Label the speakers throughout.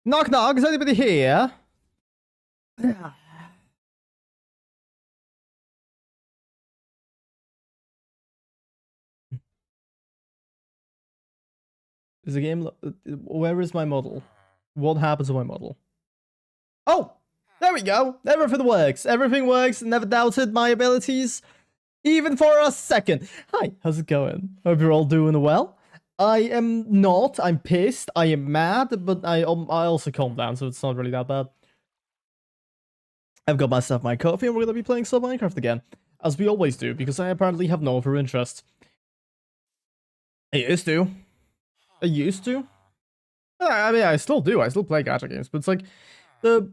Speaker 1: Knock knock, is anybody here? Is the game... Where is my model? What happens to my model? Oh! There we go! Everything works! Everything works! Never doubted my abilities, even for a second. Hi, how's it going? Hope you're all doing well. I am not. I'm pissed. I am mad, but I also calmed down, so it's not really that bad. I've got myself my coffee, and we're gonna be playing some Minecraft again, as we always do, because I apparently have no other interest. I used to. I mean, I still do. I still play gacha games, but it's like the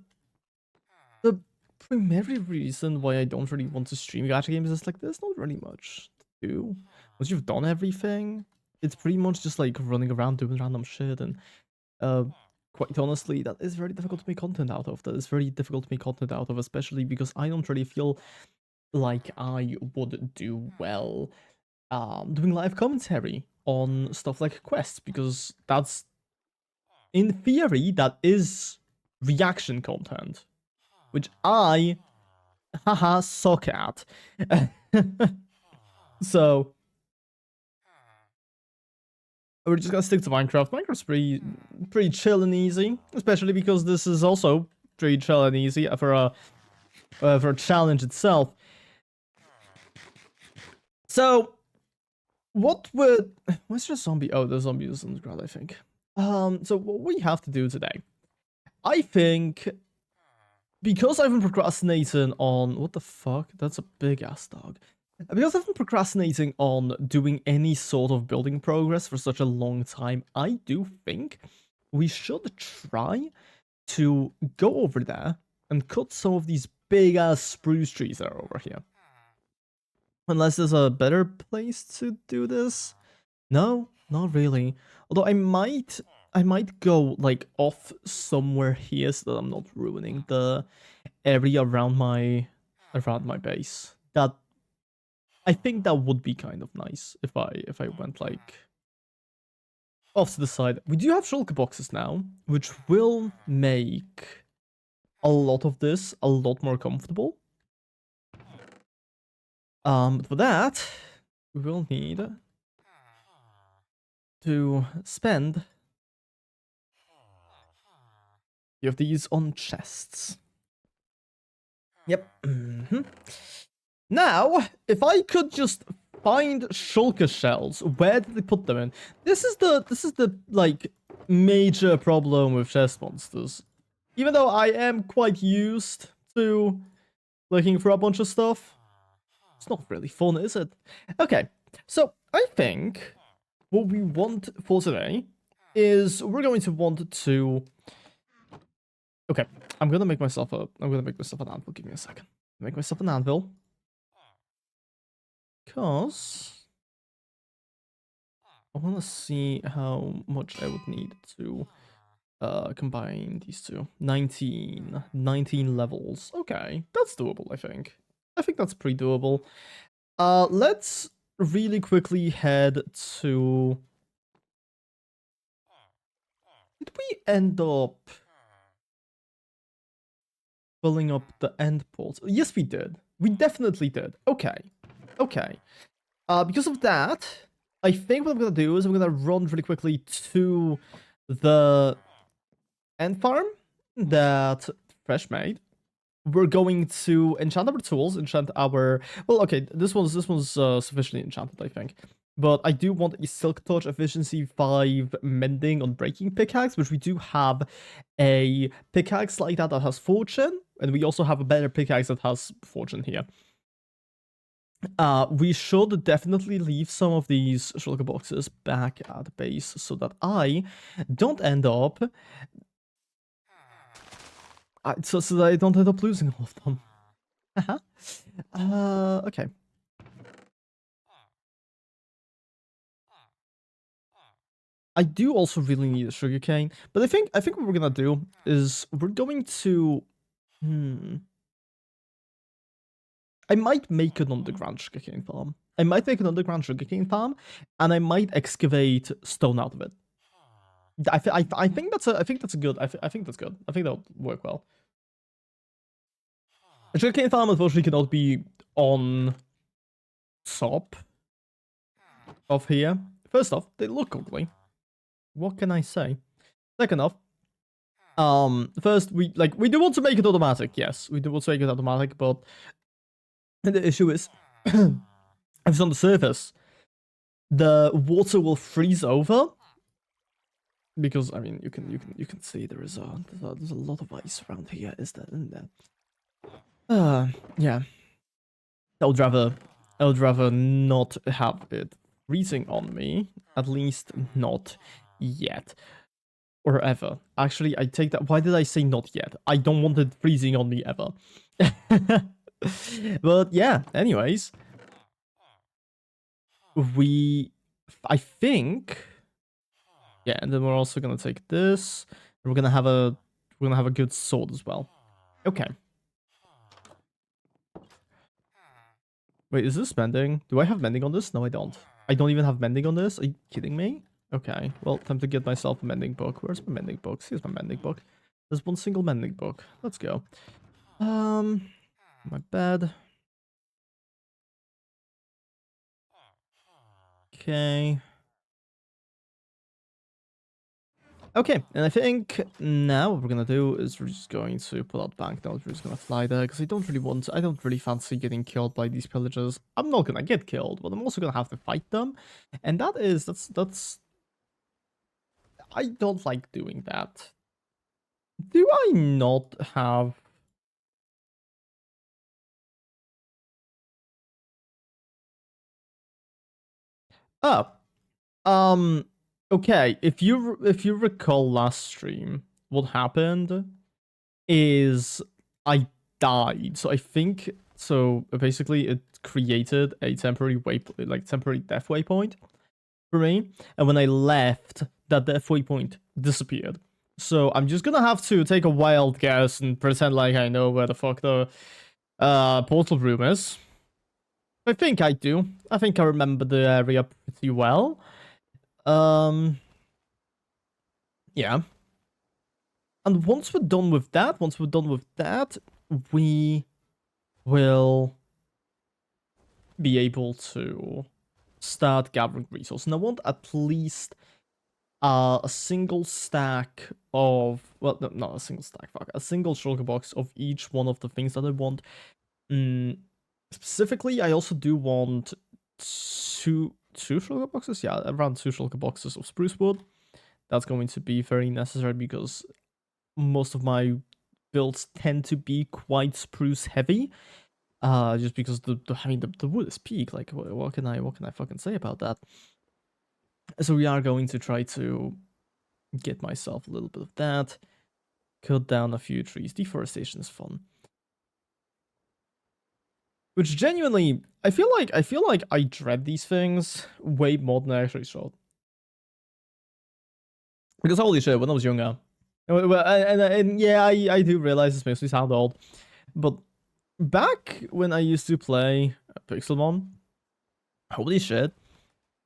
Speaker 1: primary reason why I don't really want to stream gacha games is like there's not really much to do. Once you've done everything, it's pretty much just like running around doing random shit, and quite honestly, that is very difficult to make content out of. That is very difficult to make content out of, especially because I don't really feel like I would do well doing live commentary on stuff like quests, because that's, in theory, that is reaction content, which I suck at. So we're just gonna stick to Minecraft. Minecraft's pretty chill and easy, especially because this is also pretty chill and easy for a challenge itself. So what's your zombie? Oh, the zombie is on the ground, I think. So what we have to do today, I think, because I've been procrastinating on... What the fuck? That's a big-ass dog. Because I've been procrastinating on doing any sort of building progress for such a long time, I do think we should try to go over there and cut some of these big-ass spruce trees that are over here. Unless there's a better place to do this. No, not really. Although I might go like off somewhere here so that I'm not ruining the area around my base. That, I think that would be kind of nice if I went like off to the side. We do have shulker boxes now, which will make a lot of this a lot more comfortable. But for that, we will need to spend of these on chests. Yep. Now, if I could just find shulker shells, where did they put them in? This is the like major problem with chest monsters. Even though I am quite used to looking for a bunch of stuff, it's not really fun, is it? Okay, so I think what we want for today is we're going to want to... Okay, I'm gonna make myself an anvil. Give me a second. Make myself an anvil. Because I want to see how much I would need to combine these two. 19 levels. Okay, that's doable, I think. I think that's pretty doable. Let's really quickly head to... Did we end up filling up the end ports? Yes, we did. We definitely did. Okay. Okay. Because of that, I think what I'm gonna do is I'm gonna run really quickly to the end farm that Fresh made. We're going to enchant our tools, enchant our... Well, okay, this one's sufficiently enchanted, I think. But I do want a Silk Touch Efficiency 5 Mending on Breaking Pickaxe, which we do have a pickaxe like that has Fortune, and we also have a better pickaxe that has Fortune here. We should definitely leave some of these shulker boxes back at the base so that I don't end up... so that I don't end up losing all of them. Okay. I do also really need a sugarcane, but I think what we're gonna do is we're going to... I might make an underground sugarcane farm. And I might excavate stone out of it. I think that's a good. I think that's good. I think that'll work well. A sugarcane farm unfortunately cannot be on top of here. First off, they look ugly. What can I say? Second off, first we do want to make it automatic. Yes, we do want to make it automatic, but the issue is, if it's on the surface, the water will freeze over. Because I mean, you can see there's a lot of ice around here. Is there? Isn't there? Yeah. I would rather not have it freezing on me. At least not yet. Or ever. Actually, I take that. Why did I say not yet? I don't want it freezing on me ever. But yeah, anyways. I think... Yeah, and then we're also gonna take this. And we're gonna have a good sword as well. Okay. Wait, is this mending? Do I have mending on this? No, I don't. I don't even have mending on this? Are you kidding me? Okay, well, time to get myself a mending book. Where's my mending book? Here's my mending book. There's one single mending book. Let's go. My bed. Okay. Okay, and I think now what we're gonna do is we're just going to pull out banknotes. We're just gonna fly there because I don't really fancy getting killed by these pillagers. I'm not gonna get killed, but I'm also gonna have to fight them, and that's. I don't like doing that. Do I not have? Oh, okay. If you recall last stream, what happened is I died. So I think basically it created a temporary temporary death waypoint for me, and when I left, that death waypoint disappeared. So I'm just gonna have to take a wild guess and pretend like I know where the fuck the portal room is. I think I do. I think I remember the area pretty well. Yeah. And once we're done with that, we will be able to start gathering resources. And I want at least a single stack of, well, no, not a single stack, fuck, a single shulker box of each one of the things that I want. Specifically, I also do want two shulker boxes. Yeah, around 2 shulker boxes of spruce wood. That's going to be very necessary because most of my builds tend to be quite spruce heavy. Just because the wood is peak. Like, what can I fucking say about that? So we are going to try to get myself a little bit of that. Cut down a few trees. Deforestation is fun. Which genuinely, I feel like I dread these things way more than I actually should. Because holy shit, when I was younger, and yeah, I do realize this makes me sound old, but back when I used to play Pixelmon, holy shit,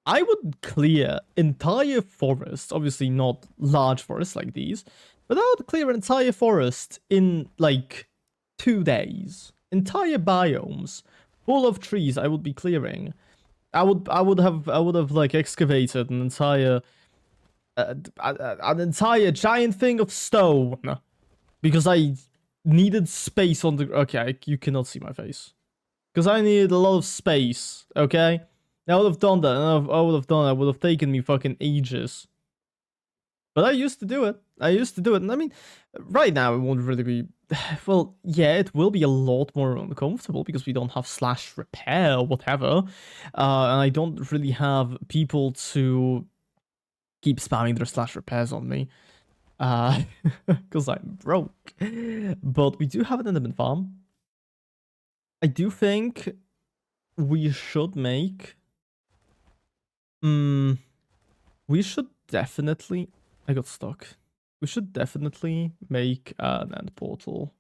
Speaker 1: I would clear entire forests, obviously not large forests like these, but I would clear an entire forest in like 2 days. Entire biomes full of trees I would be clearing. I would have like excavated an entire giant thing of stone because I needed space on the. Okay, you cannot see my face because I needed a lot of space. Okay, I would have done that, and I would have done. It would have taken me fucking ages. But I used to do it. And I mean, right now it won't really be. Well, yeah, it will be a lot more uncomfortable because we don't have slash repair or whatever, and I don't really have people to keep spamming their slash repairs on me, because I'm broke. But we do have an enderman farm. I do think we should make. We should definitely. I got stuck. We should definitely make an end portal.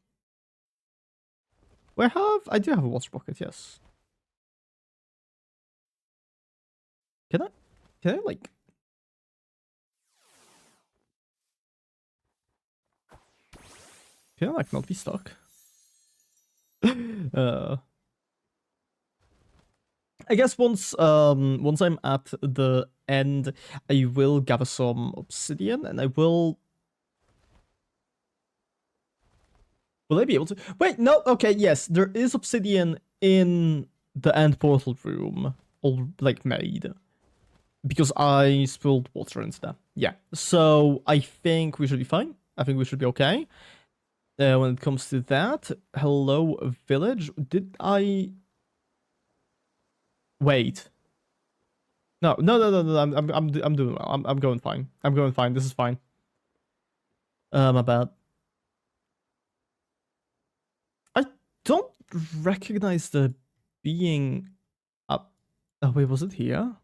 Speaker 1: I do have a water bucket, yes. Can I like... Can I like not be stuck? I guess once I'm at the end, I will gather some obsidian, and I will. Will I be able to? Wait, no. Okay, yes, there is obsidian in the end portal room, all like made, because I spilled water into that. Yeah, so I think we should be fine. I think we should be okay. When it comes to that, hello village. Did I? Wait. No. I'm doing well. I'm going fine. I'm going fine. This is fine. My bad. I don't recognize the being up. Oh wait, was it here?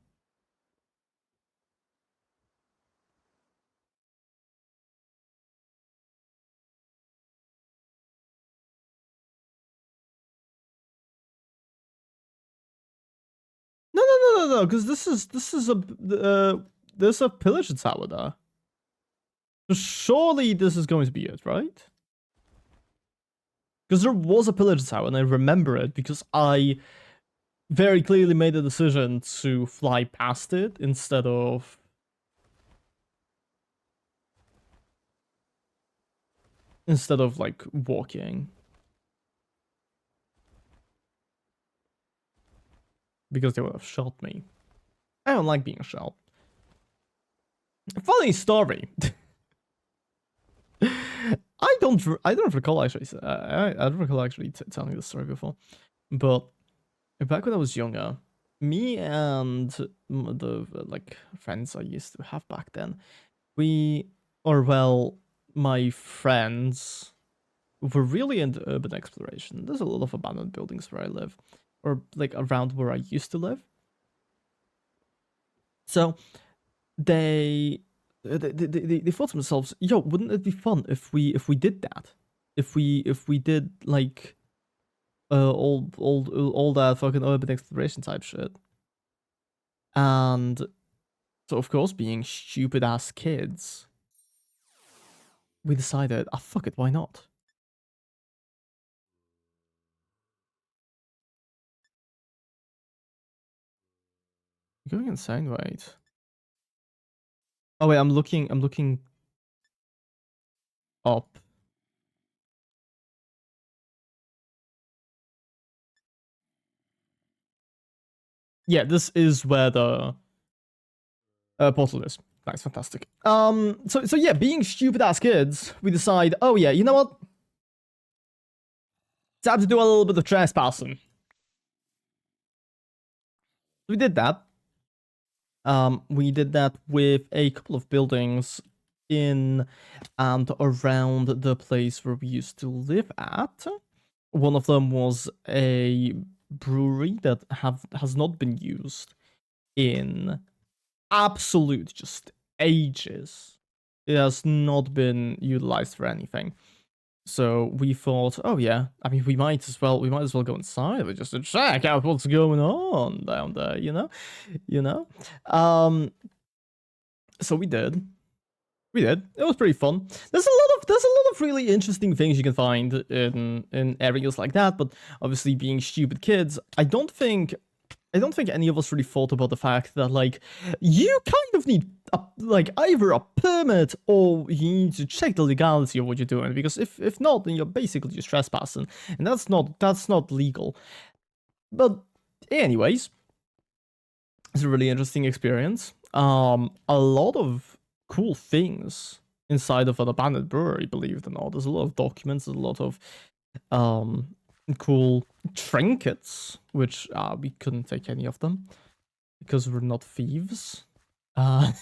Speaker 1: No, because this is a there's a pillager tower there. So surely this is going to be it, right? Because there was a pillager tower, and I remember it because I very clearly made a decision to fly past it instead of like walking, because they would have shot me. I don't like being shot. Funny story. I don't recall actually. I don't recall actually telling this story before, but back when I was younger, me and the like friends I used to have back then, my friends were really into urban exploration. There's a lot of abandoned buildings where I live, or like around where I used to live. So they thought to themselves, yo, wouldn't it be fun if we did that? If we did like all that fucking urban exploration type shit. And so of course, being stupid ass kids, we decided, ah, fuck it, why not? You're going insane, wait. Oh wait, I'm looking up. Yeah, this is where the portal is. Nice, fantastic. So yeah, being stupid ass kids, we decide, oh yeah, you know what? Time to do a little bit of trespassing. We did that. We did that with a couple of buildings in and around the place where we used to live at. One of them was a brewery that has not been used in absolute just ages. It has not been utilized for anything. So we thought, oh yeah, I mean we might as well go inside just to check out what's going on down there, you know. So we did. It was pretty fun. There's a lot of really interesting things you can find in areas like that, but obviously being stupid kids, I don't think any of us really thought about the fact that like you kind of need either a permit or you need to check the legality of what you're doing, because if not, then you're basically just trespassing, and that's not legal. But anyways, it's a really interesting experience. A lot of cool things inside of an abandoned brewery, believe it or not. There's a lot of documents, there's a lot of cool trinkets, which we couldn't take any of them because we're not thieves. But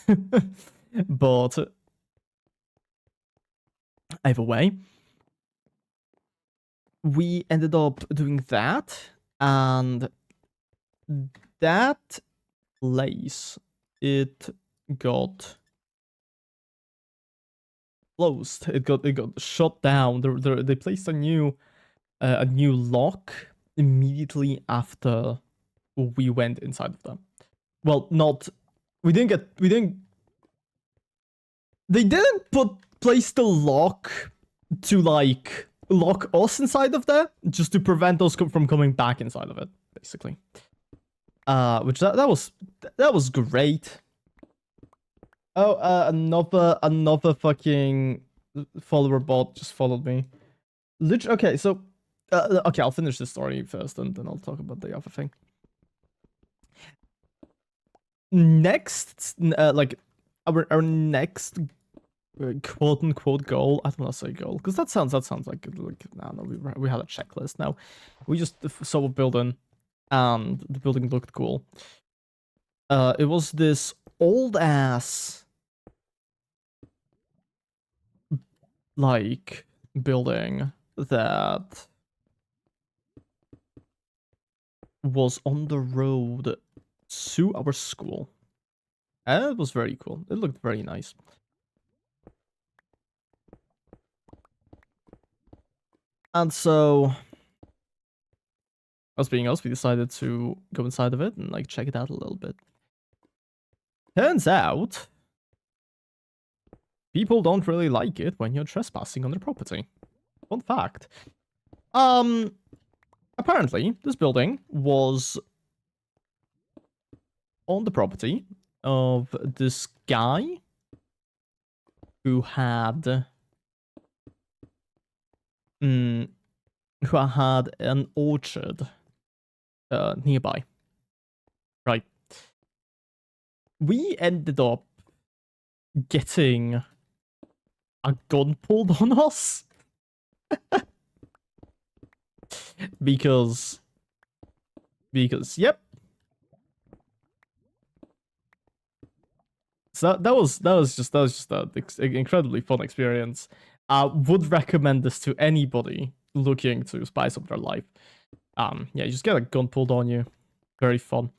Speaker 1: either way, we ended up doing that, and that place, it got closed. It got shut down. They placed a new lock immediately after we went inside of them. Well, not we didn't. They didn't place the lock to like lock us inside of there, just to prevent us from coming back inside of it, basically. Which that was great. Oh, another fucking follower bot just followed me. Okay, so okay, I'll finish this story first, and then I'll talk about the other thing. Next, like our next quote unquote goal. I don't want to say goal because that sounds like no, we had a checklist. Now we just saw a building, and the building looked cool. It was this old ass like building that was on the road to our school. And it was very cool. It looked very nice. And so, us being us, we decided to go inside of it and like check it out a little bit. Turns out, people don't really like it when you're trespassing on their property. Fun fact. Apparently, this building was on the property of this guy who had an orchard nearby. Right. We ended up getting a gun pulled on us. because yep. So that was just an incredibly fun experience. Would recommend this to anybody looking to spice up their life. Yeah, you just get a gun pulled on you. Very fun.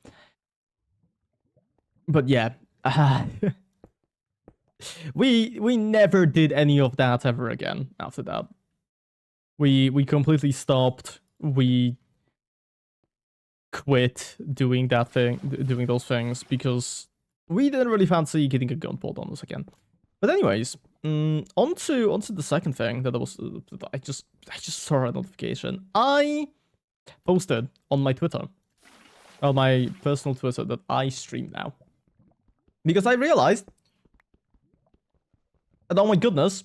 Speaker 1: But yeah, we never did any of that ever again after that. We completely stopped. We quit doing that thing, doing those things because we didn't really fancy getting a gun pulled on us again. But anyways, onto the second thing that I just saw a notification. I posted on my Twitter, on my personal Twitter, that I stream now. Because I realized, and oh my goodness,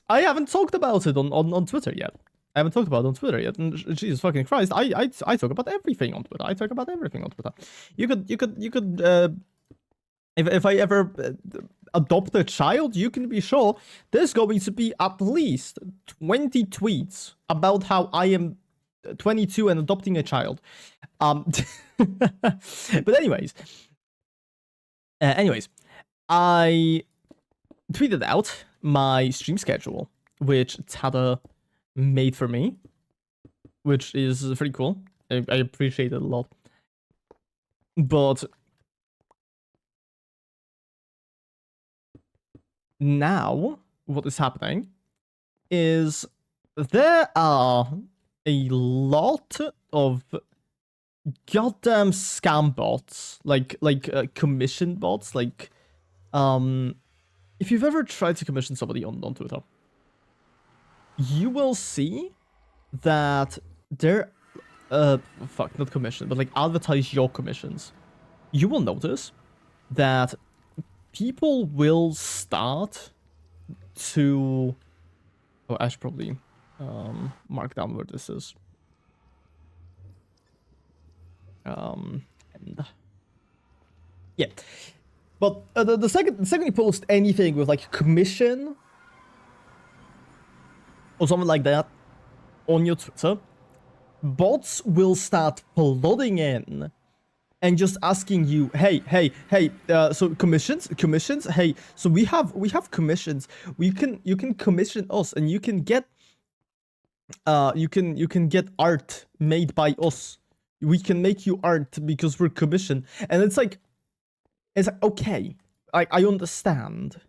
Speaker 1: I haven't talked about it on Twitter yet. I haven't talked about it on Twitter yet, and Jesus fucking Christ, I talk about everything on Twitter. I talk about everything on Twitter. You could if I ever adopt a child, you can be sure there's going to be at least 20 tweets about how I am 22 and adopting a child. But anyways, I tweeted out my stream schedule, which Tada made for me, which is pretty cool. I appreciate it a lot. But now, what is happening is there are a lot of goddamn scam bots, like commission bots, like if you've ever tried to commission somebody on Twitter, you will see that they're not commission, but like advertise your commissions. You will notice that people will start to... Oh, I should probably mark down where this is. And yeah, but the second you post anything with like commission or something like that on your Twitter, bots will start flooding in and just asking you, hey, so commissions, hey, so we have commissions. You can commission us, and you can get you can get art made by us. We can make you art because we're commissioned. And it's like okay, I understand.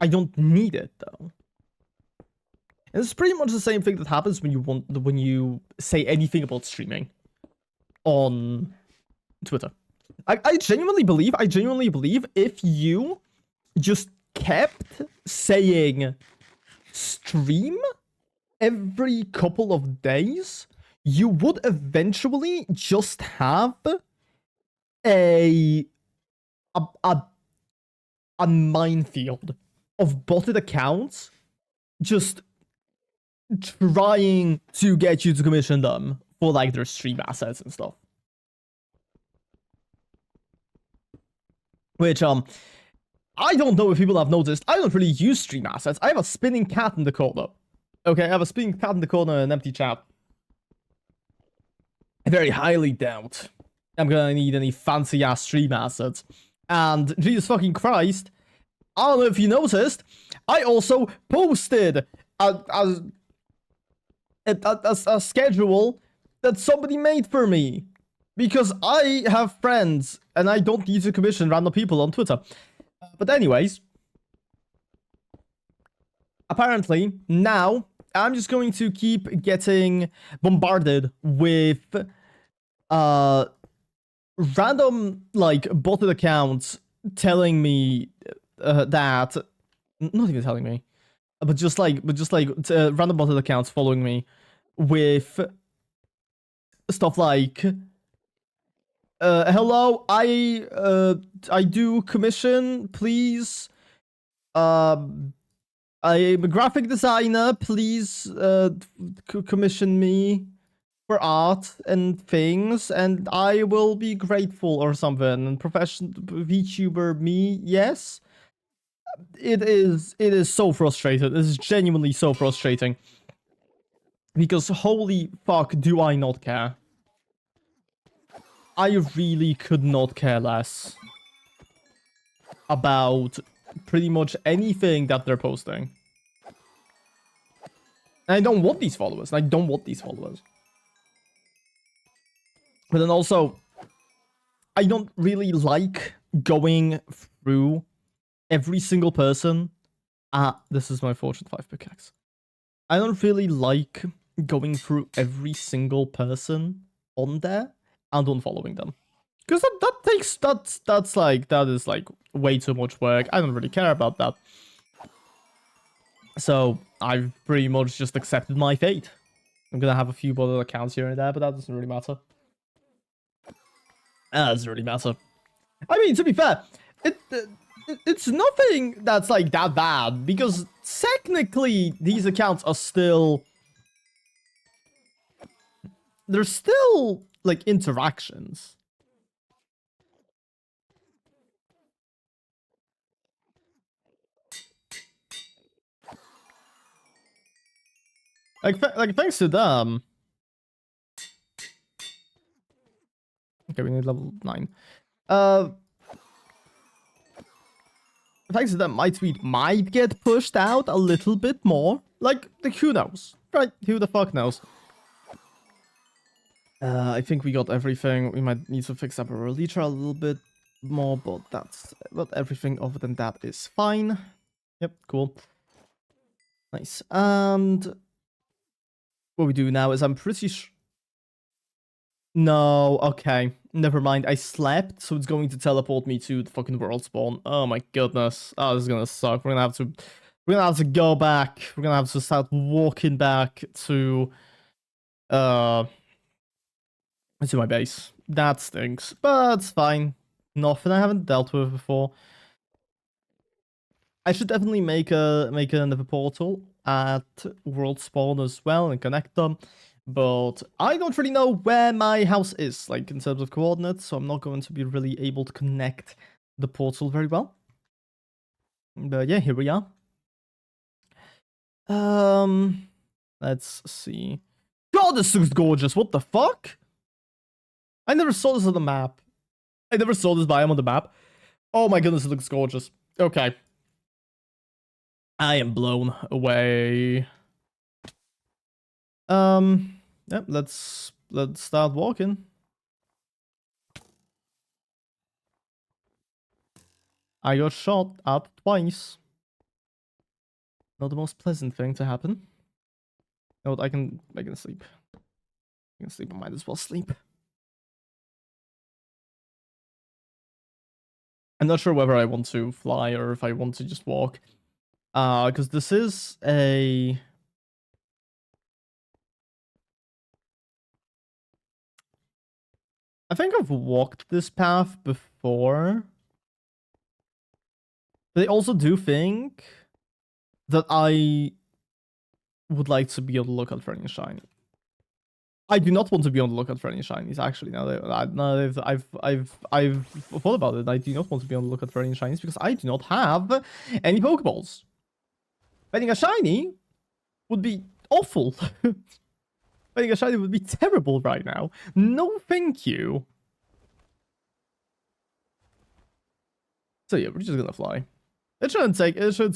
Speaker 1: I don't need it though. And it's pretty much the same thing that happens when you say anything about streaming on Twitter. I genuinely believe if you just kept saying stream every couple of days, you would eventually just have a a, a, a minefield of botted accounts just trying to get you to commission them for like their stream assets and stuff. Which I don't know if people have noticed, I don't really use stream assets. I have a spinning cat in the corner. Okay, I have a spinning cat in the corner and an empty chat. I very highly doubt I'm gonna need any fancy ass stream assets. And Jesus fucking Christ, I don't know if you noticed, I also posted a schedule that somebody made for me. Because I have friends and I don't need to commission random people on Twitter. But anyways, apparently now I'm just going to keep getting bombarded with random like botted accounts telling me that, not even telling me, but just like random botted accounts following me with stuff like hello, I do commission, please. I'm a graphic designer, please commission me for art and things, and I will be grateful or something. And professional VTuber me, yes. It is so frustrating. This is genuinely so frustrating. Because holy fuck, do I not care. I really could not care less about pretty much anything that they're posting. And I don't want these followers. I don't want these followers. But then also, I don't really like going through every single person. This is my Fortune 5 pickaxe. I don't really like going through every single person on there and unfollowing them. Because that is like way too much work. I don't really care about that. So I've pretty much just accepted my fate. I'm gonna have a few other accounts here and there, but that doesn't really matter. That doesn't really matter. I mean, to be fair, it's nothing that's like that bad, because technically these accounts are still, they're still like interactions. Like thanks to them. Okay, we need level 9. Thanks to them, my tweet might get pushed out a little bit more. Like, who knows? Right? Who the fuck knows? I think we got everything. We might need to fix up our elytra a little bit more, but everything other than that is fine. Yep, cool. Nice. And what we do now is I'm pretty sure. No, okay. Never mind. I slept, so it's going to teleport me to the fucking world spawn. Oh my goodness. Oh, this is gonna suck. We're gonna have to go back. We're gonna have to start walking back to my base. That stinks. But it's fine. Nothing I haven't dealt with before. I should definitely make another portal at world spawn as well and connect them. But I don't really know where my house is, like, in terms of coordinates, so I'm not going to be really able to connect the portal very well. But yeah, here we are. Let's see. God, this looks gorgeous. What the fuck? I never saw this on the map. I never saw this biome on the map. Oh my goodness, it looks gorgeous. Okay. I am blown away. Yep, let's start walking. I got shot at twice. Not the most pleasant thing to happen. You know what, I can sleep. I can sleep, I might as well sleep. I'm not sure whether I want to fly or if I want to just walk. Because this is a... I think I've walked this path before. But I also do think that I would like to be on the lookout for any shiny. I do not want to be on the lookout for any shinies. Actually, now that I've thought about it, I do not want to be on the lookout for any shinies because I do not have any Pokeballs. Finding a shiny would be awful. Finding a shiny would be terrible right now. No, thank you. So yeah, we're just gonna fly. It shouldn't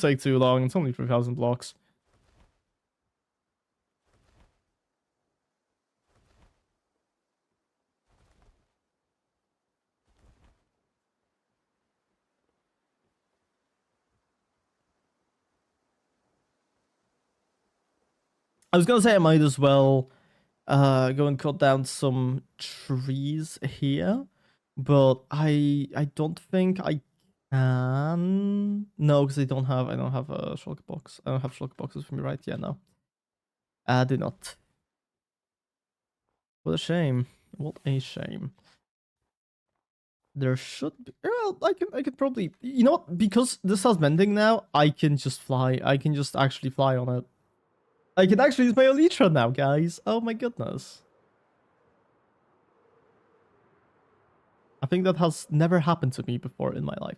Speaker 1: take too long. It's only 3,000 blocks. I was gonna say I might as well go and cut down some trees here, but I don't think I can. No, because I don't have a shulker box. I don't have shulker boxes for me right yet. No, I do not. What a shame. What a shame. There should be. Well, I could probably. You know what? Because this has mending now, I can just fly. I can just actually fly on it. I can actually use my Elytra now, guys. Oh my goodness. I think that has never happened to me before in my life.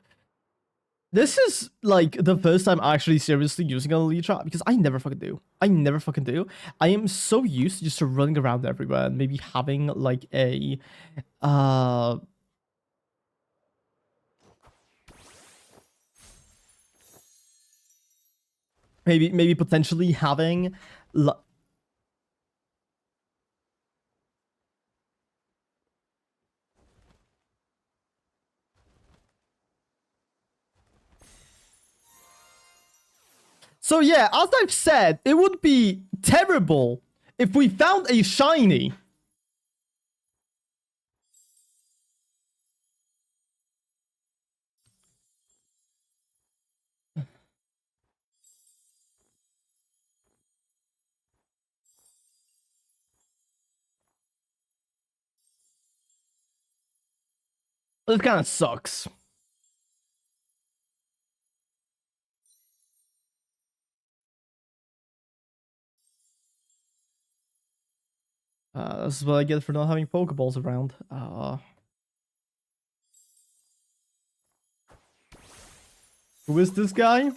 Speaker 1: This is like the first time actually seriously using an Elytra because I never fucking do. I never fucking do. I am so used just to running around everywhere and maybe having like a maybe potentially having So yeah, as I've said, it would be terrible if we found a shiny. This kind of sucks. This is what I get for not having Pokeballs around. Who is this guy?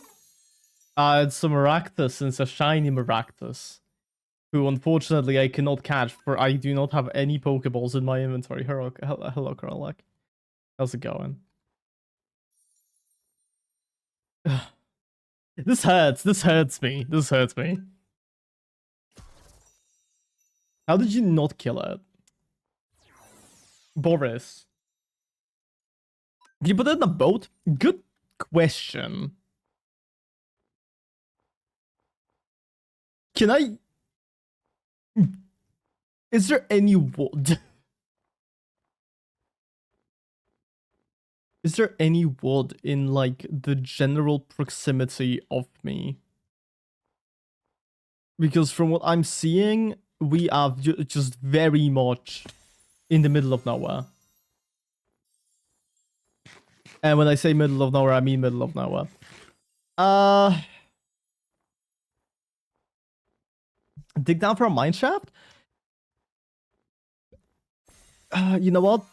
Speaker 1: It's a Maractus, and it's a shiny Maractus. Who, unfortunately, I cannot catch, for I do not have any Pokeballs in my inventory. Hello, Coralak. How's it going? This hurts. This hurts me. This hurts me. How did you not kill it? Boris. Did you put it in a boat? Good question. Can I... Is there any wood? Is there any wood in, like, the general proximity of me? Because from what I'm seeing, we are just very much in the middle of nowhere. And when I say middle of nowhere, I mean middle of nowhere. Dig down for a mine shaft? You know what?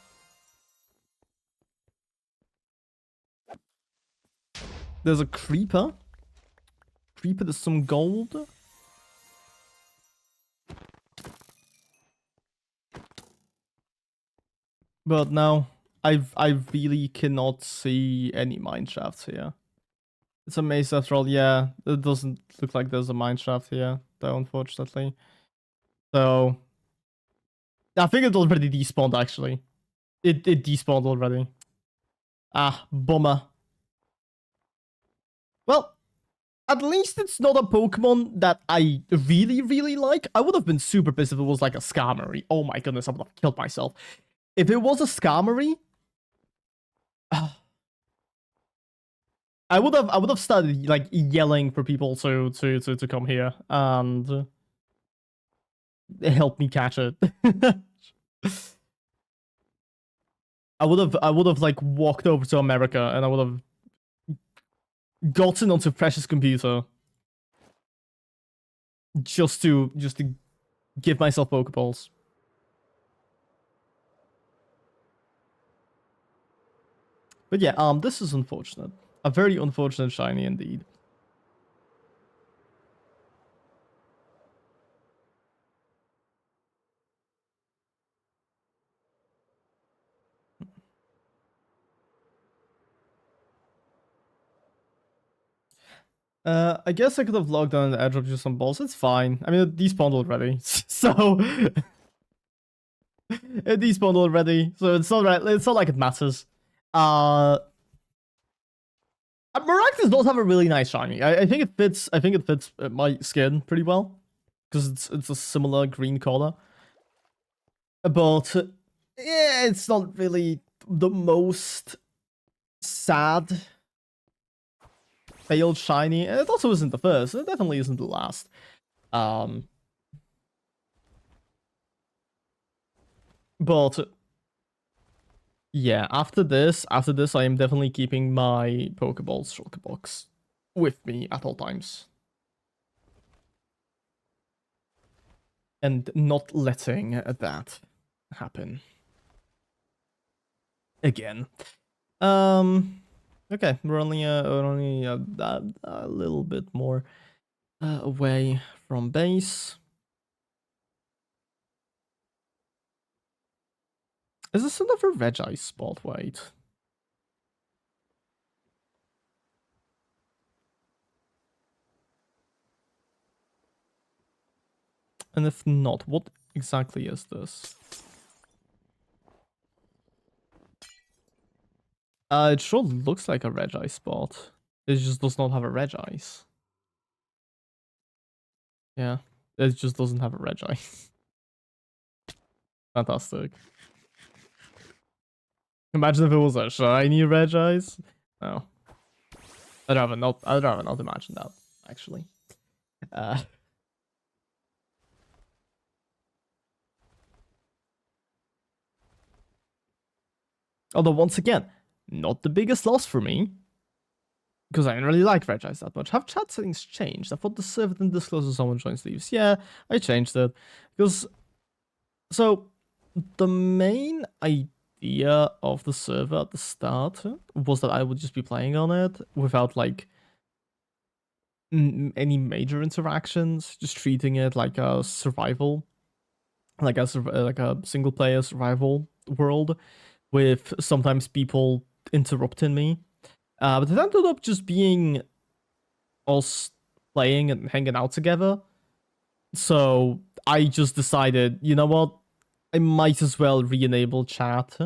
Speaker 1: There's a creeper. Creeper, there's some gold. But no, I really cannot see any mine shafts here. It's a maze after all. Yeah, it doesn't look like there's a mine shaft here, though, unfortunately. So I think it already despawned. Actually, it despawned already. Ah, bummer. Well, at least it's not a Pokemon that I really like. I would have been super pissed if it was like a Skarmory. Oh my goodness, I would have killed myself. If it was a Skarmory, I I would have started like yelling for people to come here and help me catch it. I would have like walked over to America and I would have gotten onto Precious computer just to give myself Pokeballs. But yeah, this is unfortunate. A very unfortunate shiny indeed. I guess I could have logged on and airdropped you some balls. It's fine. I mean, it despawned already, so it despawned already, so it's not right. It's not like it matters. Maractus does have a really nice shiny. I think it fits. I think it fits my skin pretty well because it's a similar green color. But yeah, it's not really the most sad failed shiny. It also isn't the first. It definitely isn't the last. But yeah, after this, I am definitely keeping my Pokeballs Shulker box with me at all times. And not letting that happen again. Okay, we're only a little bit more away from base. Is this another Reggie spot? Wait. And if not, what exactly is this? It sure looks like a Reggie spot. It just does not have a Regice. Yeah, it just doesn't have a Reggie. Fantastic. Imagine if it was a shiny Regice. No. I'd rather not imagine that, actually. Although, once again, not the biggest loss for me. Because I didn't really like Regice that much. Have chat settings changed? I thought the server didn't disclose if someone joins leaves. Yeah, I changed it. Because, so, the main idea of the server at the start was that I would just be playing on it without, like, any major interactions. Just treating it like a survival. Like a single player survival world. With sometimes people interrupting me. But it ended up just being us playing and hanging out together. So I just decided, you know what? I might as well re-enable chat.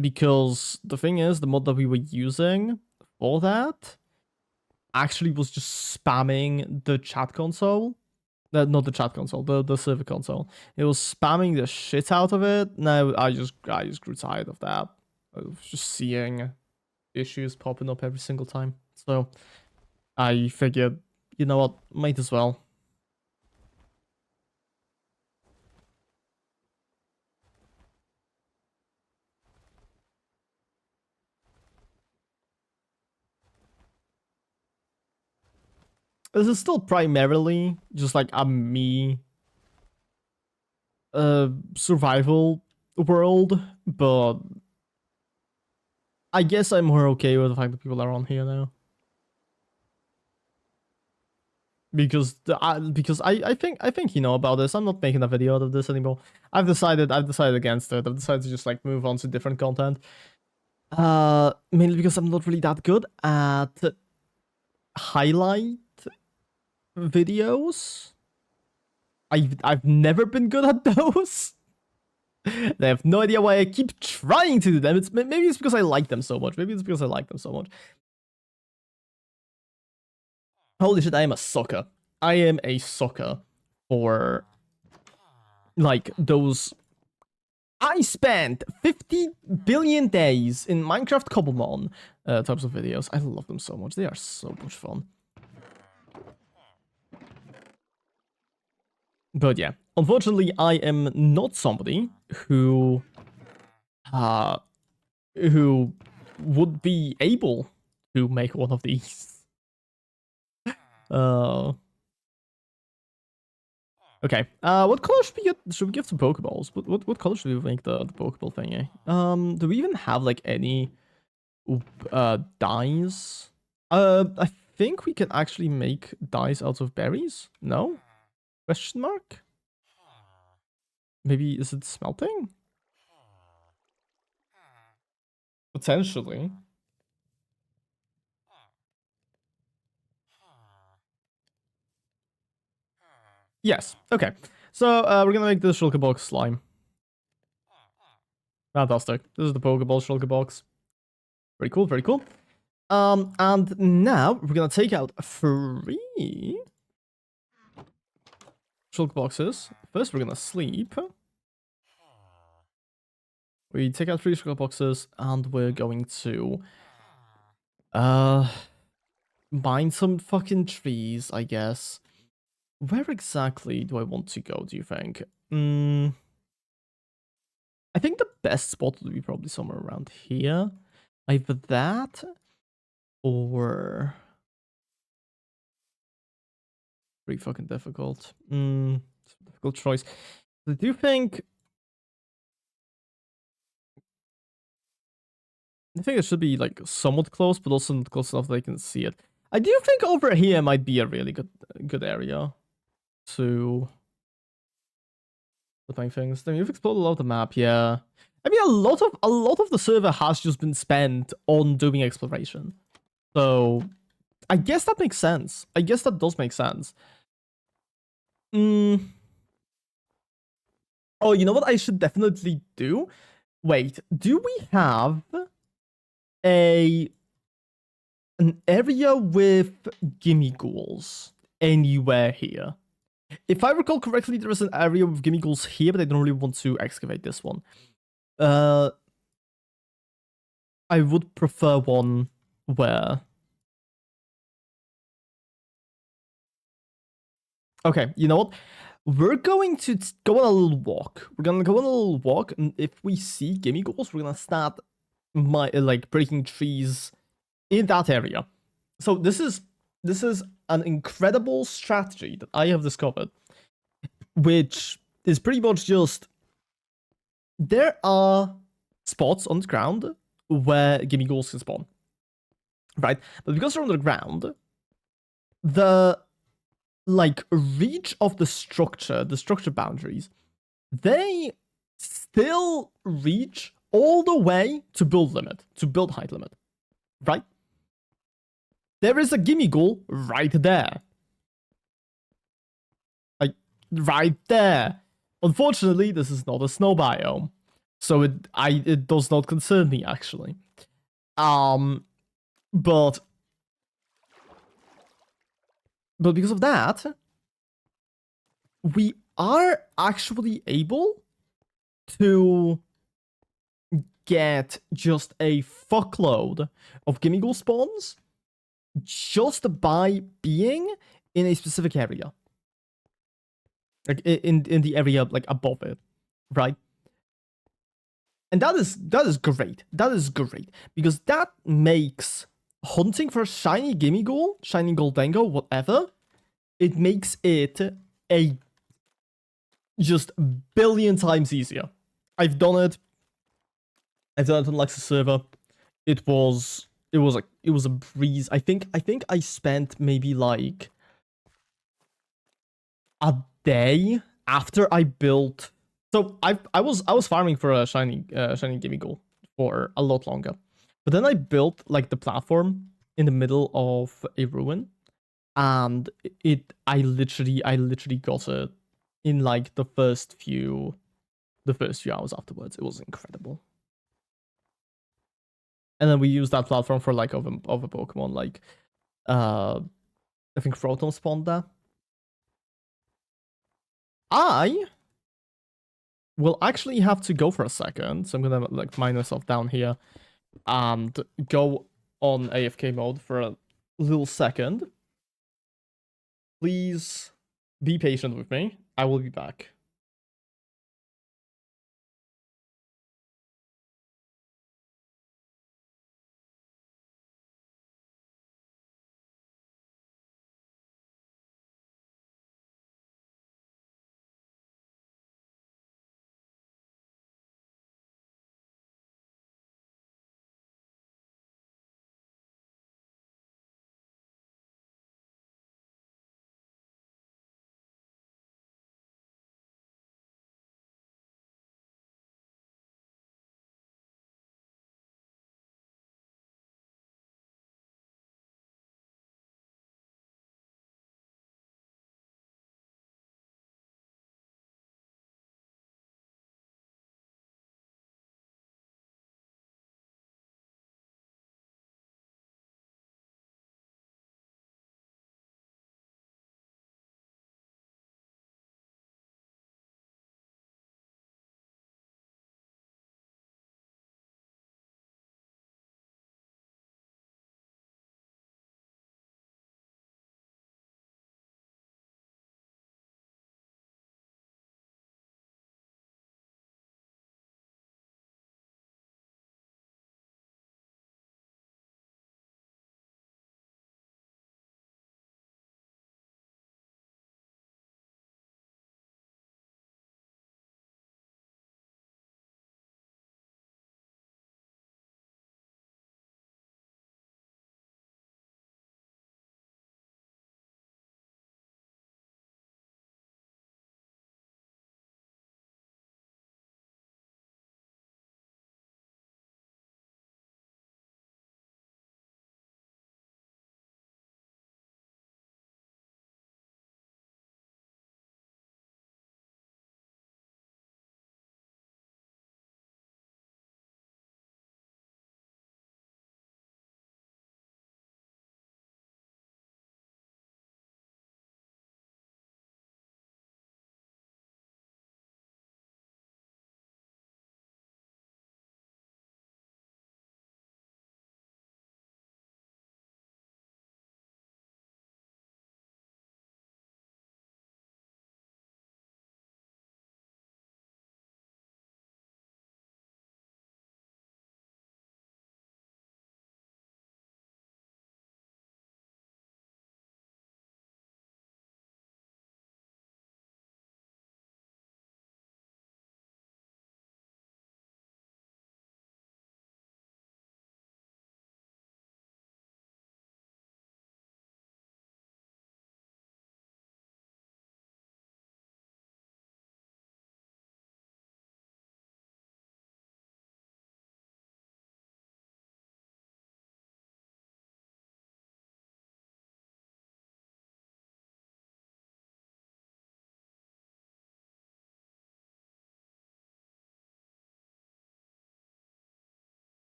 Speaker 1: Because the thing is, the mod that we were using for that actually was just spamming the chat console. Not the chat console, the server console. It was spamming the shit out of it. Now I just grew tired of that. I was just seeing issues popping up every single time. So I figured, you know what, might as well. This is still primarily just like a me survival world, but I guess I'm more okay with the fact that people are on here now. Because I think you know about this. I'm not making a video out of this anymore. I've decided against it. I've decided to just like move on to different content. Mainly because I'm not really that good at highlight videos. I've never been good at those. They have no idea why I keep trying to do them. Maybe it's because I like them so much. Holy shit, I am a sucker. I am a sucker for like those I spent 50 billion days in Minecraft Cobblemon types of videos. I love them so much. They are so much fun. But yeah, unfortunately, I am not somebody who who would be able to make one of these. Okay. What color should we give to Pokeballs? What color should we make the Pokeball thingy? Do we even have like any dyes? I think we can actually make dyes out of berries. No? Question mark? Maybe is it smelting? Potentially. Yes. Okay. So we're gonna make this Shulker Box slime. Fantastic. This is the Pokeball Shulker Box. Very cool. Very cool. And now we're gonna take out 3 Shulker Boxes. First, we're gonna sleep. We take out 3 Shulker Boxes, and we're going to mine some fucking trees, I guess. Where exactly do I want to go, do you think? I think the best spot would be probably somewhere around here. Either that, or... Pretty fucking difficult. It's a difficult choice. I do think... I think it should be, like, somewhat close, but also not close enough that I can see it. I do think over here might be a really good area to put my things. I mean, you've explored a lot of the map, yeah. I mean, a lot of the server has just been spent on doing exploration. So, I guess that makes sense. I guess that does make sense. Oh, you know what I should definitely do? Wait, do we have an area with gimme ghouls anywhere here? If I recall correctly, there is an area with gimme ghouls here, but I don't really want to excavate this one. I would prefer one where... Okay, you know what? We're going to go on a little walk. We're gonna go on a little walk, and if we see gimme ghouls, we're gonna start breaking trees in that area. So this is an incredible strategy that I have discovered, which is pretty much just there are spots on the ground where gimme ghouls can spawn, right? But because they're on the ground, the reach of the structure boundaries, they still reach all the way to build limit, to build height limit, right? There is a gimme ghoul right there. Like, right there. Unfortunately, this is not a snow biome. So it does not concern me, actually. But because of that, we are actually able to get just a fuckload of gimme ghoul spawns just by being in a specific area. Like in the area like above it, right? And that is great. That is great. Because that makes hunting for shiny gimme ghoul, shiny goldengo, whatever, it makes it a just billion times easier. I've done it. I've done it on Lexus server. It was a breeze. I think I spent maybe like a day after I built. So I was farming for a shiny gimme ghoul for a lot longer, but then I built like the platform in the middle of a ruin, and I literally got it in like the first few hours afterwards. It was incredible. And then we used that platform for like other Pokemon, like I think Proton spawned there. I will actually have to go for a second. So I'm gonna like mine myself down here and go on AFK mode for a little second. Please be patient with me. I will be back.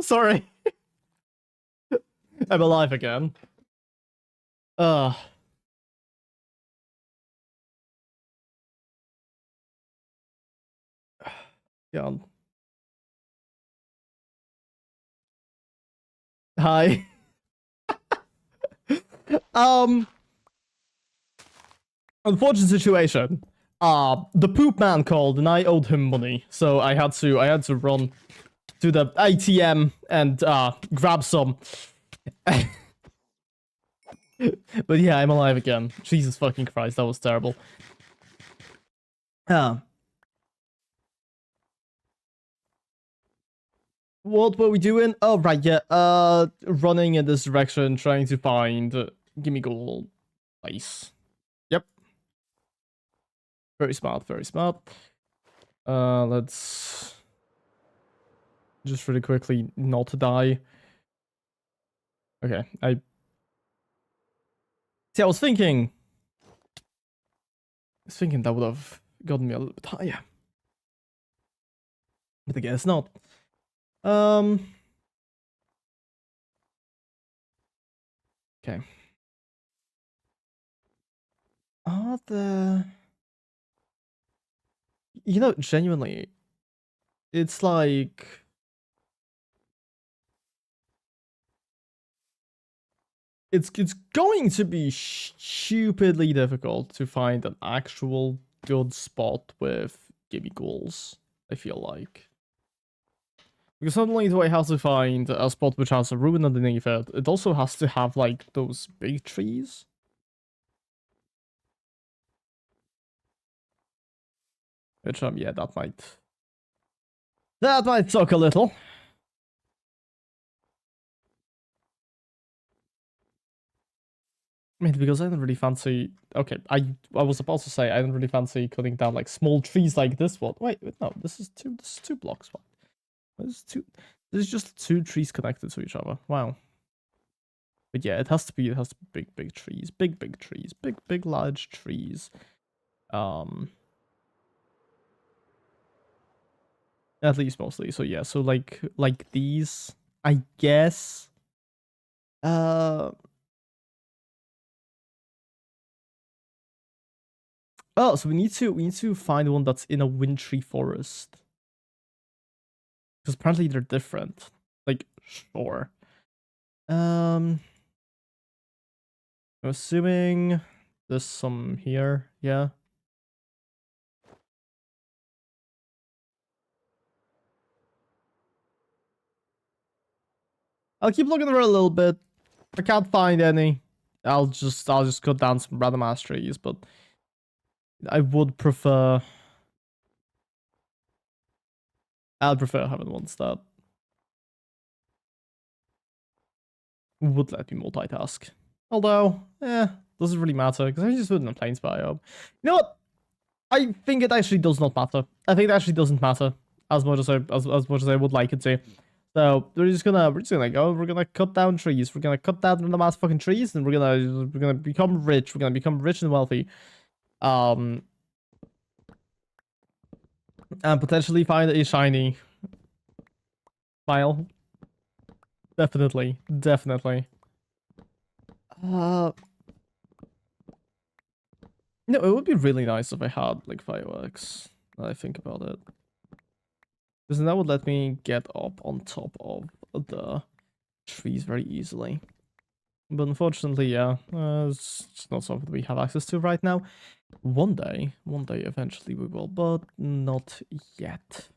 Speaker 1: Sorry. I'm alive again. Uh. God. Hi. Unfortunate situation. The poop man called and I owed him money, so I had to run to the ATM and grab some. But yeah, I'm alive again. Jesus fucking Christ, that was terrible. What were we doing? Oh right, yeah. Running in this direction, trying to find gimme gold place. Yep. Very smart, very smart. Let's just really quickly not die. Okay, see. I was thinking that would have gotten me a little bit higher, but I guess not. Okay. Are the genuinely, it's like it's going to be stupidly difficult to find an actual good spot with gimme goals, I feel like. Because not only do I have to find a spot which has a ruin underneath it, it also has to have like those big trees. Which yeah, that might suck a little. I mean, because I don't really fancy. Okay, I was about to say I don't really fancy cutting down like small trees like this one. Wait, no, this is two blocks. What? This is two. This is just two trees connected to each other. Wow. But yeah, it has to be big trees, big trees, big large trees. At least mostly. So yeah, so like these, I guess. Uh. Oh, so we need to find one that's in a wintry forest. Because apparently they're different. Like, sure. I'm assuming there's some here, yeah. I'll keep looking around a little bit. If I can't find any, I'll just cut down some random ass trees, but I would prefer I'd prefer having ones that would let me multitask. Although, doesn't really matter, because I just wouldn't have plains biome. You know what? I think it actually does not matter. I think it actually doesn't matter as much as as much as I would like it to. So we're just gonna go. We're gonna cut down trees. We're gonna cut down the mass fucking trees, and we're gonna become rich. We're gonna become rich and wealthy. And potentially find a shiny file. Definitely, definitely. No, it would be really nice if I had like fireworks. Now I think about it, because that would let me get up on top of the trees very easily. But unfortunately, yeah, it's just not something we have access to right now. One day, eventually we will, but not yet.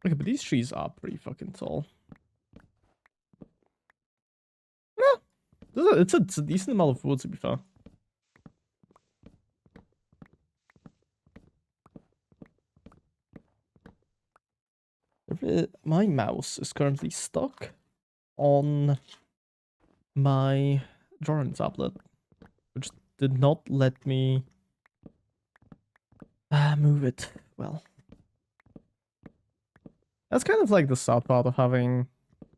Speaker 1: Okay, but these trees are pretty fucking tall. Yeah, it's a decent amount of wood, to be fair. My mouse is currently stuck on my drawing tablet, which did not let me move it. Well, that's kind of like the sad part of having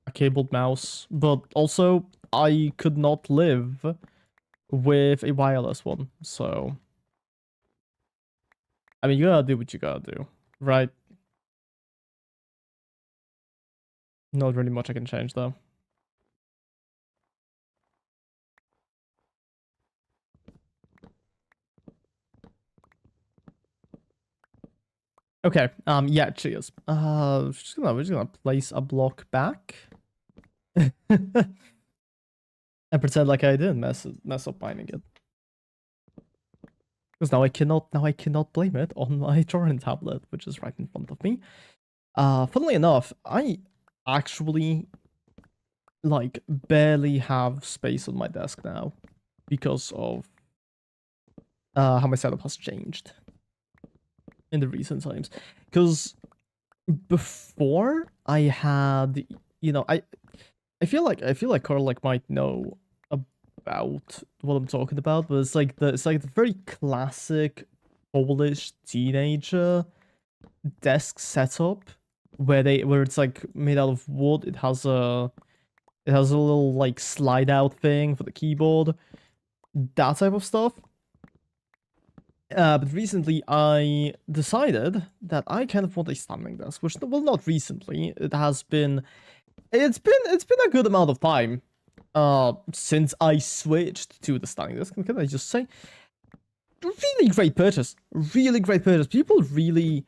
Speaker 1: a cabled mouse, but also I could not live with a wireless one, so I mean, you gotta do what you gotta do, right? Not really much I can change though. Okay, yeah, cheers. We're just gonna place a block back. And pretend like I didn't mess up mining it. Because now I cannot blame it on my drawing tablet, which is right in front of me. Funnily enough, I actually like barely have space on my desk now because of how my setup has changed in the recent times. Because before I had, you know, I feel like Carl like might know about what I'm talking about, but it's like the very classic Polish teenager desk setup where it's like made out of wood. It has a little like slide out thing for the keyboard, that type of stuff. But recently I decided that I kind of want a standing desk, which, well, not recently. It's been a good amount of time since I switched to the standing desk. Can I just say, really great purchase. Really great purchase. People really,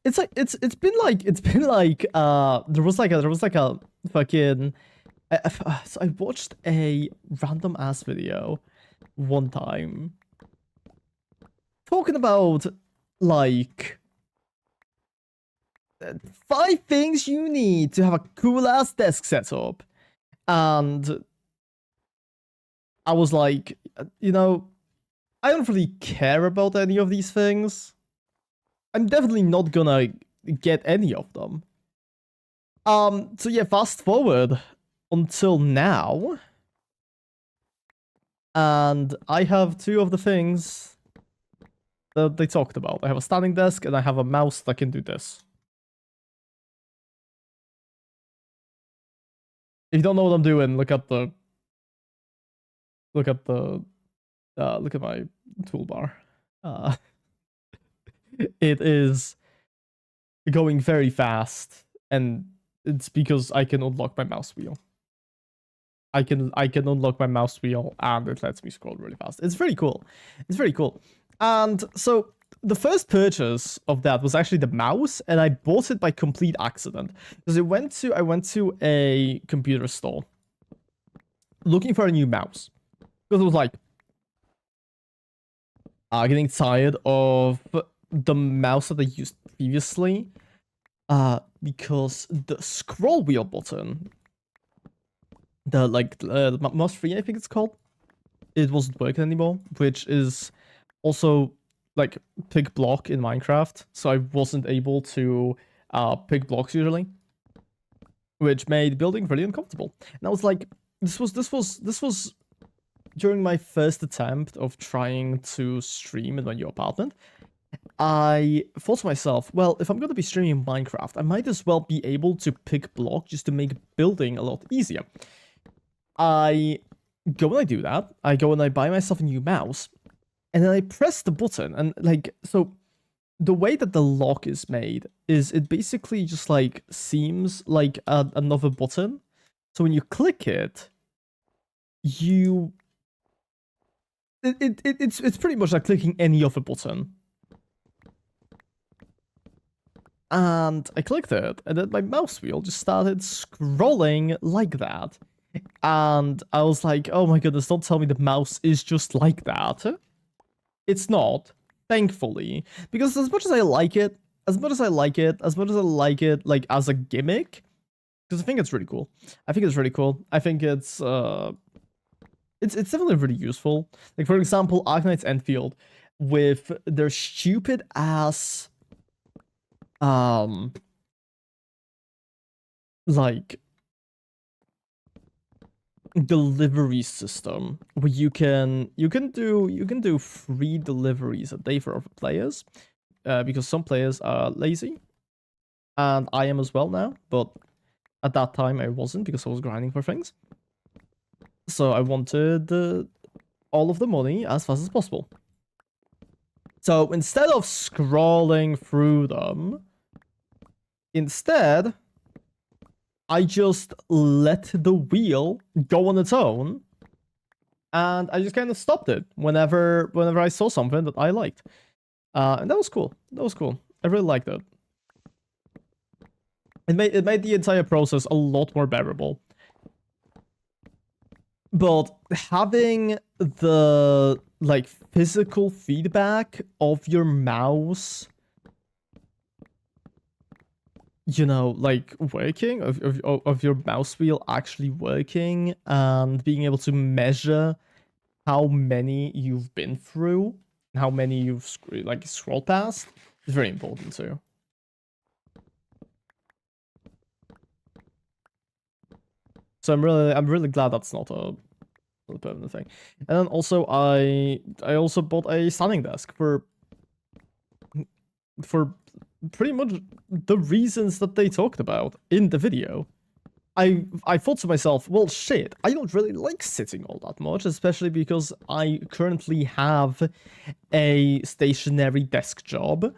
Speaker 1: it's been like there was like a fucking so I watched a random ass video one time talking about like 5 things you need to have a cool ass desk setup, and I was like, you know, I don't really care about any of these things. I'm definitely not gonna get any of them. So yeah, fast forward until now, and I have 2 of the things that they talked about. I have a standing desk and I have a mouse that can do this. If you don't know what I'm doing, look at my toolbar. It is going very fast, and it's because I can unlock my mouse wheel. I can unlock my mouse wheel, and it lets me scroll really fast. It's very cool. It's very cool. And so the first purchase of that was actually the mouse, and I bought it by complete accident because I went to a computer store looking for a new mouse because it was like getting tired of the mouse that I used previously, because the scroll wheel button, the mouse 3, I think it's called, it wasn't working anymore, which is also like pick block in Minecraft, so I wasn't able to pick blocks usually, which made building really uncomfortable. And I was like, this was during my first attempt of trying to stream in my new apartment. I thought to myself, well, if I'm going to be streaming Minecraft, I might as well be able to pick block just to make building a lot easier. I go and I do that. I go and I buy myself a new mouse, and then I press the button, and like, so the way that the lock is made is it basically just like seems like another button. So when you click it, it's pretty much like clicking any other button. And I clicked it, and then my mouse wheel just started scrolling like that. And I was like, oh my goodness, don't tell me the mouse is just like that. It's not, thankfully. Because as much as I like it, like as a gimmick, because I think it's really cool. I think it's definitely really useful. Like, for example, Arknight's Enfield with their stupid ass like delivery system where you can do free deliveries a day for other players, because some players are lazy, and I am as well now. But at that time I wasn't, because I was grinding for things. So I wanted all of the money as fast as possible. So instead of scrolling through them, instead I just let the wheel go on its own, and I just kind of stopped it whenever I saw something that I liked. And that was cool. That was cool. I really liked it. It made the entire process a lot more bearable. But having the like physical feedback of your mouse, you know, like working, of your mouse wheel actually working, and being able to measure how many you've been through, how many you've like scrolled past, is very important too. So I'm really glad that's not a permanent thing. And then also I also bought a standing desk for pretty much the reasons that they talked about in the video. I thought to myself, well, shit, I don't really like sitting all that much, especially because I currently have a stationary desk job.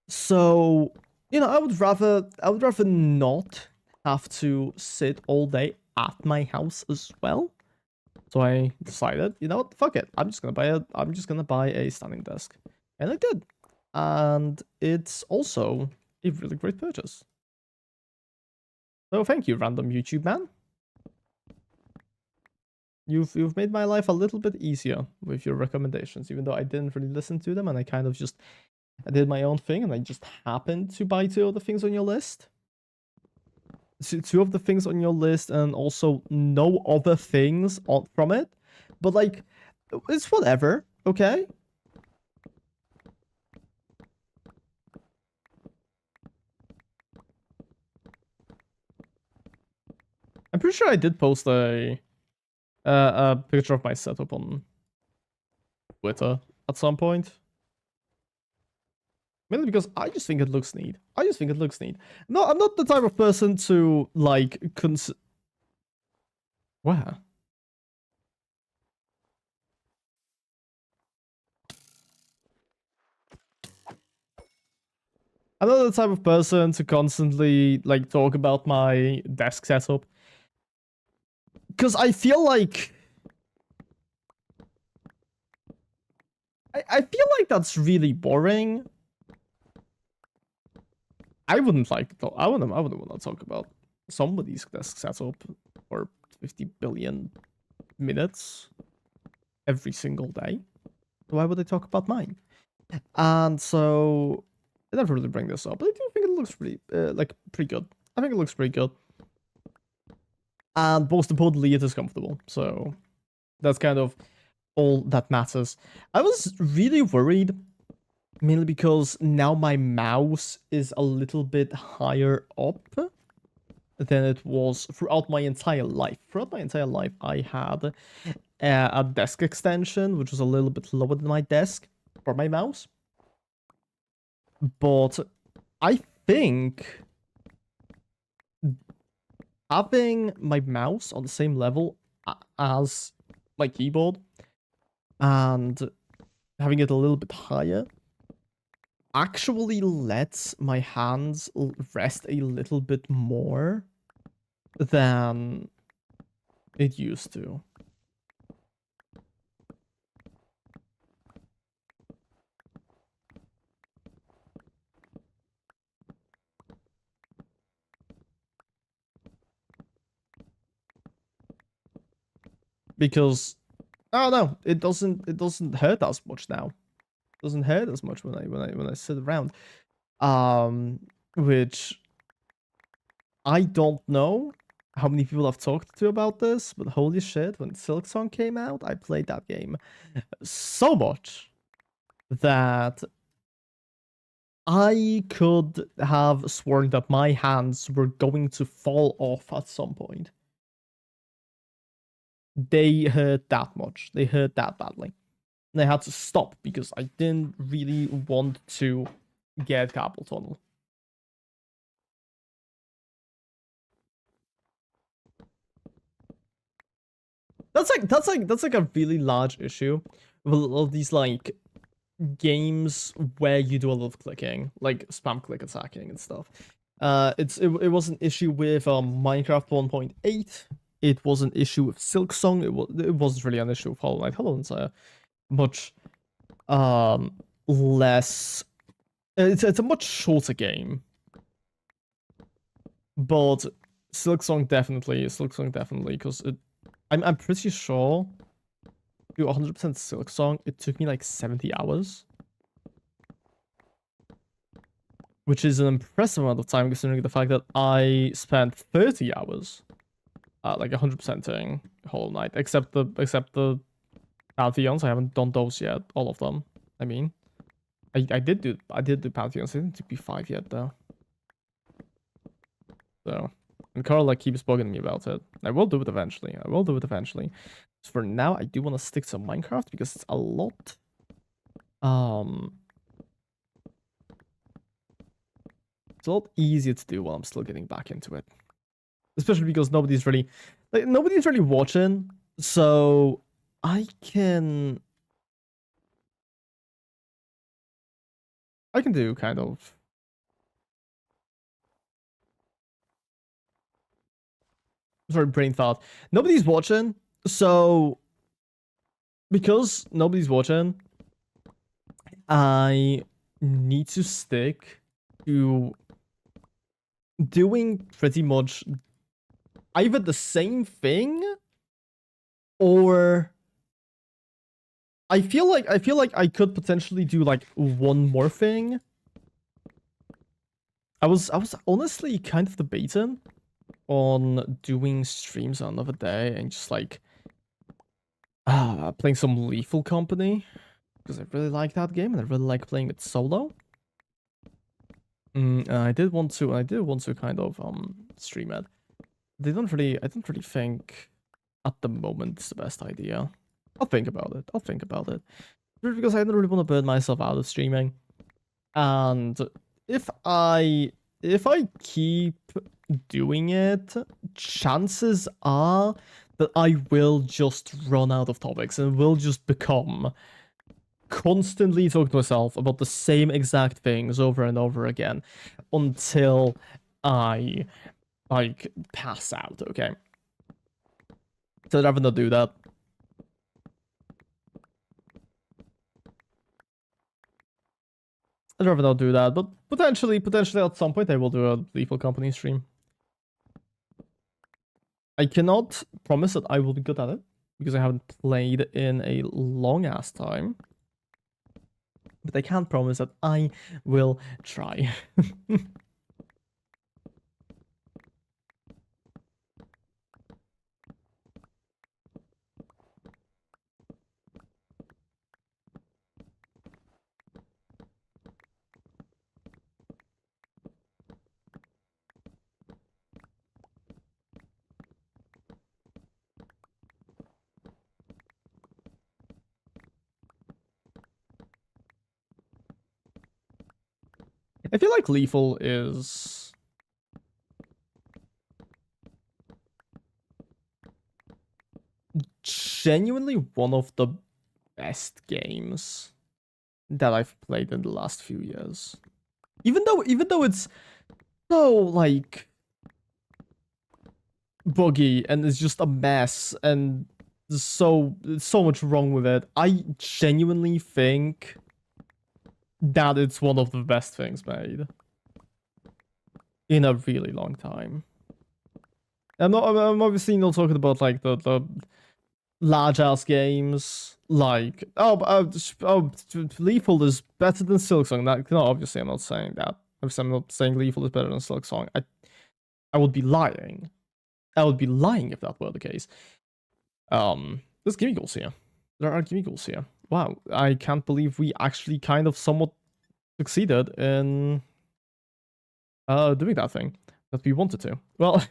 Speaker 1: So, you know, I would rather not have to sit all day at my house as well. So I decided, you know what, fuck it. I'm just gonna buy a standing desk. And I did. And it's also a really great purchase. So thank you, random YouTube man. You've made my life a little bit easier with your recommendations, even though I didn't really listen to them, and I kind of just I did my own thing, and I just happened to buy two of the things on your list. Two of the things on your list, and also no other things from it. But like, it's whatever, okay? I'm pretty sure I did post a picture of my setup on Twitter at some point. Mainly because I just think it looks neat. I just think it looks neat. No, I'm not the type of person to like Where? I'm not the type of person to constantly like talk about my desk setup, because I feel like I feel like that's really boring. I wouldn't like to talk. I wouldn't want to talk about somebody's desk setup for 50 billion minutes every single day. Why would I talk about mine? And so I never really bring this up, but I do think it looks pretty pretty good. I think it looks pretty good. And most importantly, it is comfortable. So that's kind of all that matters. I was really worried, mainly because now my mouse is a little bit higher up than it was throughout my entire life. Throughout my entire life, I had a desk extension, which was a little bit lower than my desk for my mouse. But I think having my mouse on the same level as my keyboard and having it a little bit higher actually lets my hands rest a little bit more than it used to. Because I don't know, it doesn't hurt as much now. It doesn't hurt as much when I sit around. Which I don't know how many people I've talked to about this, but holy shit, when Silksong came out, I played that game so much that I could have sworn that my hands were going to fall off at some point. They hurt that much. They hurt that badly. And I had to stop because I didn't really want to get carpal tunnel. That's like a really large issue with a lot of these like games where you do a lot of clicking, like spam click attacking and stuff. It was an issue with Minecraft 1.8. It was an issue with Silksong. It wasn't really an issue with Hollow Knight. Hollow Knight's much less. It's a much shorter game, but Silksong definitely, because I'm pretty sure to do 100% Silksong, it took me like 70 hours. Which is an impressive amount of time considering the fact that I spent 30 hours like 100%ing Hollow Knight, except the Pantheons. I haven't done those yet, all of them. I mean, I did do Pantheons. I didn't do P5 yet though. So, and Carl like keeps bugging me about it. I will do it eventually. So for now, I do want to stick to Minecraft because it's a lot. It's a lot easier to do while I'm still getting back into it. Especially because nobody's really watching. So I can do kind of. Sorry, brain thought. Nobody's watching, so because nobody's watching, I need to stick to doing pretty much either the same thing or I feel like I could potentially do like one more thing. I was honestly kind of debating on doing streams on another day and just like playing some Lethal Company because I really like that game and I really like playing it solo. I did want to kind of stream it. I don't really think at the moment it's the best idea. I'll think about it. Just because I don't really want to burn myself out of streaming. And if I keep doing it, chances are that I will just run out of topics and will just become constantly talking to myself about the same exact things over and over again until I like pass out, okay? So I'd rather not do that. But potentially at some point I will do a Lethal Company stream. I cannot promise that I will be good at it because I haven't played in a long ass time. But I can't promise that I will try. I feel like Lethal is genuinely one of the best games that I've played in the last few years. Even though it's so like buggy and it's just a mess and there's so much wrong with it, I genuinely think that it's one of the best things made in a really long time. I'm obviously not talking about like the large ass games like Lethal is better than Silksong. That no, obviously I'm not saying that. Obviously I'm not saying Lethal is better than Silksong. I would be lying. I would be lying if that were the case. There's gimme goals here. There are gimme goals here. Wow, I can't believe we actually kind of somewhat succeeded in doing that thing that we wanted to. Well,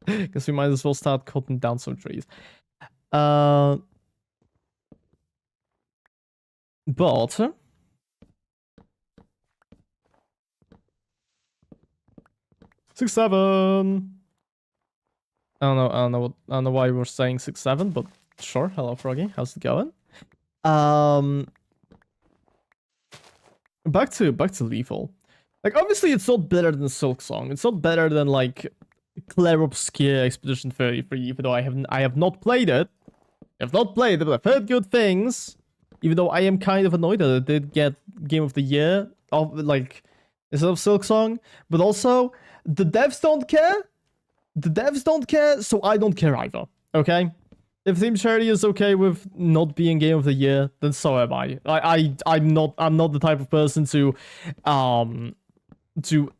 Speaker 1: guess we might as well start cutting down some trees. But 6-7. I don't know why we're saying 6-7, but sure. Hello, Froggy. How's it going? Back to Lethal. Like, obviously, it's not better than Silk Song. It's not better than like Claire Obscure Expedition 33, even though I have not played it. I've not played it, but I've heard good things. Even though I am kind of annoyed that it did get Game of the Year of like instead of Silk Song, but also the devs don't care. The devs don't care, so I don't care either. Okay. If Team Charity is okay with not being Game of the Year, then so am I. I'm not the type of person to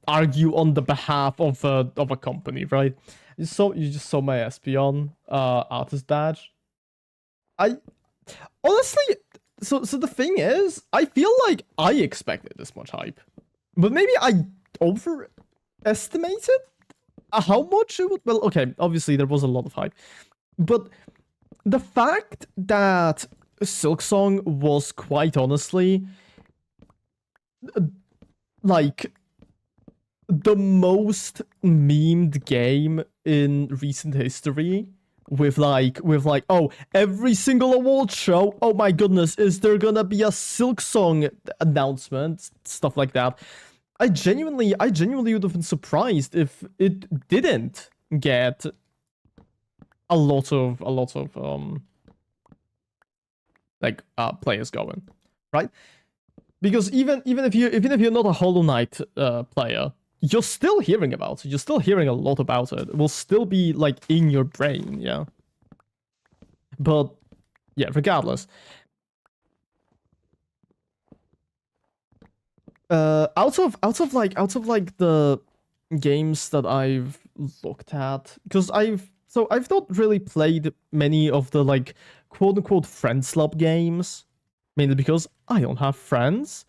Speaker 1: argue on the behalf of a company, right? You just saw my Espeon artist badge. I honestly, so the thing is, I feel like I expected this much hype, but maybe I overestimated how much it would. Well, okay, obviously there was a lot of hype, but the fact that Silk Song was quite honestly like the most memed game in recent history, with like oh, every single award show, oh my goodness, is there gonna be a Silk Song announcement, stuff like that. I genuinely would have been surprised if it didn't get a lot of players going, right? Because even if you're not a Hollow Knight player, you're still hearing about it. You're still hearing a lot about it. It will still be like in your brain, yeah. But yeah, regardless. Out of the games that I've looked at, because I've not really played many of the like quote unquote friends club games, mainly because I don't have friends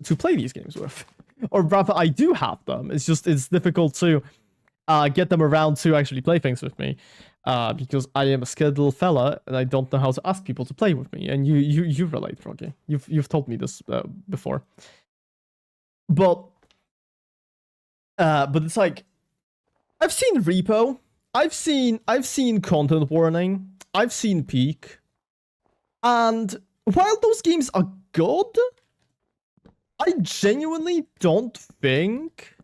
Speaker 1: to play these games with. Or rather, I do have them. It's difficult to get them around to actually play things with me, because I am a scared little fella and I don't know how to ask people to play with me. And you relate, Froggy. You've told me this before. But it's like I've seen Repo, I've seen Content Warning, I've seen Peak, and while those games are good, I genuinely don't think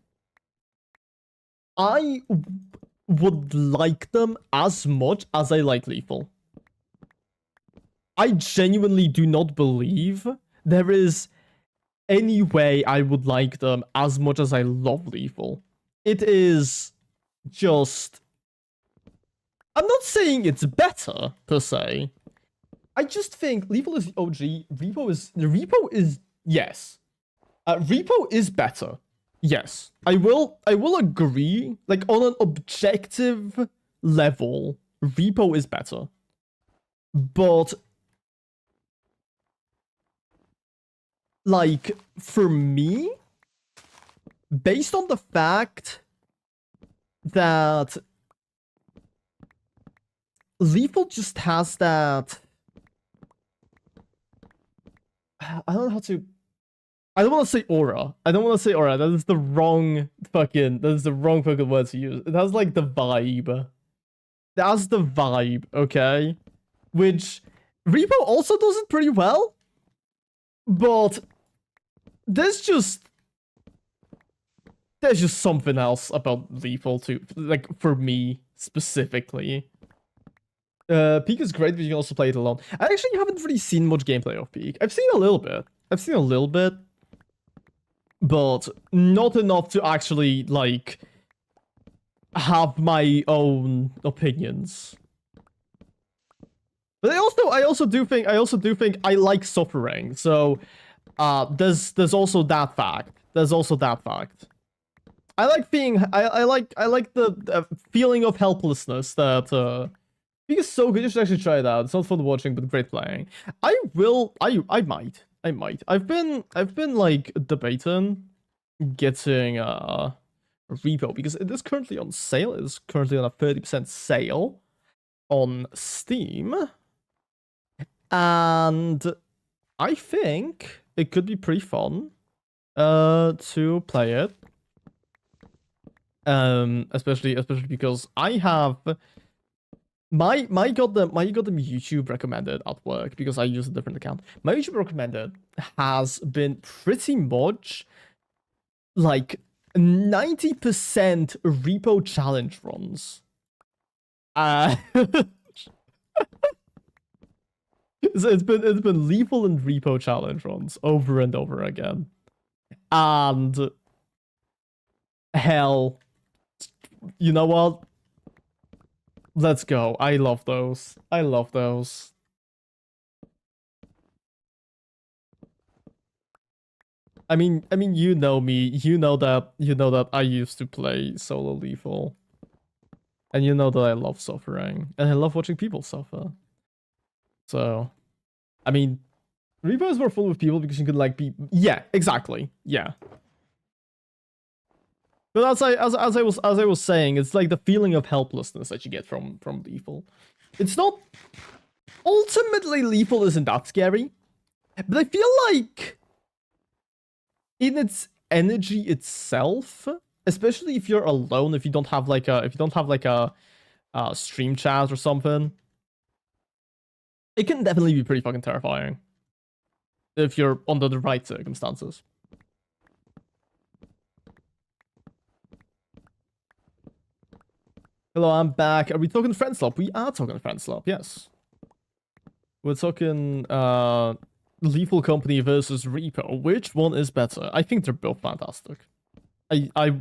Speaker 1: I would like them as much as I like Lethal. I genuinely do not believe there is any way I would like them as much as I love Lethal. It is just... I'm not saying it's better, per se. I just think Lethal is the OG, Repo is... Yes. Repo is better. Yes. I will agree. Like, on an objective level, Repo is better. But... like, for me, based on the fact that Lethal just has that... I don't know how to... I don't want to say aura. That is the wrong fucking word to use. It has like the vibe. That's the vibe, okay? Which Repo also does it pretty well. But there's just something else about Lethal too, like for me specifically. Peak is great, but you can also play it alone. I actually haven't really seen much gameplay of Peak. I've seen a little bit, but not enough to actually like have my own opinions. But I also do think I like suffering. So there's also that fact. I like being I like the feeling of helplessness that Peak is so good. You should actually try it out. It's not fun watching, but great playing. I might. I've been like debating getting repo because it is currently on sale. It is currently on a 30% sale on Steam. And I think it could be pretty fun to play it. Especially because I have my goddamn YouTube recommended at work because I use a different account. My YouTube recommended has been pretty much like 90% repo challenge runs. It's been lethal and repo challenge runs over and over again. And hell, you know what? Let's go. I love those. I love those. I mean, you know me. You know that I used to play solo lethal. And you know that I love suffering. And I love watching people suffer. So, I mean, repos were full of people because you could like be yeah, exactly. Yeah. But as I was saying, it's like the feeling of helplessness that you get from lethal. It's not ultimately lethal isn't that scary, but I feel like in its energy itself, especially if you're alone, if you don't have like a stream chat or something, it can definitely be pretty fucking terrifying if you're under the right circumstances. Hello, I'm back. Are we talking friend swap? We are talking friend swap, yes. We're talking Lethal Company versus Repo. Which one is better? I think they're both fantastic. I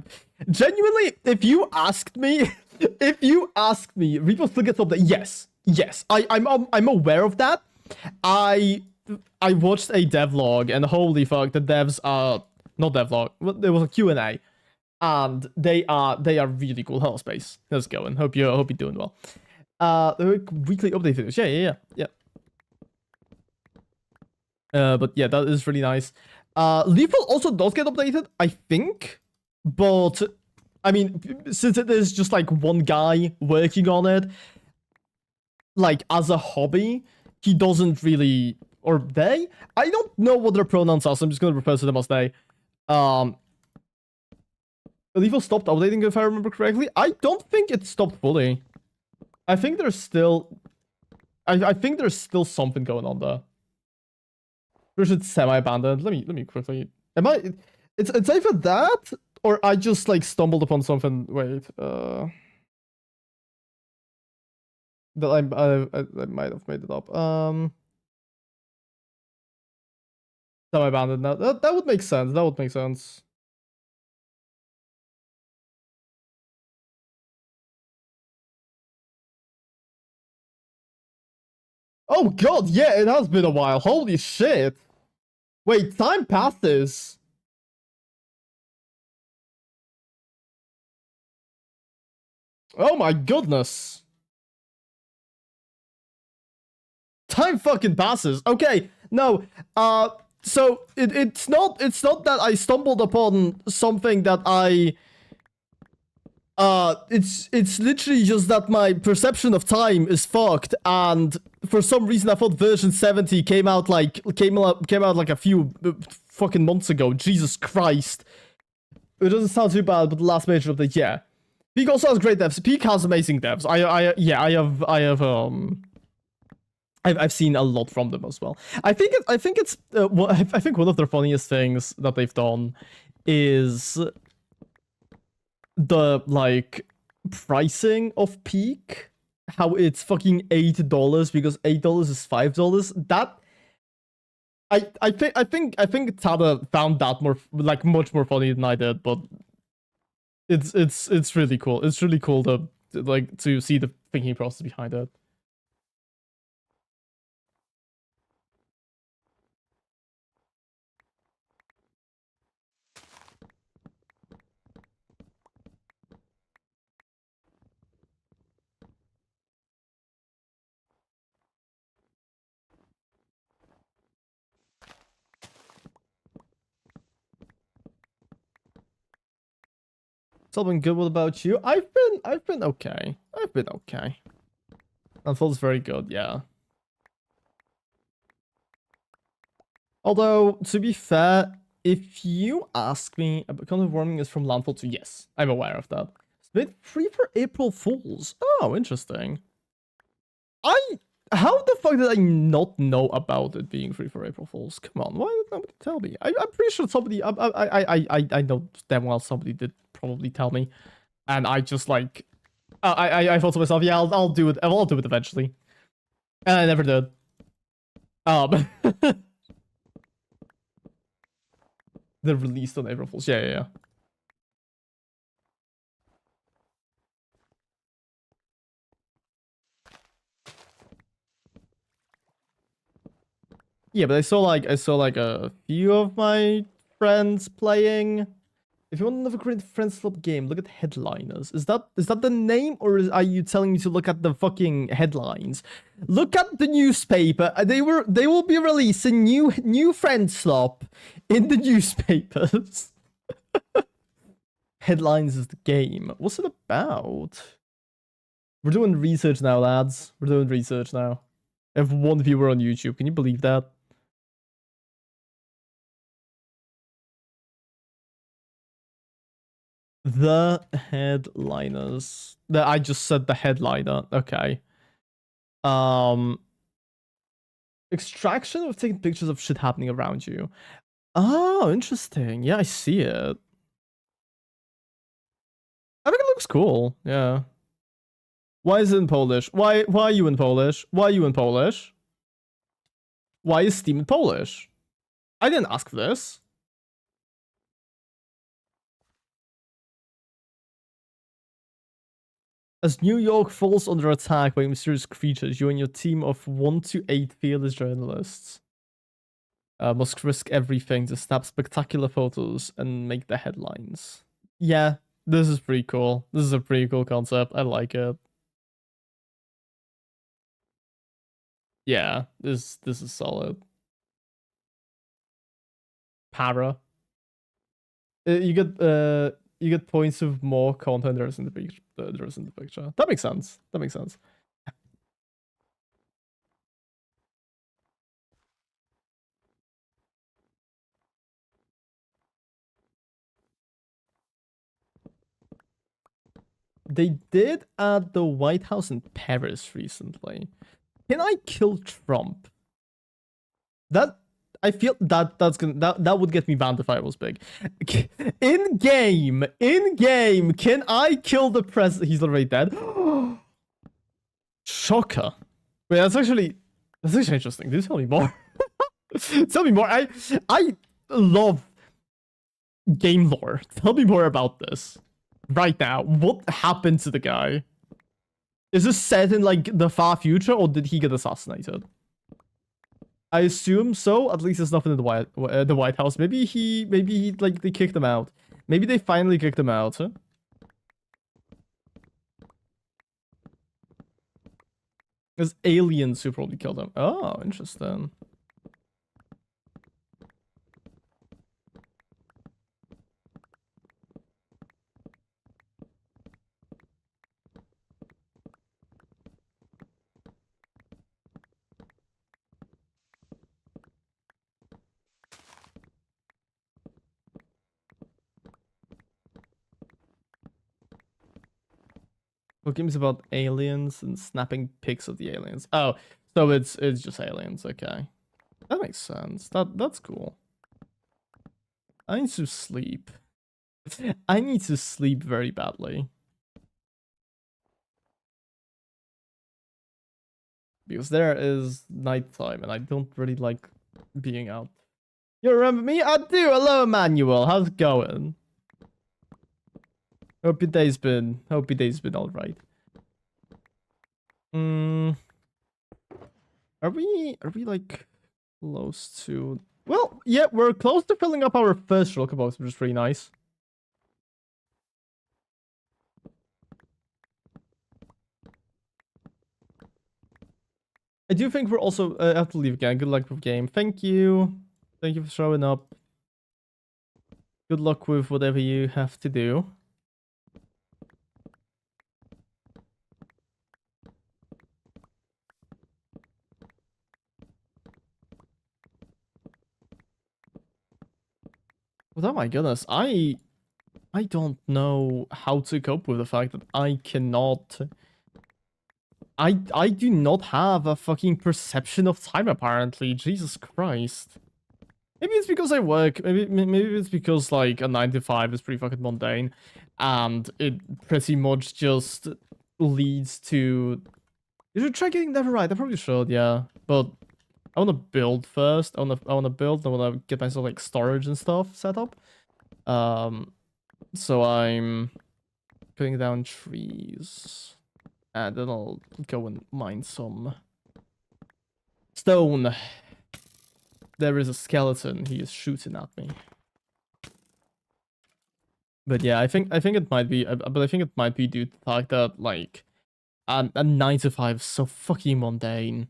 Speaker 1: genuinely, if you asked me, Repo still gets up there. Yes. I'm aware of that. I watched a devlog and holy fuck, the devs are not devlog. There was a Q&A. And they are really cool. Hello, Space. How's it going? Hope you're doing well. The weekly update videos. Yeah. But yeah, that is really nice. Lethal also does get updated, I think. But I mean, since it is just like one guy working on it, like as a hobby, he doesn't really, or they. I don't know what their pronouns are, so I'm just gonna refer to them as they. Lethal stopped updating, if I remember correctly. I don't think it stopped fully. I think there's still... I think there's still something going on there. Or it's semi-abandoned. Let me quickly... Am I... It's either that, or I just, like, stumbled upon something... Wait, that I might have made it up. Semi-abandoned now. That would make sense. That would make sense. Oh god, yeah, it has been a while. Holy shit. Wait, time passes. Oh my goodness. Time fucking passes. Okay, no, so it's not that I stumbled upon something that I it's literally just that my perception of time is fucked, and for some reason I thought version 70 came out like a few fucking months ago. Jesus Christ. It doesn't sound too bad, but the last major update, yeah. Peak also has great devs. Peak has amazing devs. I've seen a lot from them as well. I think it's I think one of their funniest things that they've done is the like pricing of Peak, how it's fucking $8 because $8 is $5. That I think Tada found that more like much more funny than I did, but it's really cool. It's really cool to like to see the thinking process behind it. all been good. What about you? I've been okay. I've been okay. Unfold's very good, yeah. Although, to be fair, if you ask me, content warning is from Landfall 2. Yes, I'm aware of that. It's been free for April Fools. Oh, interesting. How the fuck did I not know about it being free for April Fools? Come on, why did nobody tell me? I'm pretty sure somebody, I know damn well somebody did probably tell me, and I just like, I thought to myself, yeah, I'll do it, I'll do it eventually, and I never did. They're released on April Fools. Yeah. Yeah, but I saw like a few of my friends playing. If you want another great Friends Club game, look at headliners. Is that the name, or are you telling me to look at the fucking headlines? Look at the newspaper. They will be releasing new Friends Club in the newspapers. Headlines is the game. What's it about? We're doing research now, lads. We're doing research now. I have one viewer on YouTube. Can you believe that? The headliners. I just said the headliner. Okay. Extraction of taking pictures of shit happening around you. Oh, interesting. Yeah, I see it. I think it looks cool. Yeah. Why is it in Polish? Why are you in Polish? Why are you in Polish? Why is Steam in Polish? I didn't ask for this. As New York falls under attack by mysterious creatures, you and your team of 1 to 8 fearless journalists must risk everything to snap spectacular photos and make the headlines. Yeah, this is pretty cool. This is a pretty cool concept. I like it. Yeah, this is solid. Para. You get points of more content there's in the picture. That makes sense. That makes sense. They did at the White House in Paris recently. Can I kill Trump? That I feel that would get me banned if I was big. In game, can I kill the president? He's already dead. Shocker. Wait, that's actually interesting. Do tell me more. Tell me more. I love game lore. Tell me more about this. Right now, what happened to the guy? Is this set in like the far future, or did he get assassinated? I assume so. At least there's nothing in the White House. Maybe he like they kicked him out. Maybe they finally kicked him out. Huh? There's aliens who probably killed him. Oh, interesting. What game is about aliens and snapping pics of the aliens? Oh, so it's just aliens. Okay, that makes sense. That's cool. I need to sleep. I need to sleep very badly. Because there is nighttime and I don't really like being out. You remember me? I do. Hello, Emmanuel. How's it going? Hope your day's been all right. Are we like close to? Well, yeah, we're close to filling up our first shulker box, which is pretty nice. I do think we're also have to leave again. Good luck with game. Thank you. Thank you for showing up. Good luck with whatever you have to do. oh my goodness, I don't know how to cope with the fact that I cannot. I do not have a fucking perception of time apparently. Jesus Christ. Maybe it's because I work. Maybe it's because like a 9 to 5 is pretty fucking mundane, and it pretty much just leads to. You should try getting that right. I probably should, yeah. But I want to build first. I want to build. I want to get myself like storage and stuff set up. So I'm putting down trees, and then I'll go and mine some stone. There is a skeleton. He is shooting at me. But yeah, I think it might be. But I think it might be due to the fact that like, a 9 to 5 is so fucking mundane.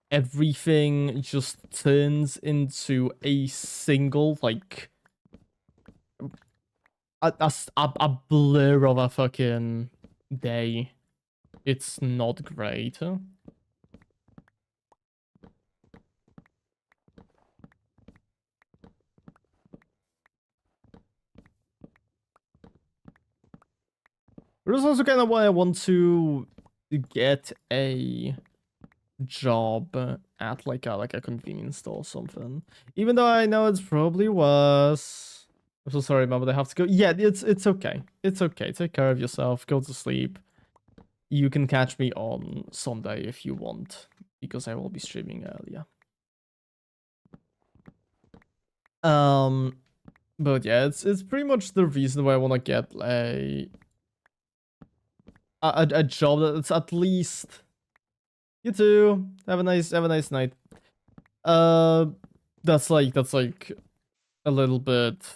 Speaker 1: Everything just turns into a single like a blur of a fucking day. It's not great. But it's also kind of why I want to get a job at like a convenience store or something. Even though I know it's probably worse. I'm so sorry, Mom, but I have to go. Yeah, it's okay. It's okay. Take care of yourself. Go to sleep. You can catch me on Sunday if you want, because I will be streaming earlier. But yeah, it's pretty much the reason why I want to get a job that's at least. You too. Have a nice night. That's like a little bit.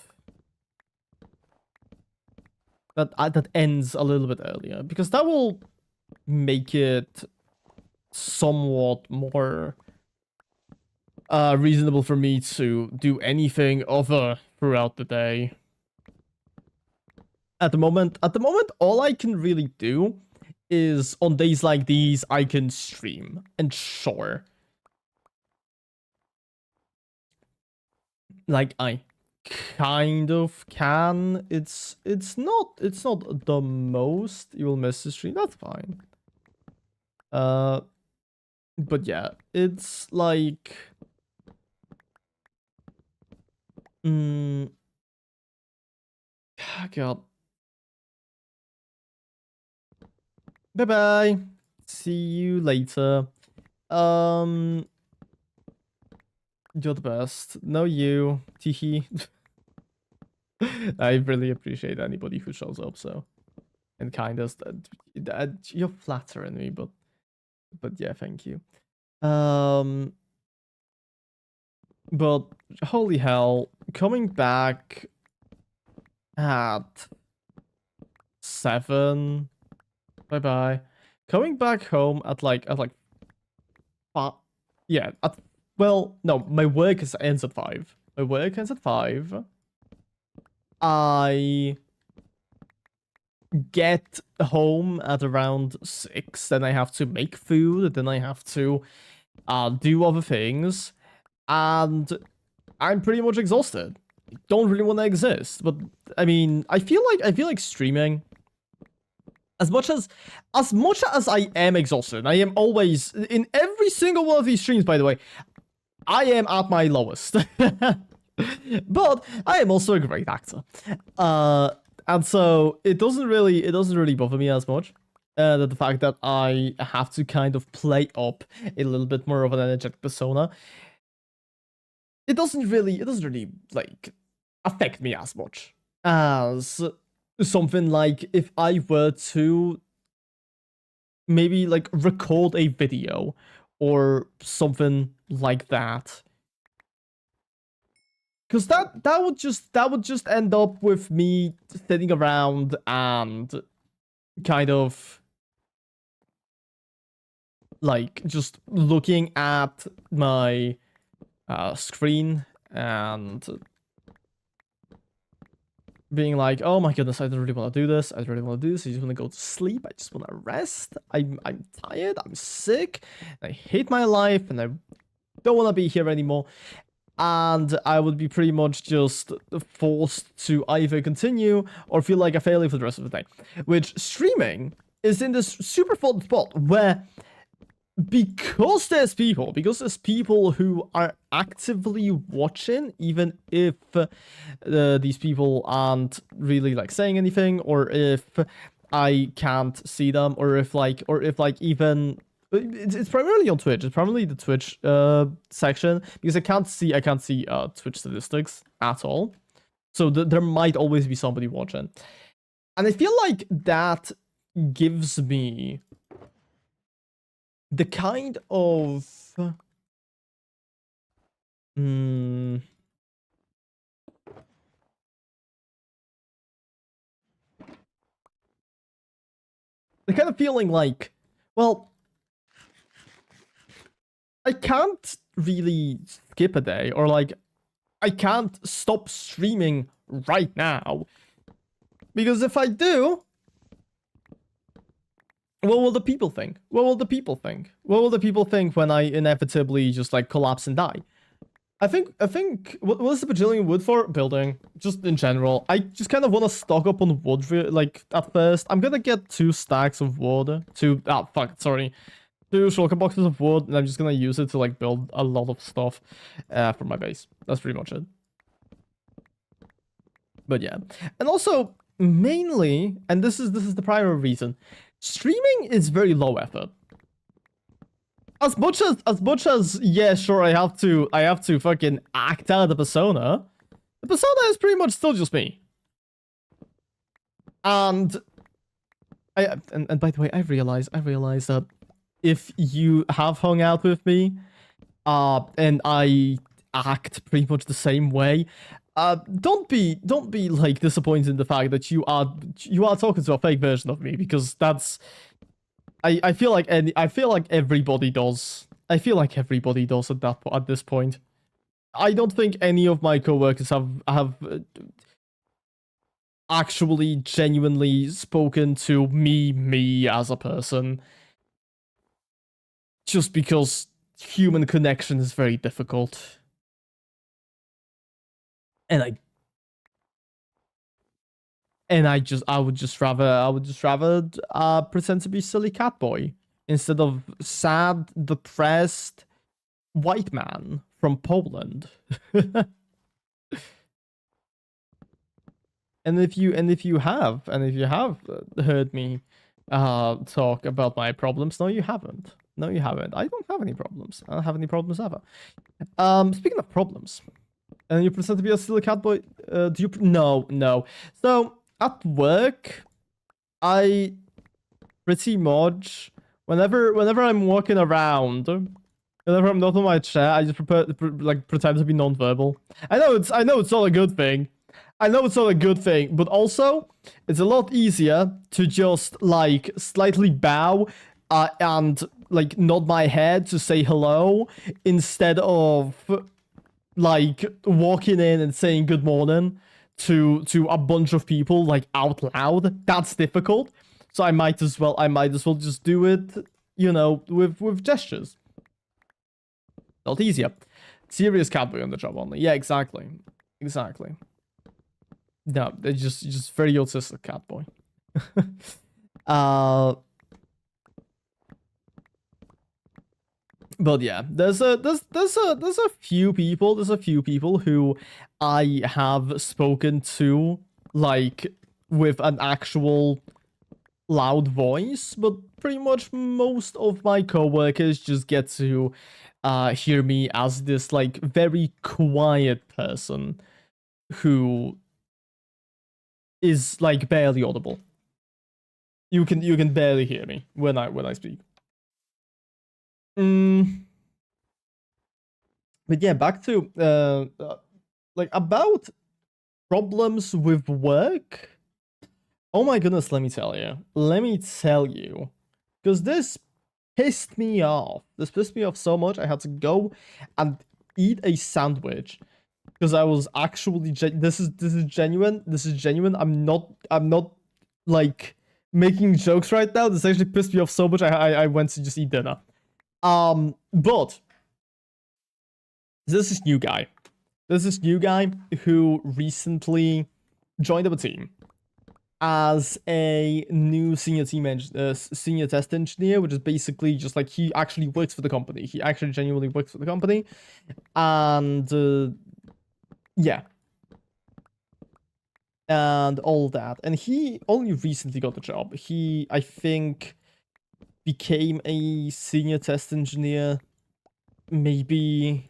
Speaker 1: That ends a little bit earlier, because that will make it somewhat more reasonable for me to do anything other throughout the day. At the moment, all I can really do is on days like these, I can stream, and sure, like I kind of can. It's not the most. You will miss the stream. That's fine. But yeah, it's like God. Bye bye. See you later. You're the best. No, you. Teehee. I really appreciate anybody who shows up, so. And kind of. You're flattering me, but yeah, thank you. But holy hell, coming back at 7. Bye bye. Coming back home at like 5. Yeah, well, no, my work ends at 5. My work ends at 5. I get home at around 6. Then I have to make food. Then I have to do other things. And I'm pretty much exhausted. I don't really want to exist. But I mean, I feel like streaming. As much as I am exhausted, I am always in every single one of these streams, by the way, I am at my lowest. But I am also a great actor. And so it doesn't really bother me as much. The fact that I have to kind of play up a little bit more of an energetic persona. It doesn't really like affect me as much as something like if I were to maybe like record a video or something like that. Because that would just end up with me sitting around and kind of like just looking at my screen and being like, oh my goodness, I don't really want to do this. I don't really want to do this. I just want to go to sleep. I just want to rest. I'm tired. I'm sick. I hate my life, and I don't want to be here anymore. and I would be pretty much just forced to either continue or feel like a failure for the rest of the day. Which streaming is in this super fun spot where because there's people who are actively watching, even if these people aren't really like saying anything, or if I can't see them, or if even it's primarily on Twitch. It's primarily the Twitch section, because I can't see Twitch statistics at all. So there might always be somebody watching, and I feel like that gives me the kind of the kind of feeling like, well, I can't really skip a day, or like I can't stop streaming right now, because if I do, what will the people think? What will the people think? What will the people think when I inevitably just like collapse and die? I think what is the bajillion wood for? Building, just in general. I just kind of want to stock up on wood like at first. I'm gonna get 2 stacks of wood. 2 shulker boxes of wood, and I'm just gonna use it to like build a lot of stuff for my base. That's pretty much it. But yeah, and also mainly, and this is the primary reason, streaming is very low effort. As much as yeah, sure, I have to fucking act out the persona. The persona is pretty much still just me. And by the way, I realize that if you have hung out with me, and I act pretty much the same way, don't be like disappointed in the fact that you are talking to a fake version of me, because that's I feel like everybody does. I feel like everybody does at this point. I don't think any of my coworkers have actually genuinely spoken to me as a person, just because human connection is very difficult. And I would just rather pretend to be silly cat boy instead of sad, depressed white man from Poland. and if you have heard me talk about my problems, no, you haven't. No, you haven't. I don't have any problems. I don't have any problems ever. Speaking of problems, and you pretend to be a silly cat boy. Do you? No. So at work, I pretty much whenever I'm walking around, whenever I'm not on my chair, I just pretend to be non-verbal. I know it's not a good thing. I know it's not a good thing, but also it's a lot easier to just like slightly bow and like nod my head to say hello instead of like walking in and saying good morning to a bunch of people like out loud. That's difficult. So I might as well just do it, you know, with gestures. A lot easier. Serious catboy on the job only. Yeah, exactly. No, they're just very autistic catboy. But yeah, there's a few people who I have spoken to like with an actual loud voice, but pretty much most of my coworkers just get to hear me as this like very quiet person who is like barely audible. You can barely hear me when I speak. But yeah, back to like about problems with work. Oh my goodness, let me tell you, because this pissed me off. This pissed me off so much. I had to go and eat a sandwich because I was actually this is genuine. This is genuine. I'm not like making jokes right now. This actually pissed me off so much. I went to just eat dinner. But there's this new guy. There's this new guy who recently joined our team as a new senior test engineer, which is basically just like he actually works for the company. He actually genuinely works for the company, and yeah, and all that. And he only recently got the job. He, I think, became a senior test engineer maybe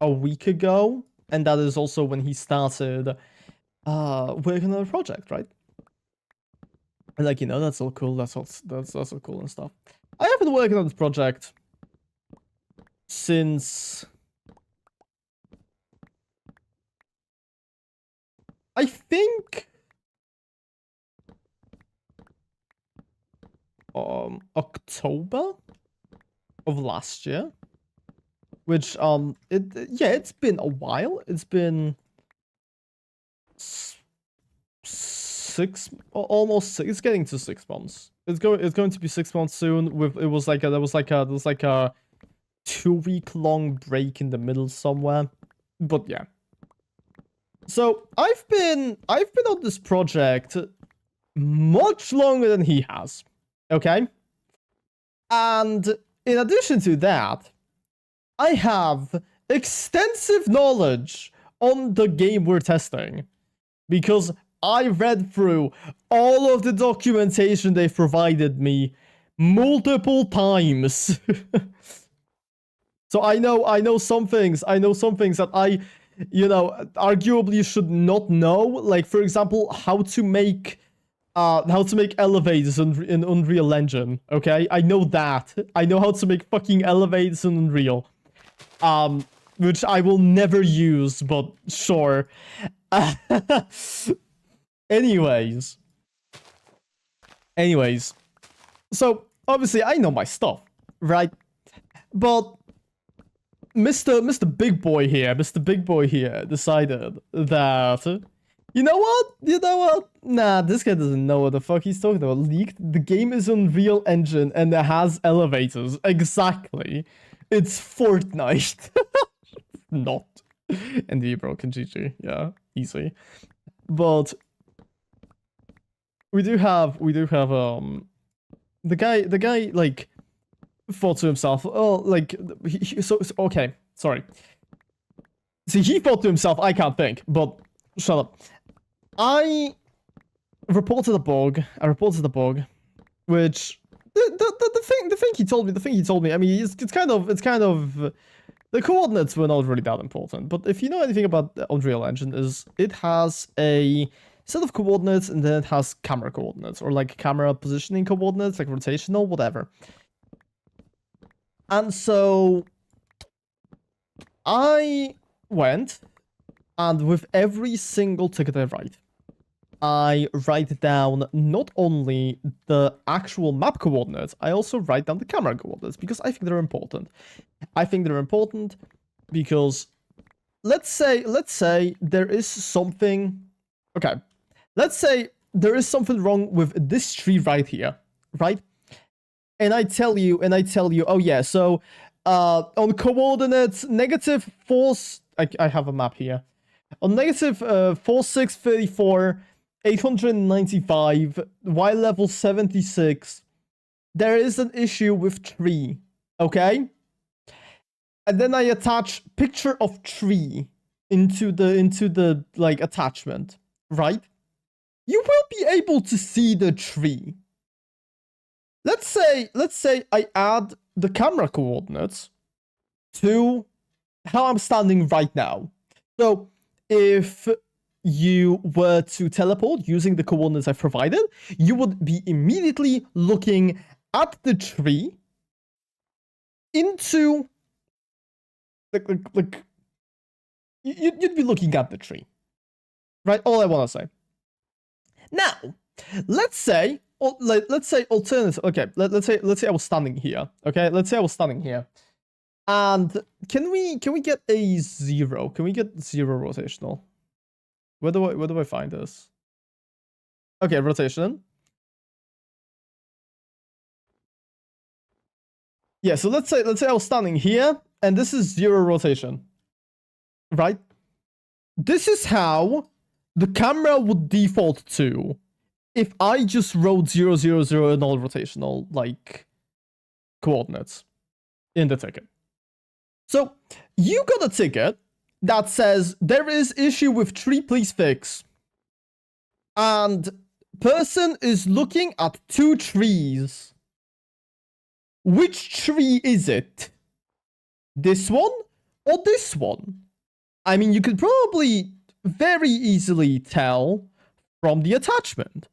Speaker 1: a week ago, and that is also when he started working on a project, right? And like, you know, that's all cool. That's all cool and stuff. I have been working on this project since I think October of last year. Which it's been a while. It's been almost six. It's getting to 6 months. It's going to be 6 months soon. There was like a 2-week long break in the middle somewhere. But yeah. So I've been on this project much longer than he has. Okay? And in addition to that, I have extensive knowledge on the game we're testing because I read through all of the documentation they provided me multiple times. So I know some things. I know some things that I, you know, arguably should not know. Like, for example, how to make elevators in Unreal Engine. Okay, I know that. I know how to make fucking elevators in Unreal. Which I will never use, but sure. Anyways, so obviously I know my stuff, right? But Mr. Big Boy here decided that, you know what? Nah, this guy doesn't know what the fuck he's talking about. Leaked. The game is Unreal Engine and it has elevators. Exactly. It's Fortnite. Not. And the broken GG. Yeah, easy. But we do have the guy like thought to himself, oh, like so okay, sorry. See, he thought to himself, I can't think, but shut up. I reported a bug, which the thing he told me, I mean, it's kind of the coordinates were not really that important, but if you know anything about the Unreal Engine, is it has a set of coordinates and then it has camera coordinates, or like camera positioning coordinates, like rotational, whatever. And so I went, and with every single ticket I write down not only the actual map coordinates, I also write down the camera coordinates because I think they're important. I think they're important because let's say there is something. Okay, let's say there is something wrong with this tree right here, right? And I tell you, oh yeah, so on coordinates -4, I have a map here. On -4634, 895, Y level 76, there is an issue with tree, okay? And then I attach picture of tree into the like attachment, right? You will be able to see the tree. Let's say I add the camera coordinates to how I'm standing right now. So if you were to teleport using the coordinates I've provided, you would be immediately looking at the tree into like you'd be looking at the tree, right? All I want to say. Now, let's say alternative. Okay, let's say I was standing here. Okay, let's say I was standing here, and can we get a 0? Can we get 0 rotational? Where do I find this? Okay, rotation. Yeah, so let's say I was standing here, and this is 0 rotation. right? This is how the camera would default to if I just wrote 000 in all rotational, like, coordinates in the ticket. So, you got a ticket that says, there is issue with tree, please fix. And person is looking at 2 trees. Which tree is it? This one or this one? I mean, you could probably very easily tell from the attachment.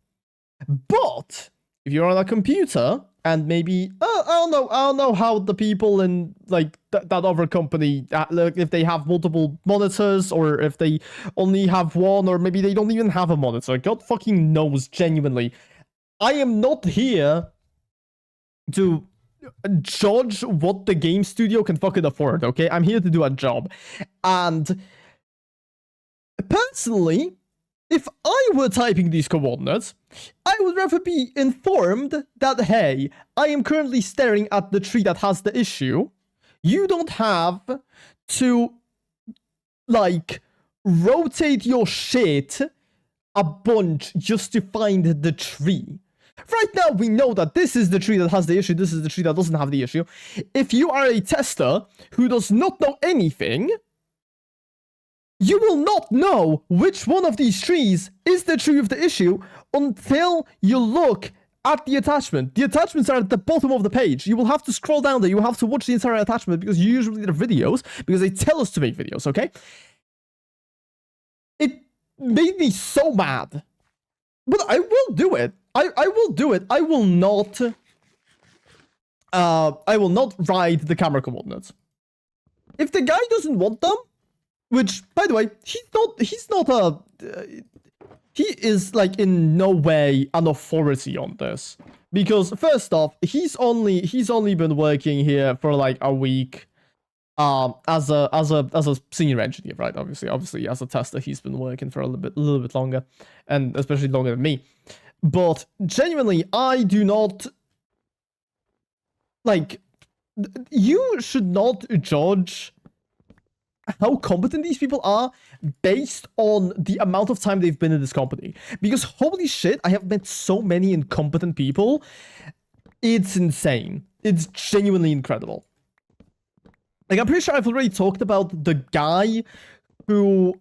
Speaker 1: But if you're on a computer and maybe I don't know how the people in like that other company, if they have multiple monitors or if they only have one, or maybe they don't even have a monitor. God fucking knows, genuinely. I am not here to judge what the game studio can fucking afford, okay? I'm here to do a job. And personally, if I were typing these coordinates, I would rather be informed that, hey, I am currently staring at the tree that has the issue. You don't have to, like, rotate your shit a bunch just to find the tree. Right now, we know that this is the tree that has the issue, this is the tree that doesn't have the issue. If you are a tester who does not know anything, you will not know which one of these trees is the tree of the issue until you look at the attachment. The attachments are at the bottom of the page. You will have to scroll down there. You will have to watch the entire attachment because usually they're videos, because they tell us to make videos, okay? It made me so mad. But I will do it. I will do it. I will not write the camera coordinates. If the guy doesn't want them, which, by the way, he is, like, in no way an authority on this. Because, first off, he's only been working here for, like, a week, as a senior engineer, right? Obviously, as a tester, he's been working for a little bit longer, and especially longer than me. But, genuinely, I do not, like, you should not judge how competent these people are based on the amount of time they've been in this company. Because holy shit, I have met so many incompetent people. It's insane. It's genuinely incredible. Like, I'm pretty sure I've already talked about the guy who,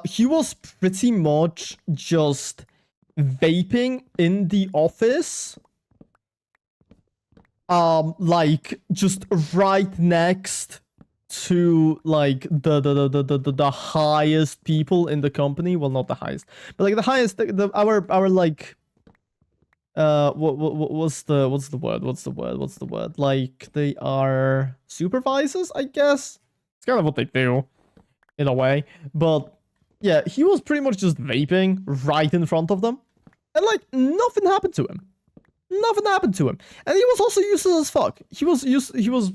Speaker 1: he was pretty much just vaping in the office. Like, just right next to, like, the highest people in the company. Well, not the highest, but, like, the highest, our like, what's the word? Like, they are supervisors, I guess. It's kind of what they do, in a way. But yeah, he was pretty much just vaping right in front of them, and, like, nothing happened to him. Nothing happened to him. And he was also useless as fuck. He was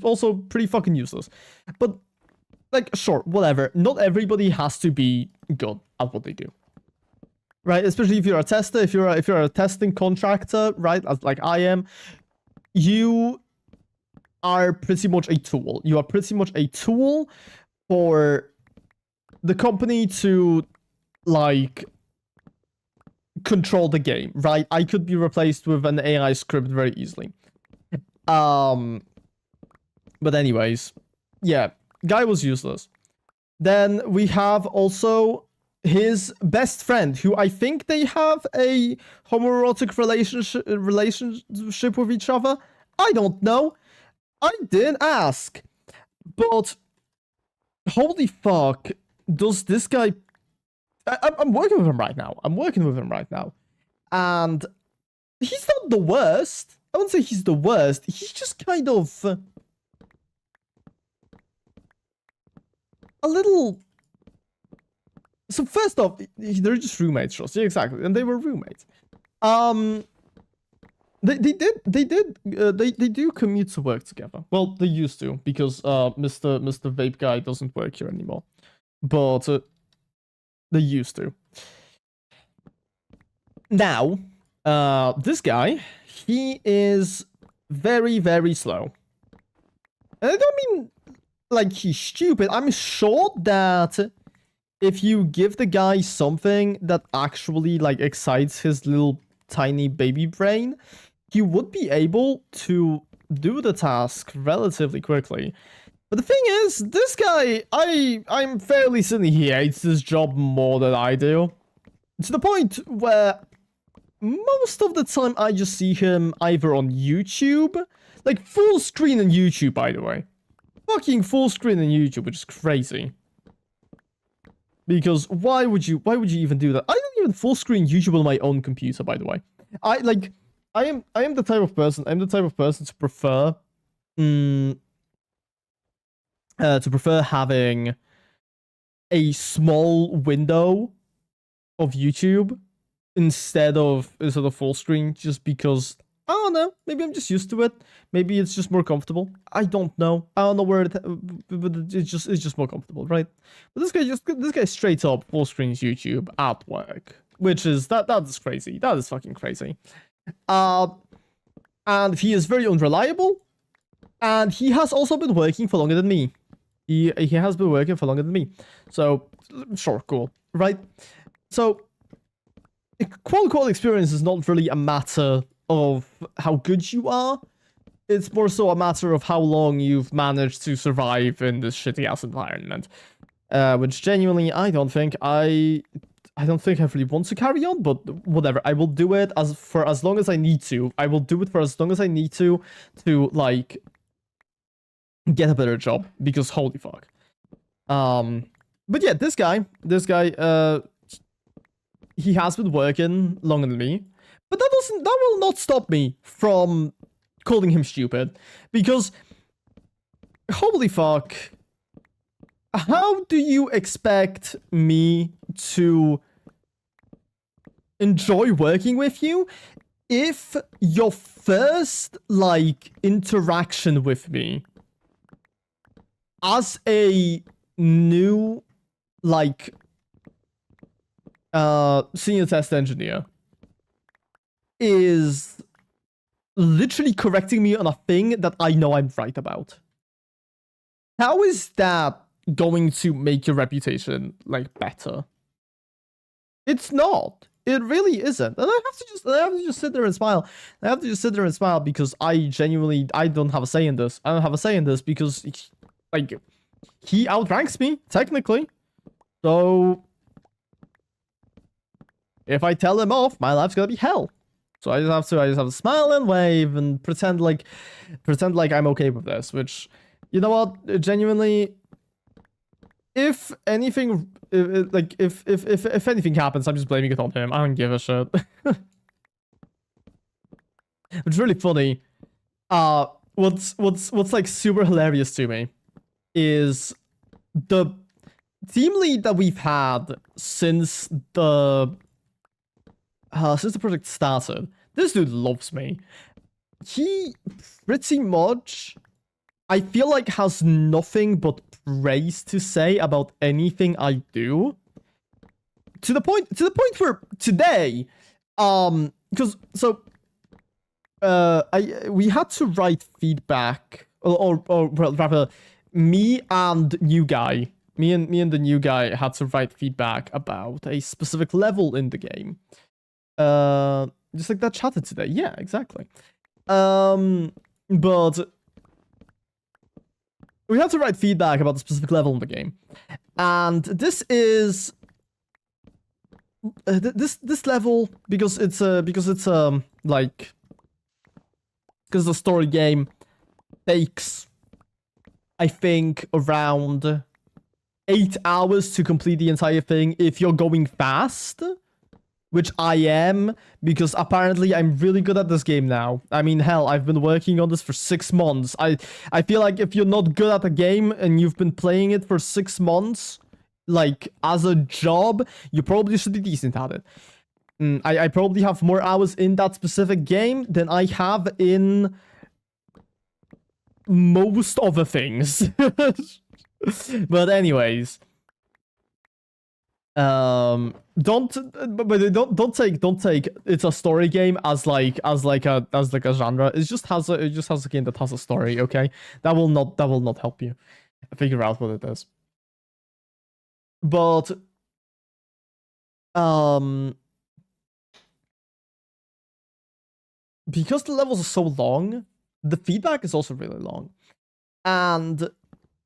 Speaker 1: also pretty fucking useless. But, like, sure, whatever. Not everybody has to be good at what they do. Right? Especially if you're a tester, if you're a testing contractor, right? As, like, I am, you are pretty much a tool. You are pretty much a tool for the company to, like, control the game, right? I could be replaced with an AI script very easily. But anyways, yeah, guy was useless. Then we have also his best friend, who I think they have a homoerotic relationship with each other. I don't know. I didn't ask. But holy fuck, does this guy... I'm working with him right now. And he's not the worst. I wouldn't say he's the worst. He's just kind of... a little... So first off, they're just roommates, Ross. Yeah, exactly. And they were roommates. They do commute to work together. Well, they used to, because Mr. Vape Guy doesn't work here anymore. But they used to. Now, this guy, he is very, very slow. And I don't mean like he's stupid. I'm sure that if you give the guy something that actually like excites his little tiny baby brain, he would be able to do the task relatively quickly. But the thing is, this guy, I'm fairly certain he hates his job more than I do. To the point where most of the time I just see him either on YouTube, like full screen on YouTube, by the way. Fucking full screen on YouTube, which is crazy. Because why would you even do that? I don't even full screen YouTube on my own computer, by the way. I am the type of person to prefer having a small window of YouTube instead of full screen, just because I don't know, maybe I'm just used to it. Maybe it's just more comfortable. I don't know where it, but it's just more comfortable, right? But this guy straight up full screens YouTube at work, which is that is crazy. That is fucking crazy. And he is very unreliable, and he has also been working for longer than me. He has been working for longer than me. So sure, cool, right? So quote-unquote experience is not really a matter of how good you are. It's more so a matter of how long you've managed to survive in this shitty-ass environment. Which genuinely, I don't think I really want to carry on, but whatever. I will do it for as long as I need to. I will do it for as long as I need to like get a better job, because holy fuck. But yeah, this guy, he has been working longer than me, but that will not stop me from calling him stupid, because holy fuck, how do you expect me to enjoy working with you if your first like interaction with me as a new like senior test engineer is literally correcting me on a thing that I know I'm right about? How is that going to make your reputation like better? It's not. It really isn't. And I have to just sit there and smile. I have to just sit there and smile because I don't have a say in this. I don't have a say in this because like he outranks me technically. So if I tell him off, my life's gonna be hell. So I just have to smile and wave and pretend like I'm okay with this, which, you know what, genuinely, if anything, if anything happens, I'm just blaming it on him. I don't give a shit. It's really funny. What's like super hilarious to me is the team lead that we've had since the project started. This dude loves me. He pretty much, I feel like, has nothing but praise to say about anything I do. To the point where today, because we had to write feedback, or rather, me and the new guy had to write feedback about a specific level in the game. Just like that chatted today. Yeah, exactly. But we have to write feedback about the specific level in the game, and this is this level, because it's a story game, takes, I think, around 8 hours to complete the entire thing if you're going fast, which I am, because apparently I'm really good at this game now. I mean, hell, I've been working on this for 6 months. I feel like if you're not good at a game and you've been playing it for 6 months, like, as a job, you probably should be decent at it. I probably have more hours in that specific game than I have in most other things. But anyways, don't take it's a story game as like a genre. It just has a game that has a story, okay? That will not help you. figure out what it is. But because the levels are so long, the feedback is also really long. And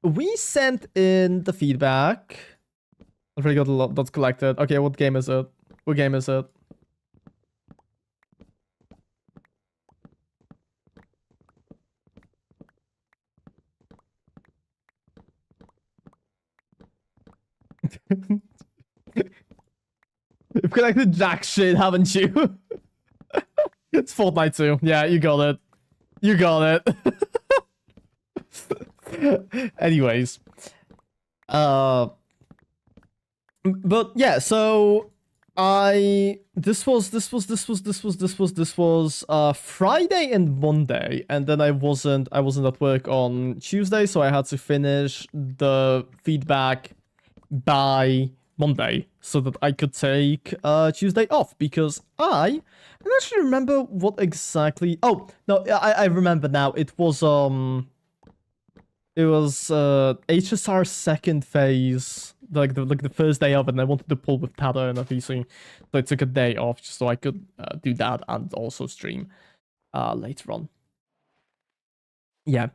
Speaker 1: we sent in the feedback. I've already got a lot that's collected. Okay, what game is it? What game is it? You've collected jack shit, haven't you? It's Fortnite too. Yeah, you got it. You got it. Anyways. But yeah, so this was Friday and Monday, and then I wasn't at work on Tuesday, so I had to finish the feedback by Monday so that I could take Tuesday off, because I don't actually remember what exactly. Oh no, I remember now. It was HSR second phase, like the first day of it, and I wanted to pull with Tada and everything, so I took a day off just so I could do that and also stream later on. Yeah.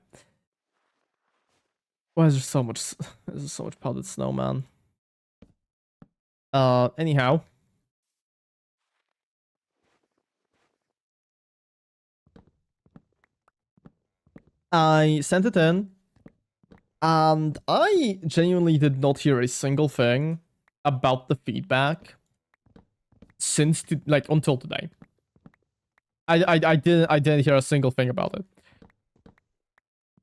Speaker 1: Why is there so much? There's so much powdered snow, man. Anyhow. I sent it in, and I genuinely did not hear a single thing about the feedback since until today. I didn't hear a single thing about it.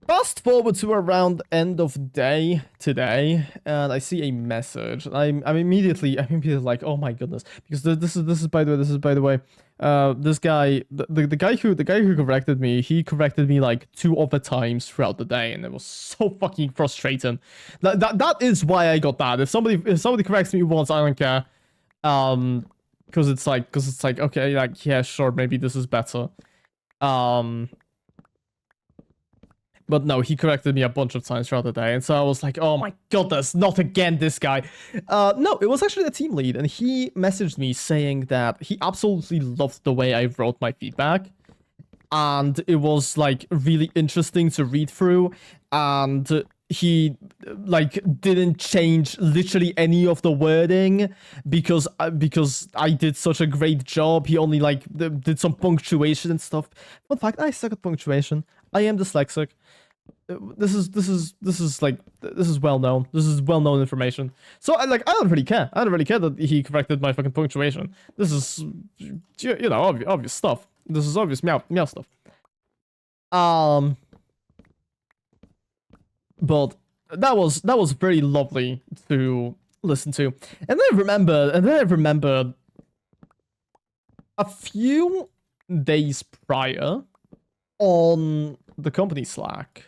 Speaker 1: Fast forward to around end of day today, and I see a message. I'm immediately like, oh my goodness, because this is by the way, this guy, the guy who corrected me, he corrected me like 2 other times throughout the day, and it was so fucking frustrating. That is why I got that. If somebody corrects me once, I don't care. Because it's like okay, like yeah, sure, maybe this is better. But no, he corrected me a bunch of times throughout the day, and so I was like, oh my goodness, not again, this guy. No, it was actually the team lead, and he messaged me saying that he absolutely loved the way I wrote my feedback, and it was like really interesting to read through, and he like didn't change literally any of the wording because I did such a great job. He only like did some punctuation and stuff. In fact, I suck at punctuation. I am dyslexic. This is well known. This is well known information. So I don't really care. I don't really care that he corrected my fucking punctuation. This is obvious stuff. This is obvious meow stuff. But that was very lovely to listen to. And then I remembered a few days prior on the company Slack,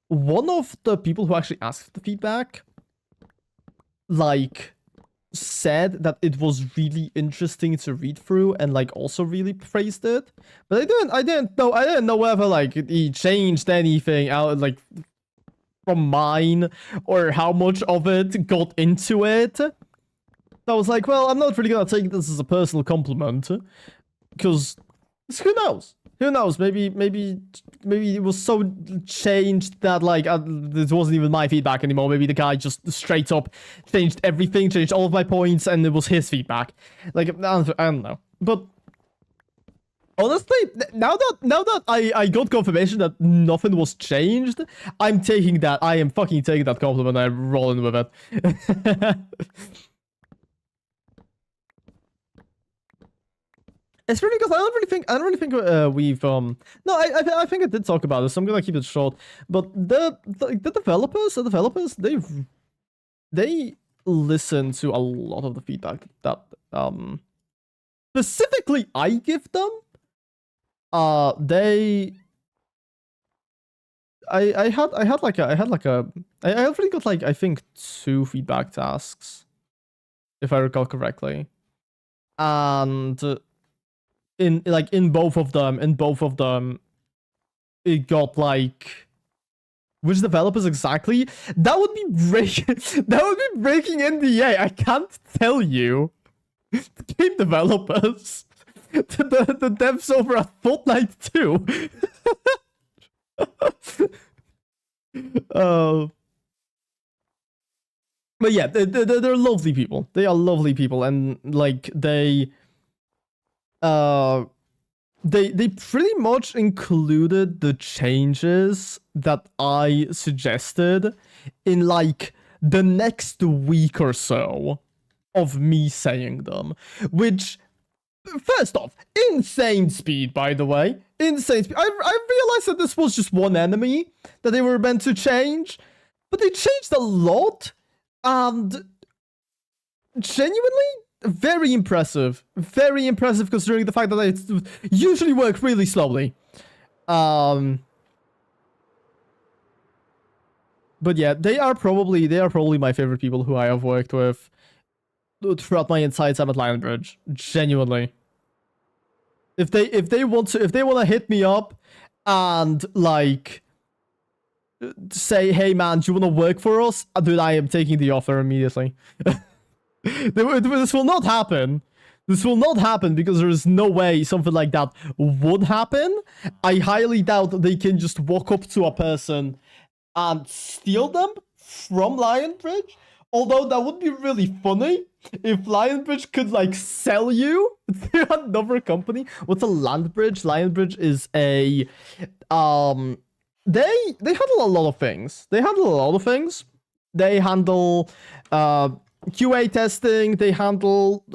Speaker 1: one of the people who actually asked the feedback like said that it was really interesting to read through and like also really praised it. But I didn't know whether like he changed anything out like from mine or how much of it got into it. So I was like, well, I'm not really gonna take this as a personal compliment, because who knows? Who knows? Maybe it was so changed that like this wasn't even my feedback anymore. Maybe the guy just straight up changed everything, changed all of my points, and it was his feedback. Like I don't know. But honestly, now that I got confirmation that nothing was changed, I'm taking that. I am fucking taking that compliment. I'm rolling with it. It's really because I don't really think we've no, I think I did talk about this, so I'm gonna keep it short. But the developers they listen to a lot of the feedback that specifically I give them. I already got like I think 2 feedback tasks, if I recall correctly, and in both of them, it got like Which developers exactly? That would be that would be breaking NDA. I can't tell you. Game developers. The devs over at Fortnite too. But yeah, they're lovely people. They are lovely people, and like they pretty much included the changes that I suggested in like the next week or so of me saying them, which, first off, insane speed, by the way. Insane speed. I realized that this was just one enemy that they were meant to change, but they changed a lot, and genuinely, very impressive. Very impressive considering the fact that it usually work really slowly. But yeah, they are probably my favorite people who I have worked with throughout my entire time at Lionbridge. Genuinely. If they want to hit me up and like say, hey man, do you want to work for us? Dude, I am taking the offer immediately. This will not happen. This will not happen because there is no way something like that would happen. I highly doubt they can just walk up to a person and steal them from Lionbridge. Although that would be really funny if Lionbridge could like sell you to another company. What's a Landbridge? Lionbridge is a they handle a lot of things. They handle QA testing, they handle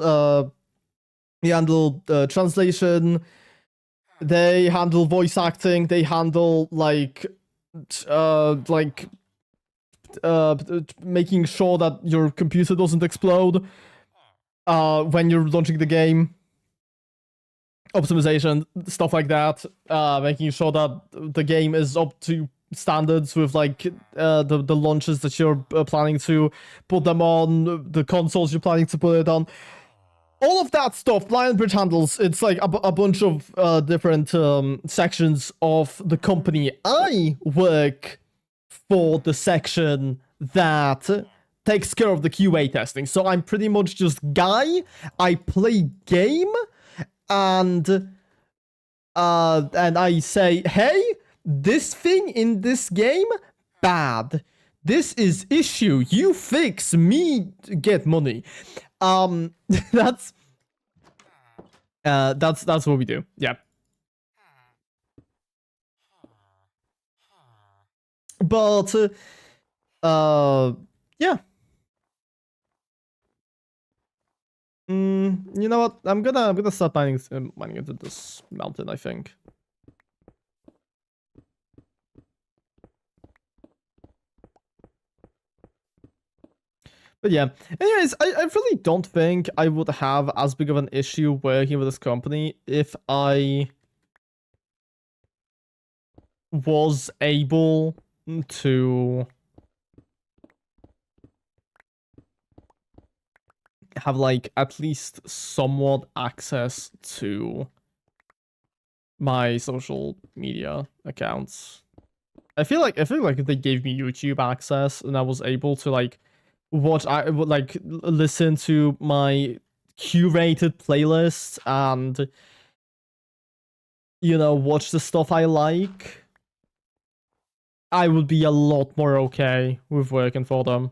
Speaker 1: translation, they handle voice acting, they handle making sure that your computer doesn't explode when you're launching the game. Optimization, stuff like that. Making sure that the game is up to standards with like the launches that you're planning to put them on, the consoles you're planning to put it on. All of that stuff, Lionbridge handles. It's like a bunch of different sections of the company. I work for the section that takes care of the QA testing. So I'm pretty much just Guy. I play game, and I say, hey, this thing in this game, bad. This is issue. You fix, me get money. That's what we do. Yeah. But yeah. You know what? I'm gonna start mining into this mountain, I think. But yeah, anyways, I really don't think I would have as big of an issue working with this company if I was able to have like at least somewhat access to my social media accounts. I feel like if they gave me YouTube access and I was able to like watch, I would like listen to my curated playlists and, you know, watch the stuff I like, I would be a lot more okay with working for them.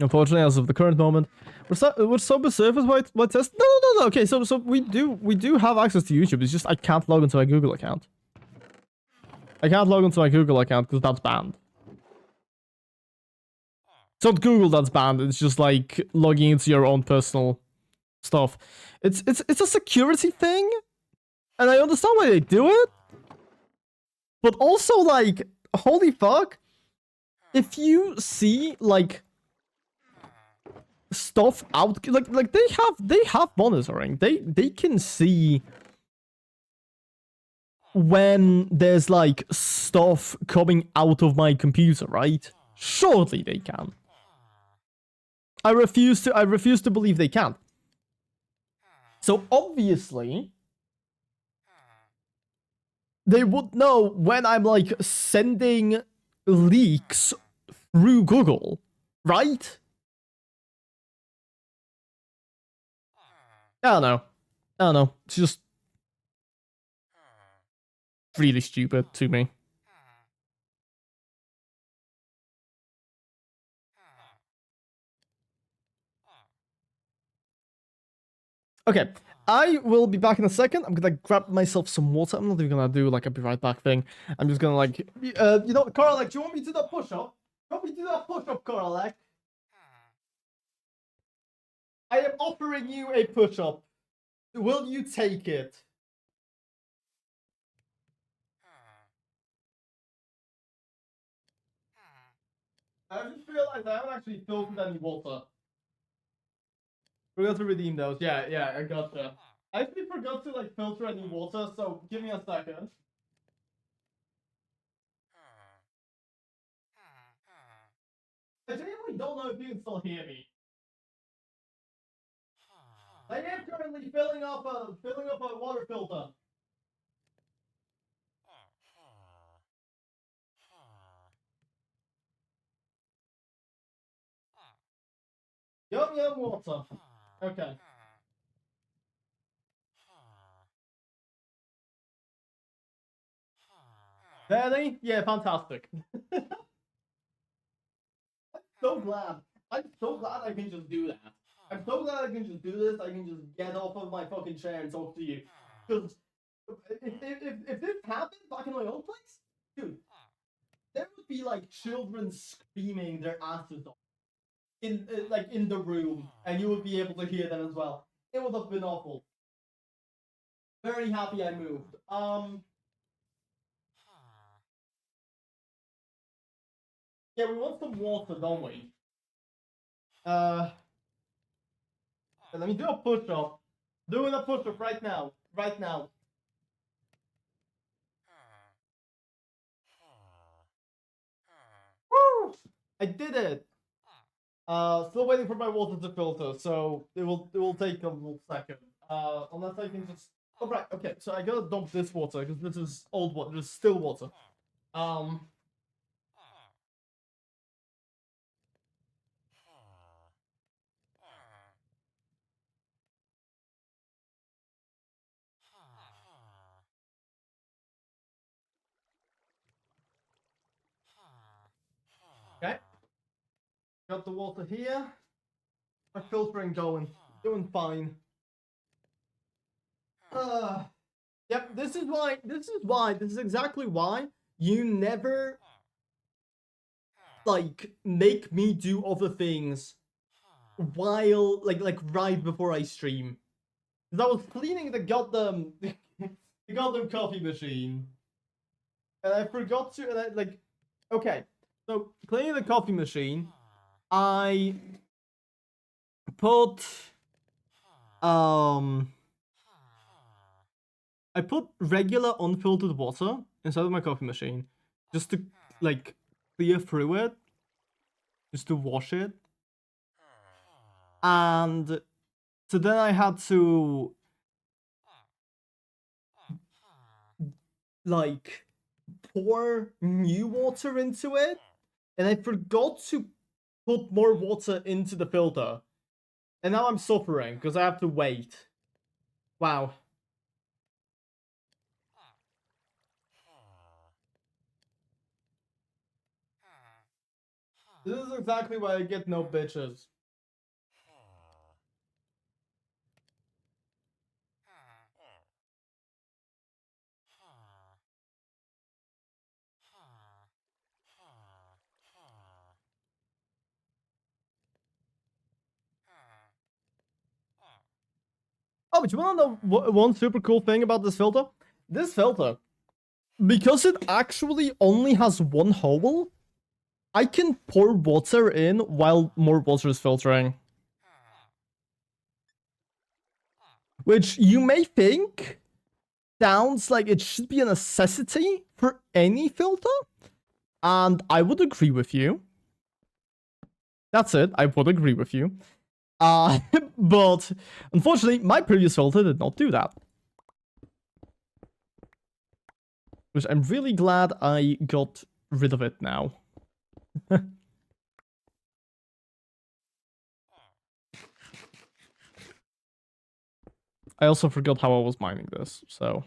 Speaker 1: Unfortunately, as of the current moment, we're subsurface by test. No. Okay, so we do have access to YouTube. It's just I can't log into my Google account. I can't log into my Google account because that's banned. It's not Google that's banned. It's just like logging into your own personal stuff. It's a security thing, and I understand why they do it. But also, like, holy fuck, if you see like stuff out, like they have monitoring. They can see when there's like stuff coming out of my computer, right? Surely they can. I refuse to believe they can't. So obviously they would know when I'm like sending leaks through Google, right? I don't know. I don't know. It's just really stupid to me. Okay, I will be back in a second. I'm gonna grab myself some water. I'm not even gonna do like a be right back thing. I'm just gonna like, you know, Karalek, do you want me to do that push-up? Do you want me to do that push-up, Karalek? I am offering you a push-up. Will you take it? I just realized I haven't actually filtered any water. Forgot to redeem those. Yeah, I gotcha. I actually forgot to like filter any water, so give me a second. I genuinely don't know if you can still hear me. I am currently filling up a water filter. Yum water. Okay. Really? Yeah, fantastic. So glad. I'm so glad I can just do that. I'm so glad I can just do this. I can just get off of my fucking chair and talk to you. Because if this happened back in my old place, dude, there would be like children screaming their asses off in like in the room, and you would be able to hear them as well. It would have been awful. Very happy I moved. Yeah, we want some water, don't we? Let me do a push-up. Doing a push-up right now. Right now. Woo! I did it. Still waiting for my water to filter, so it will take a little second. Unless I can just. Oh right, okay. So I gotta dump this water because this is old water. This is still water. Okay. Got the water here. My filtering going. Doing fine. Yep, this is exactly why you never like make me do other things while like right before I stream. Because I was cleaning the goddamn the goddamn coffee machine. And I forgot to and I, like okay. So cleaning the coffee machine, I put I put regular unfiltered water inside of my coffee machine just to like clear through it, just to wash it. And so then I had to like pour new water into it, and I forgot to put more water into the filter. And now I'm suffering because I have to wait. Wow. This is exactly why I get no bitches. Oh, but you wanna know one super cool thing about this filter? This filter, because it actually only has one hole, I can pour water in while more water is filtering. Which you may think sounds like it should be a necessity for any filter. And I would agree with you. That's it, I would agree with you. But unfortunately, my previous filter did not do that. Which I'm really glad I got rid of it now. I also forgot how I was mining this, so...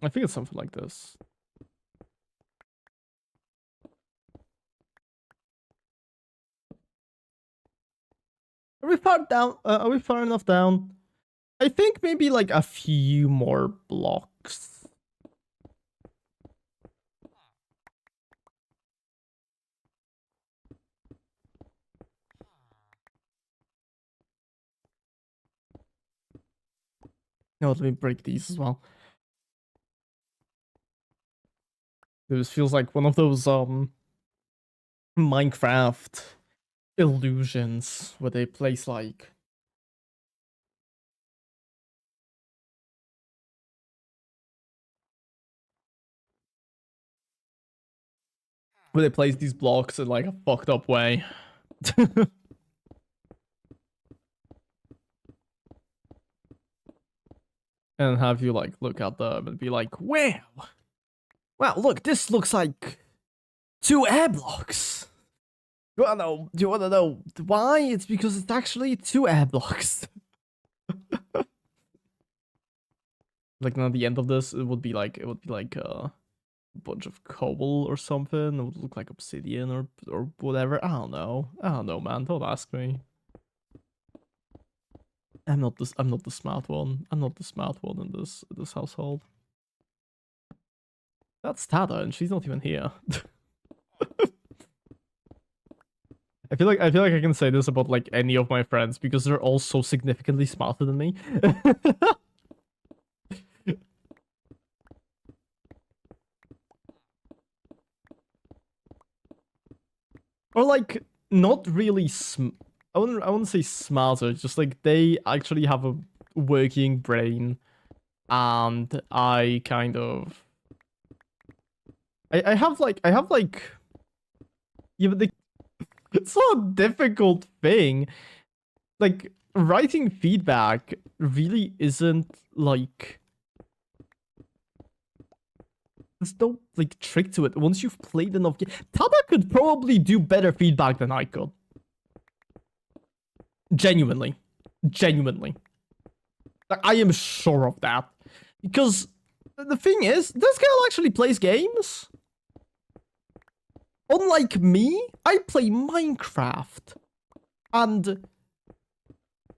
Speaker 1: I think it's something like this. Are we far down? Are we far enough down? I think maybe like a few more blocks. No, let me break these as well. This feels like one of those Minecraft illusions where they place like these blocks in like a fucked up way. And have you like look at them and be like, wow, look, this looks like 2 air blocks. Do you wanna know why? It's because it's actually 2 air blocks. Like at the end of this, it would be like a bunch of cobble or something. It would look like obsidian or whatever. I don't know, man. Don't ask me. I'm not the smart one. I'm not the smart one in this household. That's Tada, and she's not even here. I feel like I can say this about like any of my friends because they're all so significantly smarter than me. Or like not really I wouldn't say smarter, just like they actually have a working brain, and I kind of I have like yeah, but it's a difficult thing. Like writing feedback really isn't like there's no like trick to it. Once you've played enough Tada could probably do better feedback than I could. Genuinely. Like, I am sure of that. Because the thing is, this girl actually plays games. Unlike me, I play Minecraft. And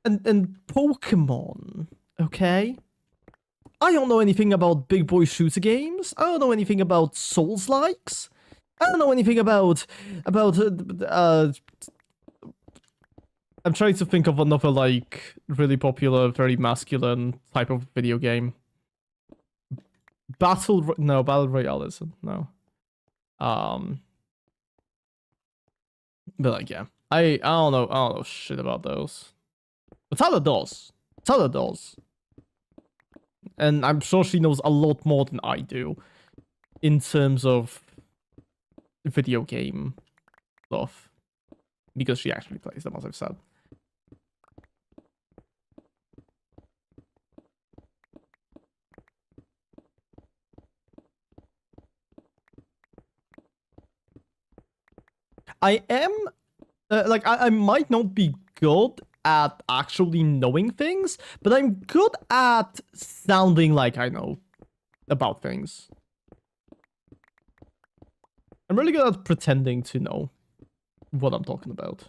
Speaker 1: Pokemon. Okay? I don't know anything about big boy shooter games. I don't know anything about Souls-likes. I don't know anything about I'm trying to think of another like really popular, very masculine type of video game. Battle Royale isn't. No. But like yeah. I don't know shit about those. But Tada does. And I'm sure she knows a lot more than I do in terms of video game stuff. Because she actually plays them, as I've said. I am, like, I might not be good at actually knowing things, but I'm good at sounding like I know about things. I'm really good at pretending to know what I'm talking about.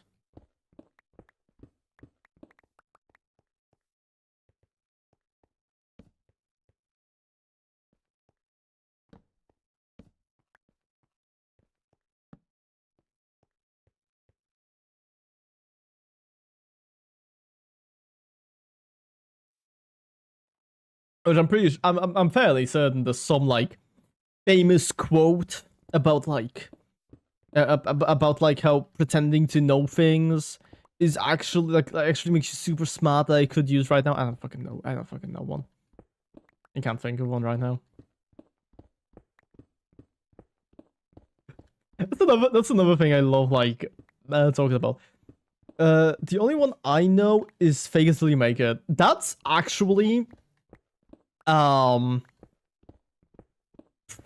Speaker 1: Which I'm fairly certain there's some like famous quote about like how pretending to know things is actually like actually makes you super smart that I could use right now. I don't fucking know one. I can't think of one right now. That's another thing I love like talking about. The only one I know is fake it till you make it. That's actually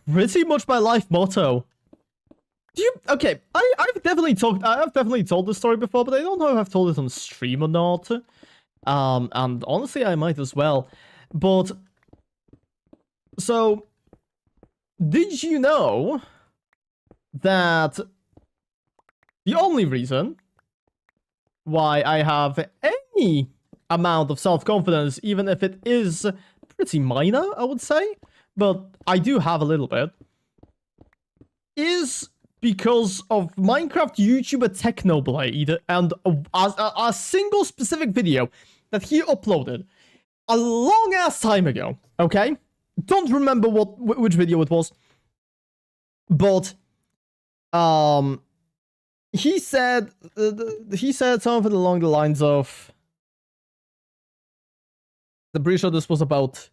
Speaker 1: pretty much my life motto. Okay, I've definitely told this story before, but I don't know if I've told it on stream or not. And honestly, I might as well. But so, did you know that the only reason why I have any amount of self-confidence, even if it is pretty minor, I would say, but I do have a little bit, is because of Minecraft YouTuber Technoblade and a single specific video that he uploaded a long ass time ago, okay? Don't remember which video it was, but he said something along the lines of, I'm pretty sure this was about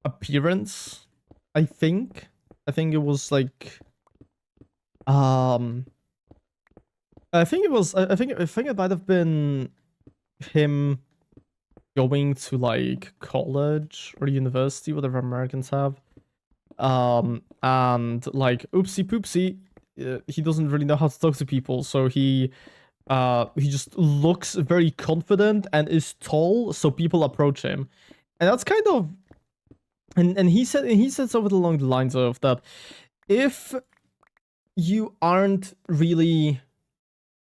Speaker 1: appearance. I think it was like I think it might have been him going to like college or university, whatever Americans have. And like oopsie poopsie, he doesn't really know how to talk to people, so he just looks very confident and is tall, so people approach him. And that's kind of and he said something along the lines of that if you aren't really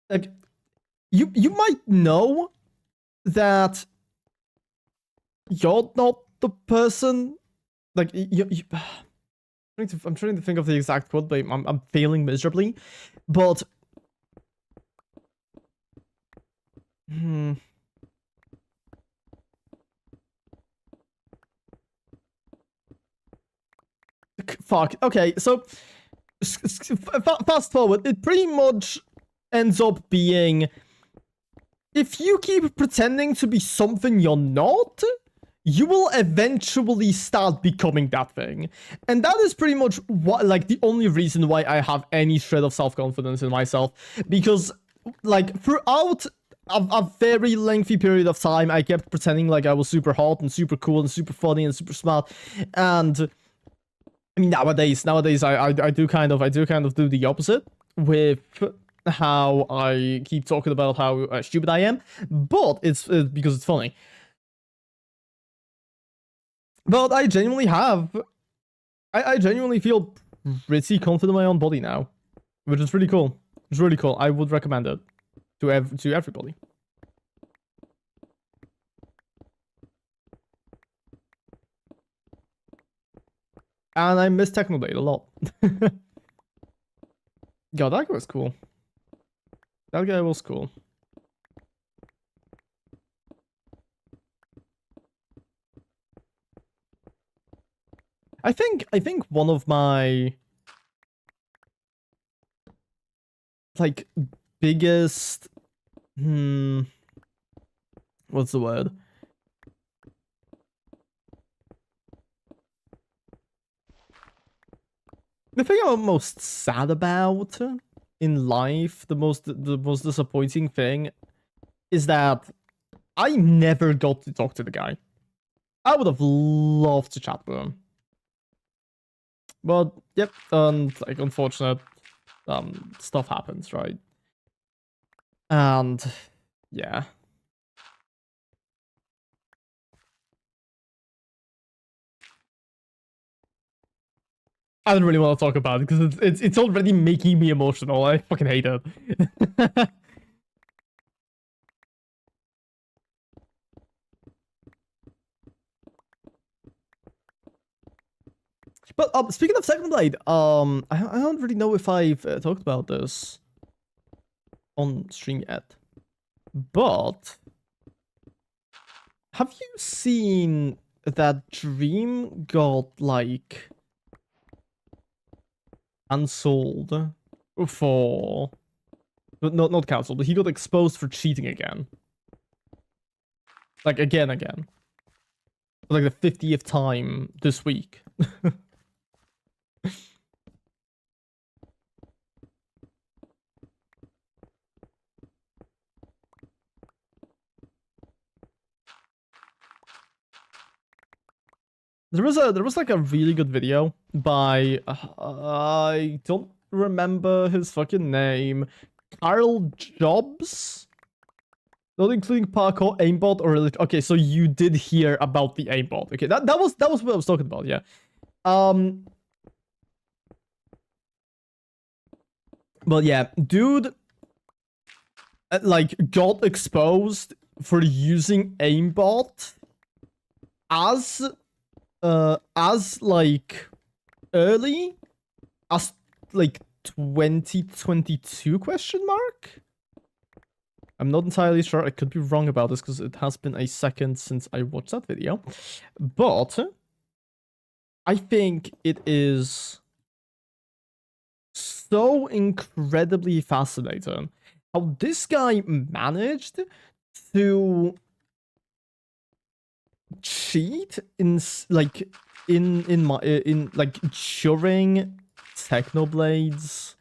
Speaker 1: like you might know that you're not the person, like you I'm trying to think of the exact quote, but I'm failing miserably. But fuck. Okay, so fast forward. It pretty much ends up being, if you keep pretending to be something you're not, you will eventually start becoming that thing. And that is pretty much what, like, the only reason why I have any shred of self-confidence in myself. Because, like, throughout a very lengthy period of time, I kept pretending like I was super hot and super cool and super funny and super smart. And I mean, nowadays I do kind of do the opposite with how I keep talking about how stupid I am, but it's because it's funny. But I genuinely I genuinely feel pretty confident in my own body now, which is really cool. It's really cool. I would recommend it to everybody. And I miss Technoblade a lot. God, that guy was cool. That guy was cool. I think one of my like biggest what's the word? The thing I'm most sad about in life, the most disappointing thing, is that I never got to talk to the guy. I would have loved to chat with him. But yep, like unfortunate stuff happens, right? And yeah. I don't really want to talk about it because it's already making me emotional. I fucking hate it. But speaking of Second Blade, I don't really know if I've talked about this on stream yet. But have you seen that Dream got like cancelled for not cancelled, but he got exposed for cheating again. Like again. For like the 50th time this week. there was like a really good video by I don't remember his fucking name. Carl Jobs? Not including parkour, aimbot, or okay, so you did hear about the aimbot. Okay, that was what I was talking about, yeah. But yeah, dude like got exposed for using aimbot as like early as like 2022 question mark. I'm not entirely sure. I could be wrong about this because it has been a second since I watched that video. But I think it is so incredibly fascinating how this guy managed to cheat in like in like during Technoblade's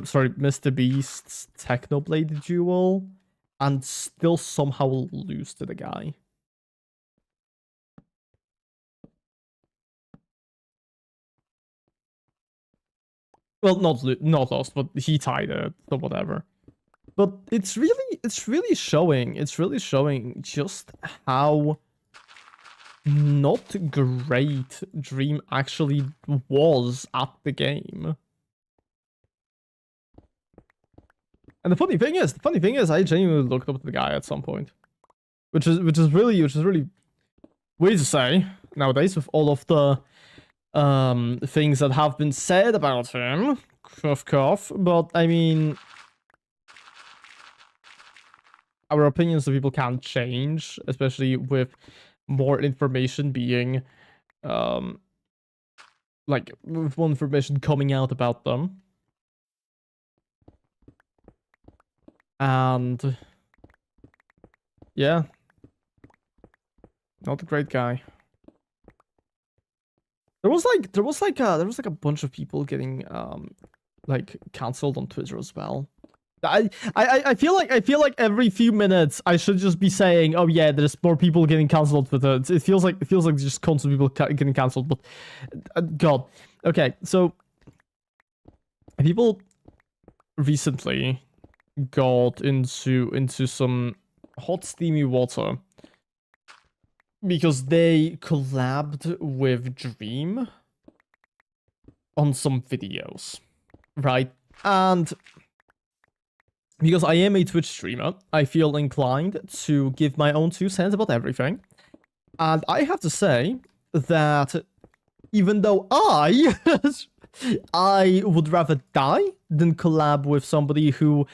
Speaker 1: sorry, Mr. Beast's Technoblade duel and still somehow lose to the guy. Well, not lost, but he tied it or whatever. But it's really showing just how not great Dream actually was at the game. And the funny thing is, I genuinely looked up to the guy at some point, which is really weird to say nowadays with all of the things that have been said about him. Cough, cough. But I mean, our opinions of people can change, especially with more information being, like with more information coming out about them. And yeah, not a great guy. There was like a bunch of people getting like cancelled on Twitter as well. I feel like every few minutes I should just be saying, oh yeah, there's more people getting cancelled on Twitter. It feels like just constant people getting cancelled. But God, okay, so people recently got into some hot steamy water because they collabed with Dream on some videos, right? And because I am a Twitch streamer, I feel inclined to give my own 2 cents about everything. And I have to say that even though I would rather die than collab with somebody who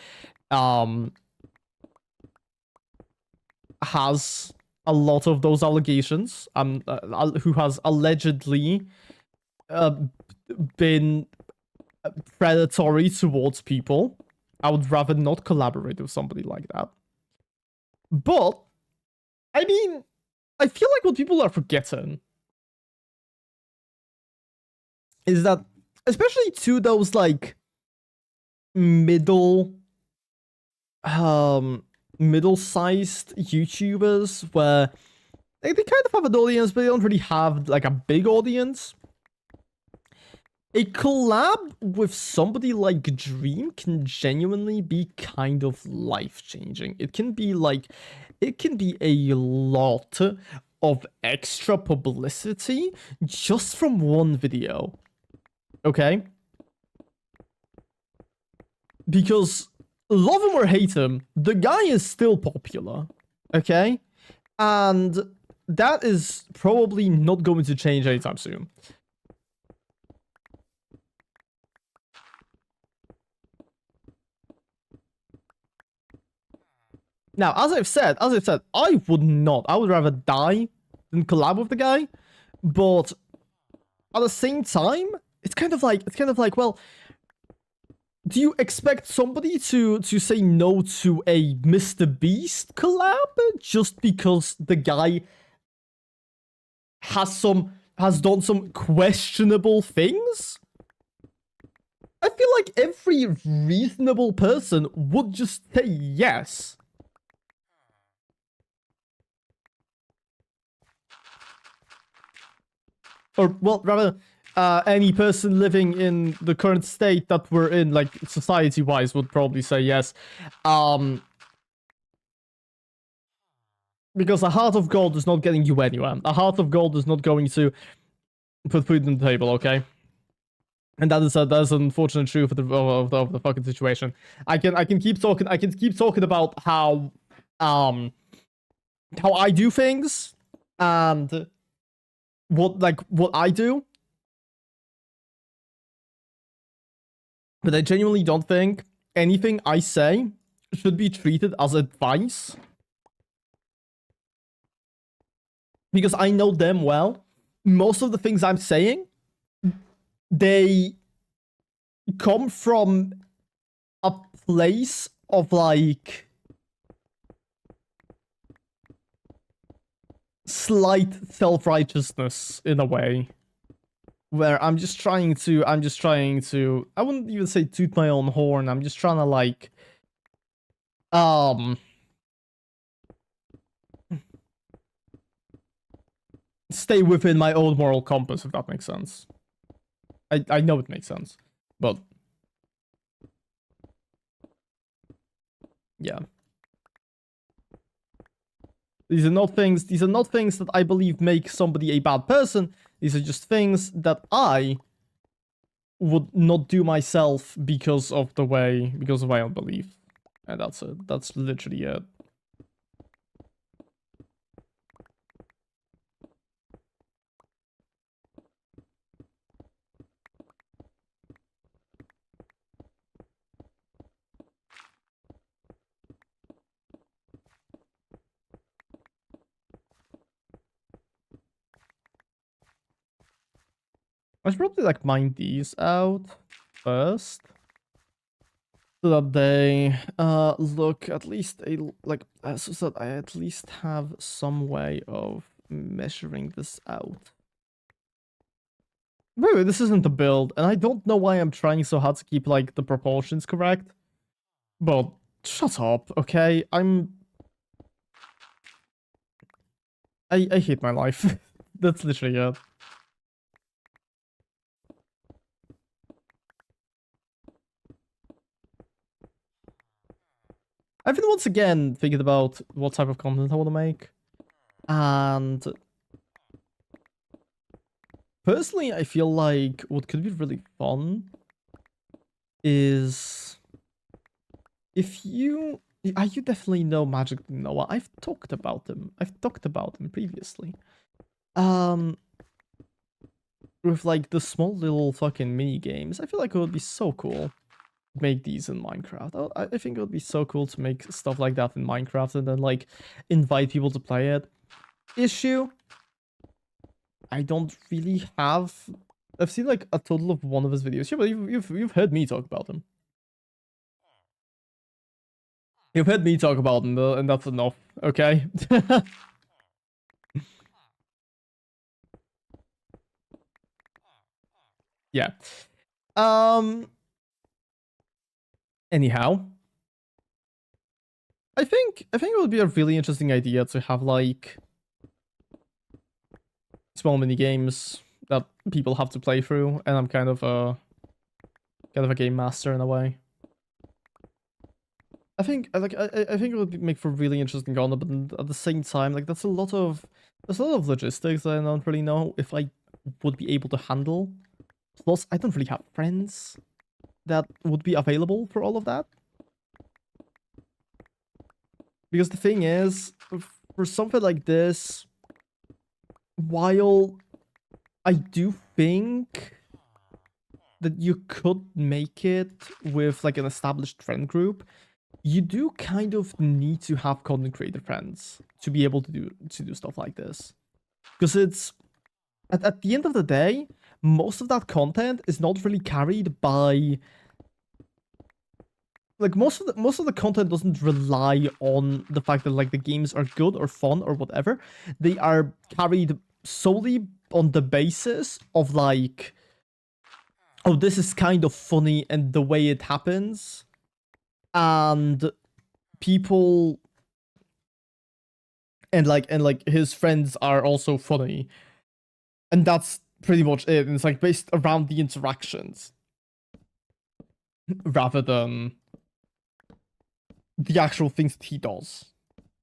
Speaker 1: has a lot of those allegations, who has allegedly been predatory towards people, I would rather not collaborate with somebody like that. But, I mean, I feel like what people are forgetting is that, especially to those, like, middle-sized YouTubers, where they kind of have an audience, but they don't really have, like, a big audience. A collab with somebody like Dream can genuinely be kind of life-changing. It can be a lot of extra publicity just from one video. Okay? Because love him or hate him, the guy is still popular. Okay? And that is probably not going to change anytime soon. Now, as I've said, I would rather die than collab with the guy, but at the same time, it's kind of like, well, do you expect somebody to say no to a Mr. Beast collab just because the guy has done some questionable things? I feel like every reasonable person would just say yes. or well, rather, any person living in the current state that we're in, like society-wise, would probably say yes. Because a heart of gold is not getting you anywhere. A heart of gold is not going to put food on the table, okay? And that is an unfortunate truth of the fucking situation. I can keep talking about how I do things and what I do. But I genuinely don't think anything I say should be treated as advice. Because I know damn well, most of the things I'm saying, they come from a place of like slight self-righteousness in a way, where I'm just trying to, I wouldn't even say toot my own horn, I'm just trying to like, stay within my own moral compass, if that makes sense. I know it makes sense, but yeah. These are not things that I believe make somebody a bad person. These are just things that I would not do myself because of my own belief. And that's it. That's literally it. I should probably like mine these out first, so that they look at least so that I at least have some way of measuring this out. Wait, this isn't the build, and I don't know why I'm trying so hard to keep like the proportions correct. But shut up, okay? I hate my life. That's literally it. I've been once again thinking about what type of content I want to make. And personally, I feel like what could be really fun is if you definitely know Magic Noah. I've talked about them previously. With like the small little fucking mini games, I feel like it would be so cool make these in Minecraft. I think it would be so cool to make stuff like that in Minecraft and then like invite people to play it. Issue, I don't really have. I've seen like a total of one of his videos. Yeah, but you've heard me talk about him. You've heard me talk about him, and that's enough. Okay. Yeah. Anyhow, I think it would be a really interesting idea to have like small mini games that people have to play through, and I'm kind of a game master in a way. I think I think it would make for really interesting content, but at the same time, like there's a lot of logistics that I don't really know if I would be able to handle. Plus, I don't really have friends that would be available for all of that. Because the thing is, for something like this, while I do think that you could make it with like an established friend group, you do kind of need to have content creator friends to be able to do stuff like this. Because it's at the end of the day, most of that content is not really carried by like most of the content doesn't rely on the fact that like the games are good or fun or whatever. They are carried solely on the basis of like, oh, this is kind of funny and the way it happens, and people and like his friends are also funny, and that's pretty much it. And it's like based around the interactions rather than the actual things that he does.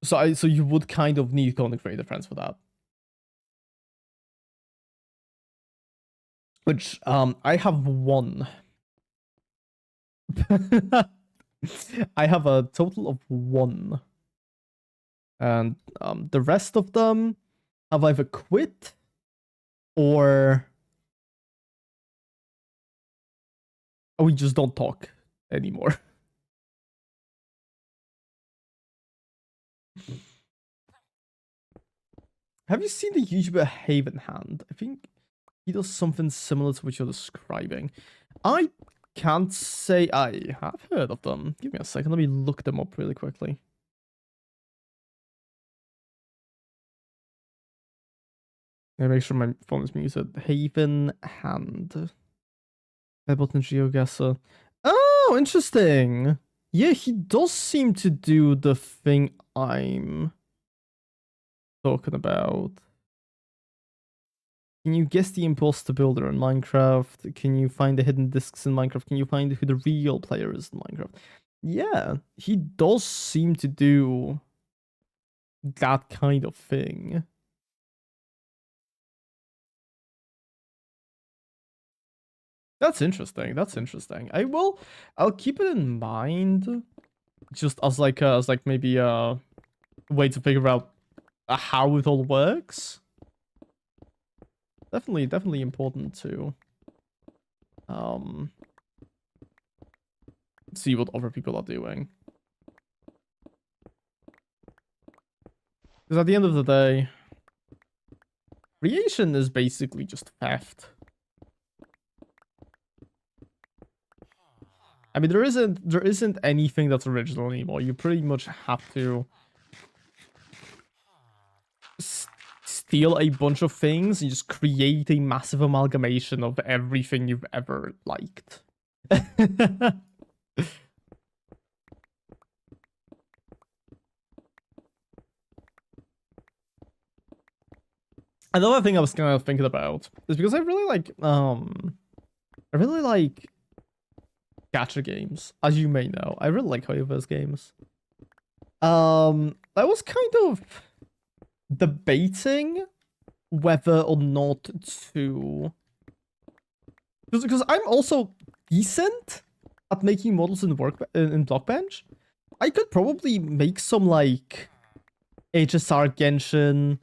Speaker 1: So you would kind of need content creator friends for that. Which I have one. I have a total of one. And the rest of them have either quit or we just don't talk anymore. Have you seen the YouTuber Haven Hand? I think he does something similar to what you're describing. I can't say I have heard of them. Give me a second. Let me look them up really quickly. Let me make sure my phone is muted. Haven Hand. Button GeoGuessr. Oh, interesting. Yeah, he does seem to do the thing I'm talking about. Can you guess the imposter builder in Minecraft? Can you find the hidden discs in Minecraft? Can you find who the real player is in Minecraft? Yeah, he does seem to do that kind of thing. That's interesting. That's interesting. I'll keep it in mind, just as like maybe a way to figure out how it all works. Definitely important to see what other people are doing. Because at the end of the day, creation is basically just theft. I mean, there isn't anything that's original anymore. You pretty much have to steal a bunch of things and just create a massive amalgamation of everything you've ever liked. Another thing I was kind of thinking about is because I really like gacha games, as you may know. I really like Hoyoverse games. I was kind of debating whether or not to, because I'm also decent at making models in Blockbench. I could probably make some like HSR Genshin.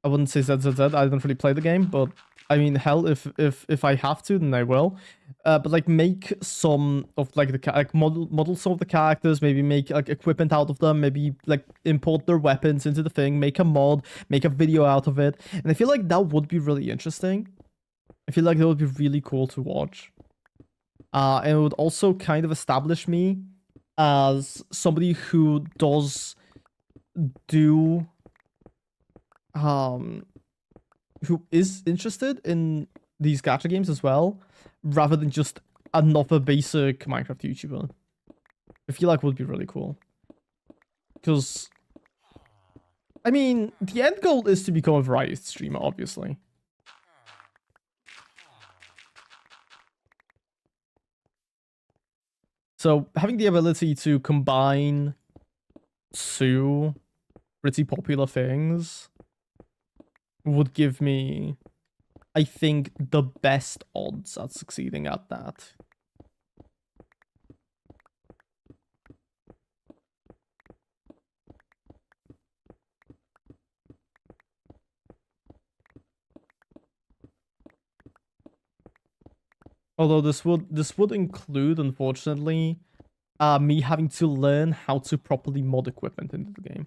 Speaker 1: I wouldn't say ZZZ. I don't really play the game, but I mean, hell, if I have to, then I will. But like, make some of like the model some of the characters. Maybe make like equipment out of them. Maybe like import their weapons into the thing. Make a mod. Make a video out of it. And I feel like that would be really interesting. I feel like that would be really cool to watch. And it would also kind of establish me as somebody who does do who is interested in these gacha games as well, rather than just another basic Minecraft YouTuber. I feel like would be really cool. Because, I mean, the end goal is to become a variety streamer, obviously. So, having the ability to combine two pretty popular things would give me, I think, the best odds at succeeding at that. Although this would include, unfortunately, me having to learn how to properly mod equipment into the game.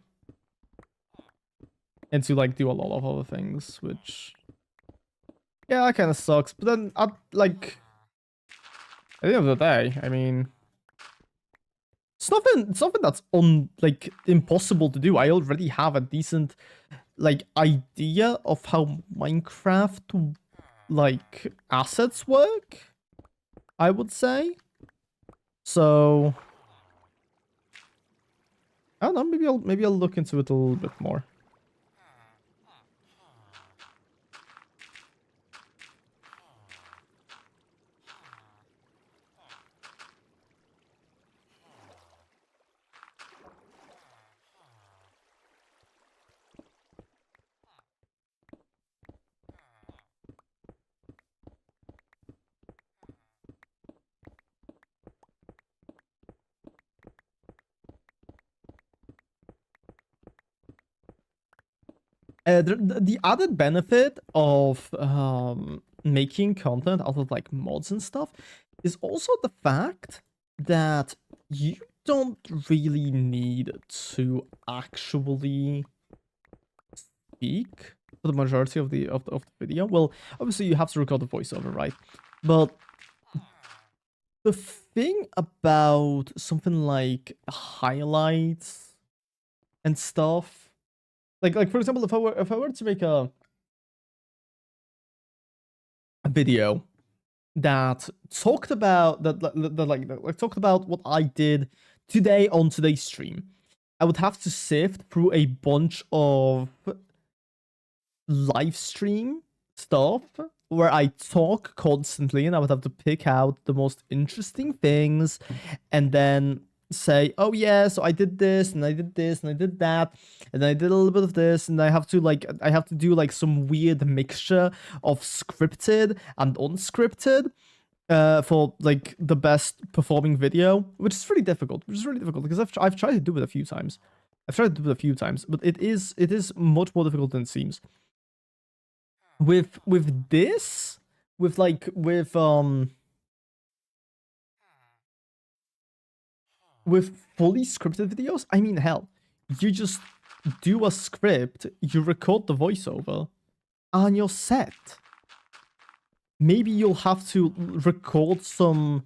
Speaker 1: And to like do a lot of other things, which, yeah, that kind of sucks. But then, at the end of the day, I mean, it's nothing that's impossible to do. I already have a decent like idea of how Minecraft like assets work, I would say. So I don't know, maybe I'll look into it a little bit more. The added benefit of making content out of like mods and stuff is also the fact that you don't really need to actually speak for the majority of the video. Well, obviously you have to record the voiceover, right? But the thing about something like highlights and stuff, like for example, if I were to make a video that talked about that talked about what I did today on today's stream, I would have to sift through a bunch of live stream stuff where I talk constantly, and I would have to pick out the most interesting things and then say, oh yeah, so I did this and I did this and I did that and I did a little bit of this, and I have to do like some weird mixture of scripted and unscripted for like the best performing video, which is really difficult. Because I've tried to do it a few times. But it is much more difficult than it seems. With this, with fully scripted videos, I mean, hell, you just do a script, you record the voiceover, and you're set. Maybe you'll have to record some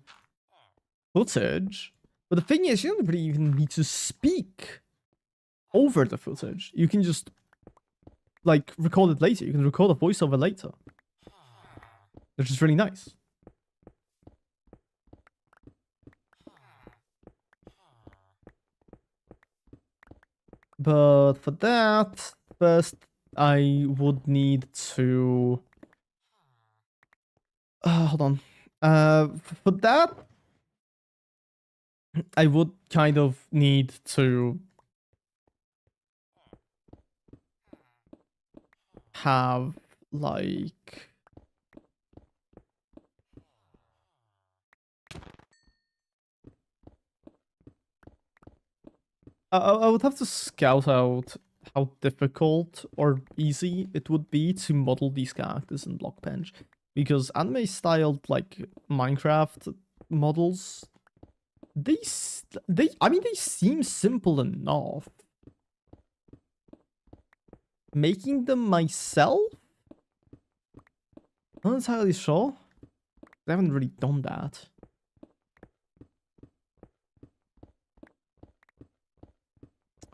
Speaker 1: footage, but the thing is, you don't really even need to speak over the footage. You can just like record it later. You can record a voiceover later, which is really nice. But for that, first I would need to hold on. For that, I would kind of need to have like I would have to scout out how difficult or easy it would be to model these characters in Blockbench, because anime styled like Minecraft models, they seem simple enough. Making them myself, I'm not entirely sure. I haven't really done that.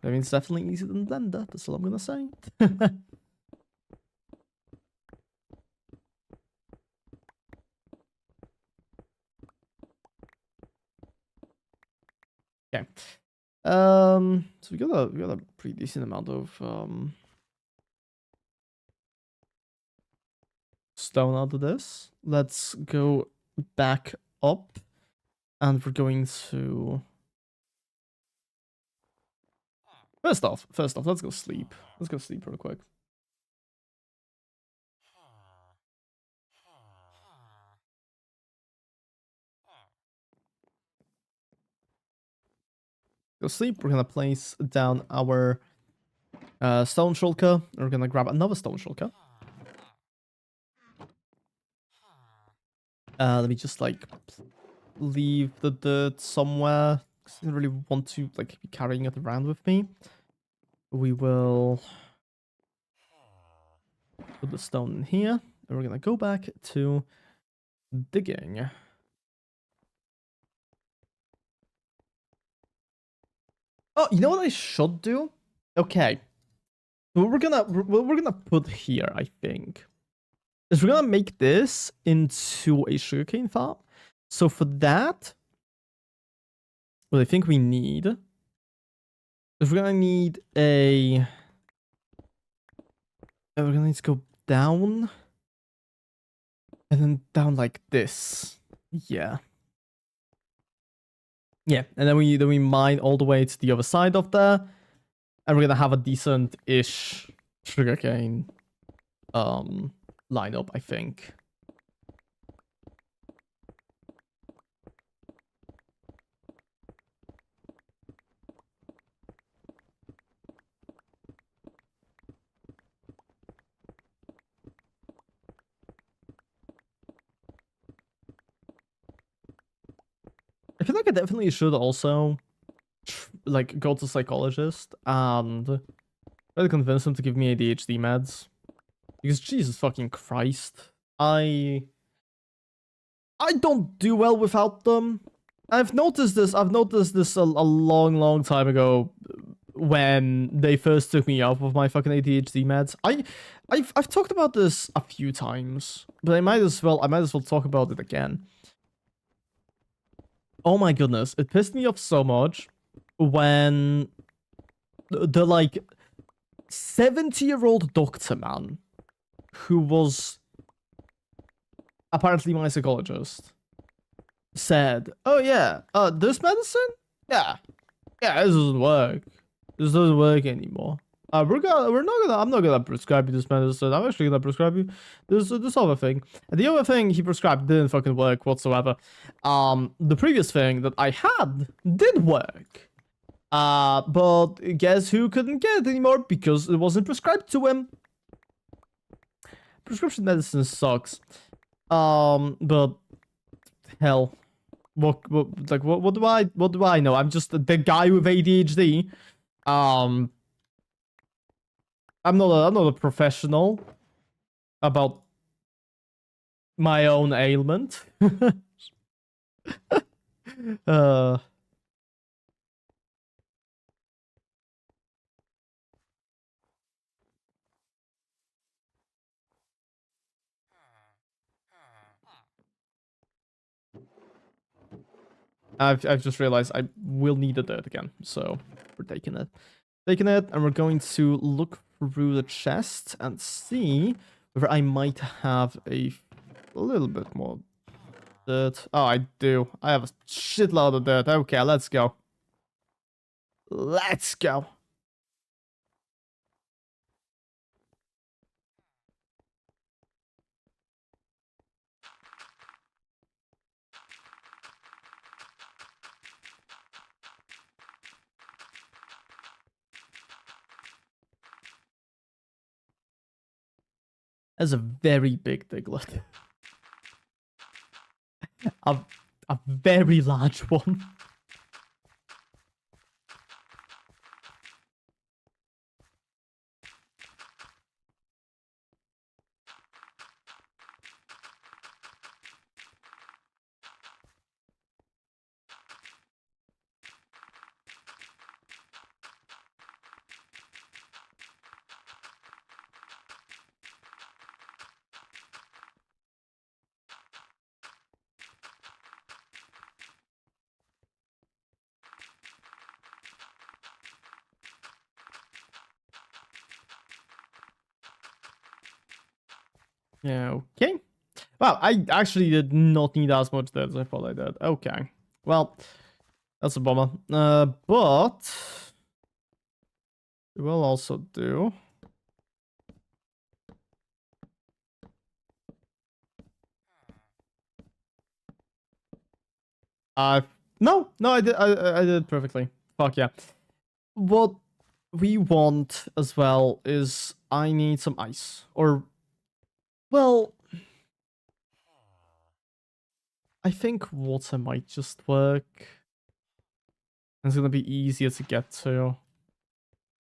Speaker 1: I mean, it's definitely easier than Blender, that's all I'm gonna say. Okay. So we got a pretty decent amount of stone out of this. Let's go back up, and we're going to first off, let's go sleep. Let's go sleep real quick. Go sleep. We're gonna place down our stone shulker. We're gonna grab another stone shulker. Let me just like leave the dirt somewhere, because I don't really want to like be carrying it around with me. We will put the stone in here, and we're gonna go back to digging. Oh, you know what I should do? Okay. What we're gonna put here, I think, is we're gonna make this into a sugarcane farm. So for that, what I think we need is we're gonna need a. We're gonna need to go down, and then down like this. Yeah. Yeah, and then we mine all the way to the other side of there, and we're gonna have a decent-ish sugarcane lineup, I think. feel like I definitely should also like go to psychologist and try to convince him to give me ADHD meds. Because Jesus fucking Christ, I don't do well without them. I've noticed this a long time ago when they first took me off of my fucking ADHD meds. I've talked about this a few times, but I might as well talk about it again. Oh my goodness, it pissed me off so much when the like 70-year-old doctor man who was apparently my psychologist said, "Oh yeah, this medicine? Yeah, this doesn't work. This doesn't work anymore. I'm not gonna prescribe you this medicine. I'm actually gonna prescribe you this other thing." And the other thing he prescribed didn't fucking work whatsoever. The previous thing that I had did work. But guess who couldn't get it anymore because it wasn't prescribed to him. Prescription medicine sucks. But hell, what do I know? I'm just the guy with ADHD. I'm not a professional about my own ailment. I've just realized I will need a dirt again, so we're taking it, and we're going to look through the chest and see whether I might have a little bit more dirt. Oh, I do. I have a shitload of dirt. Okay, let's go. Let's go. That's a very big diglet. a very large one. Yeah, okay. Wow, I actually did not need as much dirt as I thought I did. Okay. Well, that's a bummer. But we will also do. No, I did it perfectly. Fuck yeah. What we want as well is I need some ice. Or, well, I think water might just work. It's gonna be easier to get to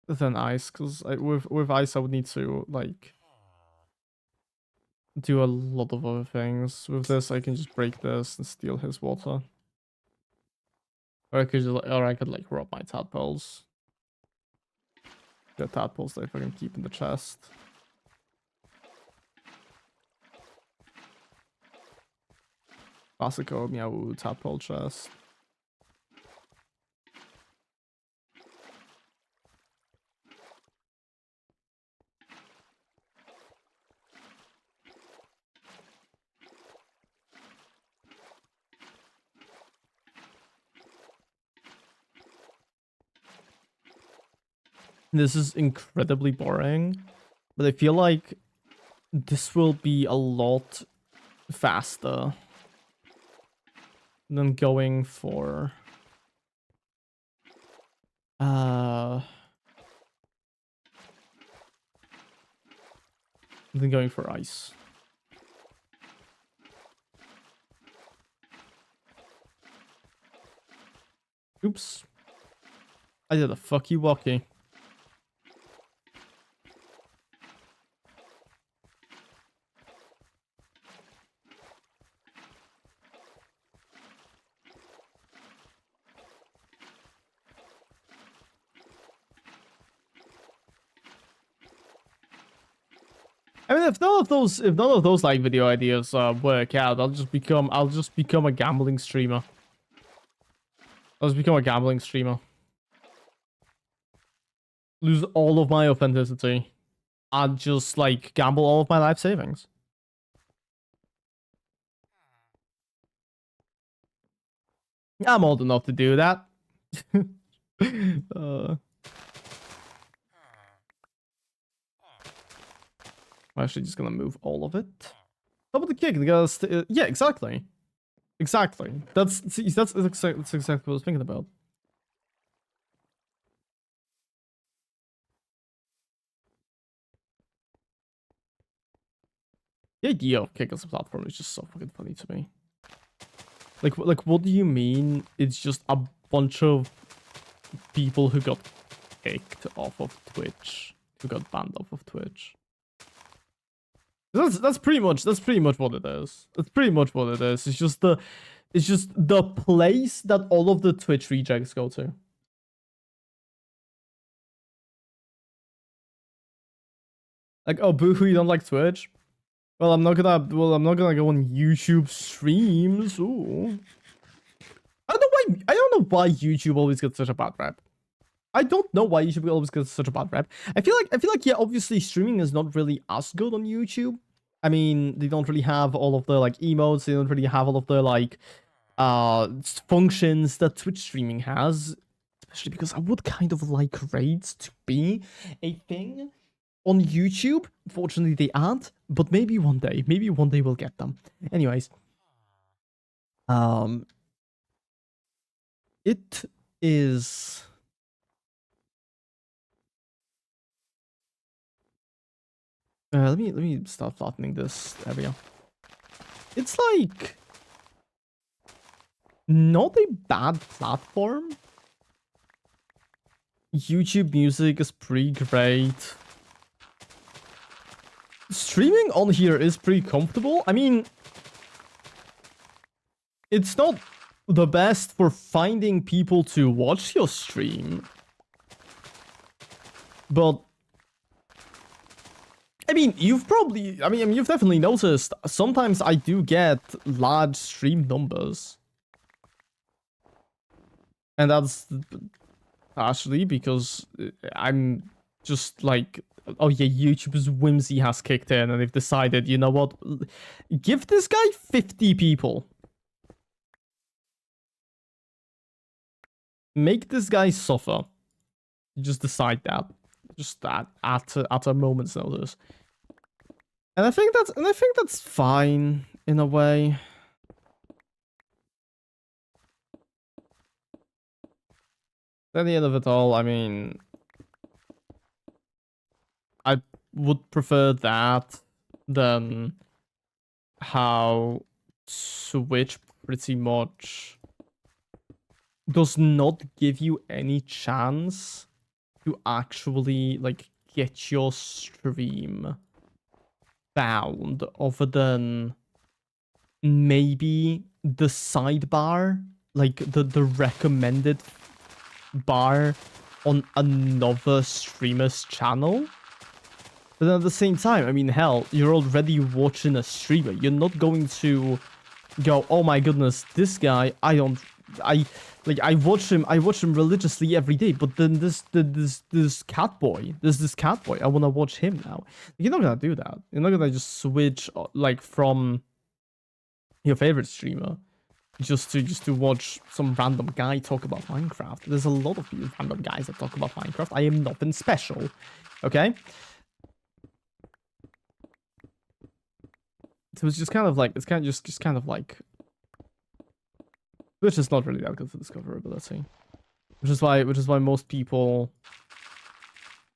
Speaker 1: than ice, because with ice I would need to, like, do a lot of other things. With this, I can just break this and steal his water. Or I could like rob my tadpoles. The tadpoles that I can keep in the chest. Classical Meow tadpole chest. This is incredibly boring, but I feel like this will be a lot faster than going for than going for ice. Oops. I did a fucky walkie. I mean, if none of those like video ideas work out, I'll just become a gambling streamer. I'll just become a gambling streamer. Lose all of my authenticity and just like gamble all of my life savings. I'm old enough to do that. I'm actually just gonna move all of it. Top of the kick, because yeah, exactly. Exactly. That's exactly what I was thinking about. The idea of kick as a platform is just so fucking funny to me. Like what do you mean? It's just a bunch of people who got kicked off of Twitch, who got banned off of Twitch. That's pretty much what it is. That's pretty much what it is. It's just the place that all of the Twitch rejects go to. Like, oh, boohoo, you don't like Twitch? Well, I'm not gonna go on YouTube streams. Ooh. I don't know why YouTube always gets such a bad rap. I don't know why YouTube always gets such a bad rap. I feel like yeah, obviously streaming is not really as good on YouTube. I mean, they don't really have all of the like emotes, they don't really have all of the like functions that Twitch streaming has. Especially because I would kind of like raids to be a thing on YouTube. Unfortunately, they aren't, but maybe one day we'll get them. Anyways, it is. Let me start flattening this area. It's like not a bad platform. YouTube Music is pretty great. Streaming on here is pretty comfortable. I mean, it's not the best for finding people to watch your stream, but I mean, you've definitely noticed sometimes I do get large stream numbers. And that's partially because I'm just like, oh yeah, YouTube's whimsy has kicked in and they've decided, you know what, give this guy 50 people. Make this guy suffer. You just decide that. Just that at a moment's notice. And I think that's fine in a way. At the end of it all, I mean, I would prefer that than how Switch pretty much does not give you any chance to actually like get your stream found other than maybe the sidebar, like the recommended bar on another streamer's channel. But then at the same time, I mean, hell, you're already watching a streamer. You're not going to go, oh my goodness, this guy, I watch him religiously every day, but then this cat boy, I want to watch him now. You're not gonna do that. You're not gonna just switch like from your favorite streamer just to watch some random guy talk about Minecraft. There's a lot of random guys that talk about Minecraft. I am nothing special, okay? So it's just kind of like, just kind of like, which is not really that good for discoverability. Which is why most people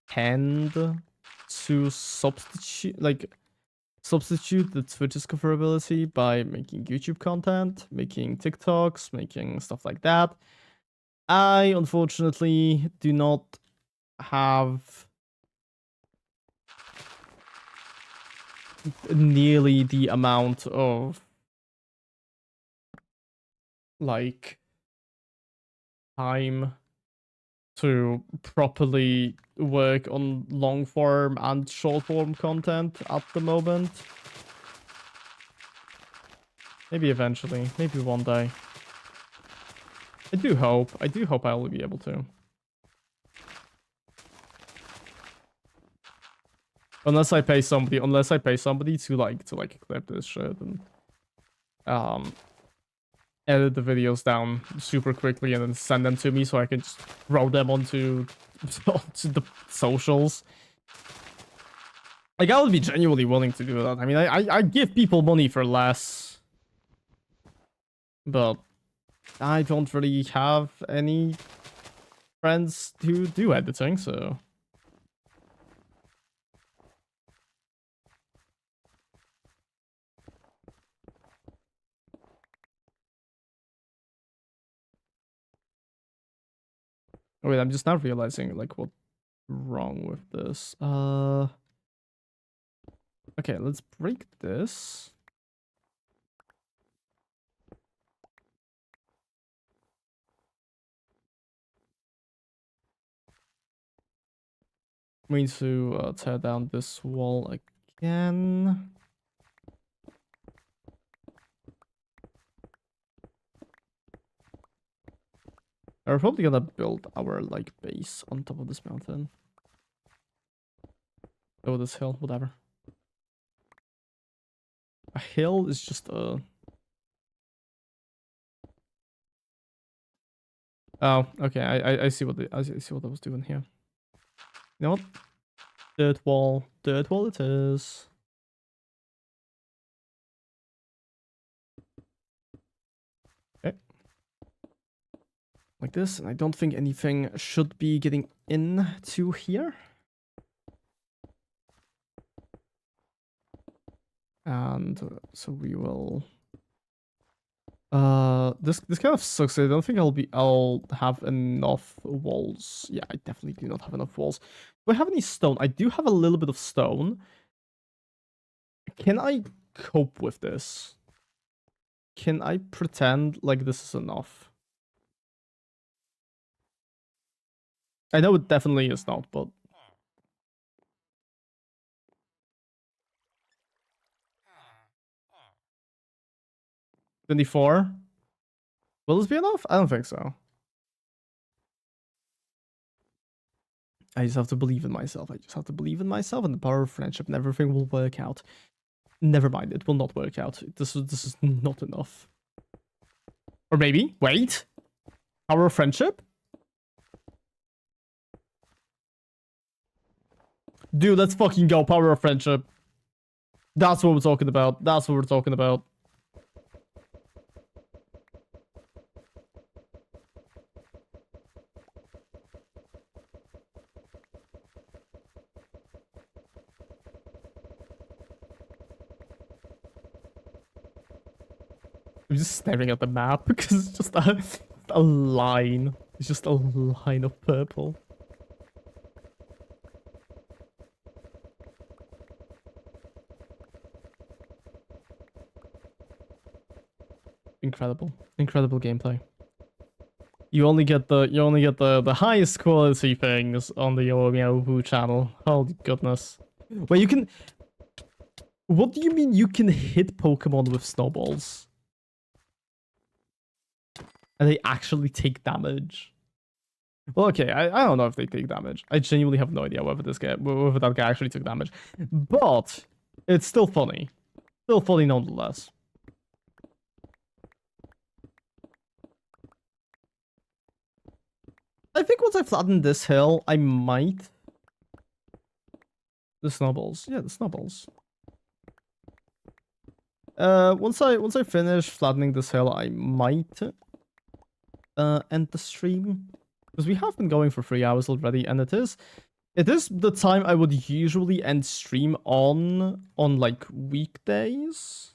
Speaker 1: tend to substitute the Twitch discoverability by making YouTube content, making TikToks, making stuff like that. I unfortunately do not have nearly the amount of like time to properly work on long form and short form content at the moment. Maybe eventually, maybe one day. I do hope I will be able to. Unless I pay somebody to clip this shit and edit the videos down super quickly and then send them to me so I can just throw them onto the socials. Like, I would be genuinely willing to do that. I mean, I give people money for less, but I don't really have any friends who do editing, so. Oh, wait, I'm just now realizing like what's wrong with this. Okay, let's break this. We need to tear down this wall again. We're probably gonna build our like base on top of this mountain. Oh, this hill, whatever. A hill is just a. Oh, okay. I see what I see what I was doing here. You know what? Dirt wall it is. Okay. Like this, and I don't think anything should be getting into here. And so we will. This kind of sucks. I don't think I'll have enough walls. Yeah, I definitely do not have enough walls. Do I have any stone? I do have a little bit of stone. Can I cope with this? Can I pretend like this is enough? I know it definitely is not, but 24? Will this be enough? I don't think so. I just have to believe in myself. I just have to believe in myself and the power of friendship, and everything will work out. Never mind, it will not work out. This is not enough. Or maybe, wait. Power of friendship? Dude, let's fucking go. Power of friendship. That's what we're talking about. That's what we're talking about. I'm just staring at the map because it's just a line. It's just a line of purple. Incredible. Incredible gameplay. You only get the highest quality things on the Meow channel. Holy goodness. Well, you can. What do you mean you can hit Pokemon with snowballs? And they actually take damage? Well, okay, I don't know if they take damage. I genuinely have no idea whether that guy actually took damage. But it's still funny. Still funny nonetheless. I think once I flatten this hill, I might. The snowballs. Yeah, the snowballs. Once I finish flattening this hill, I might end the stream. Because we have been going for 3 hours already, and it is the time I would usually end stream on like weekdays.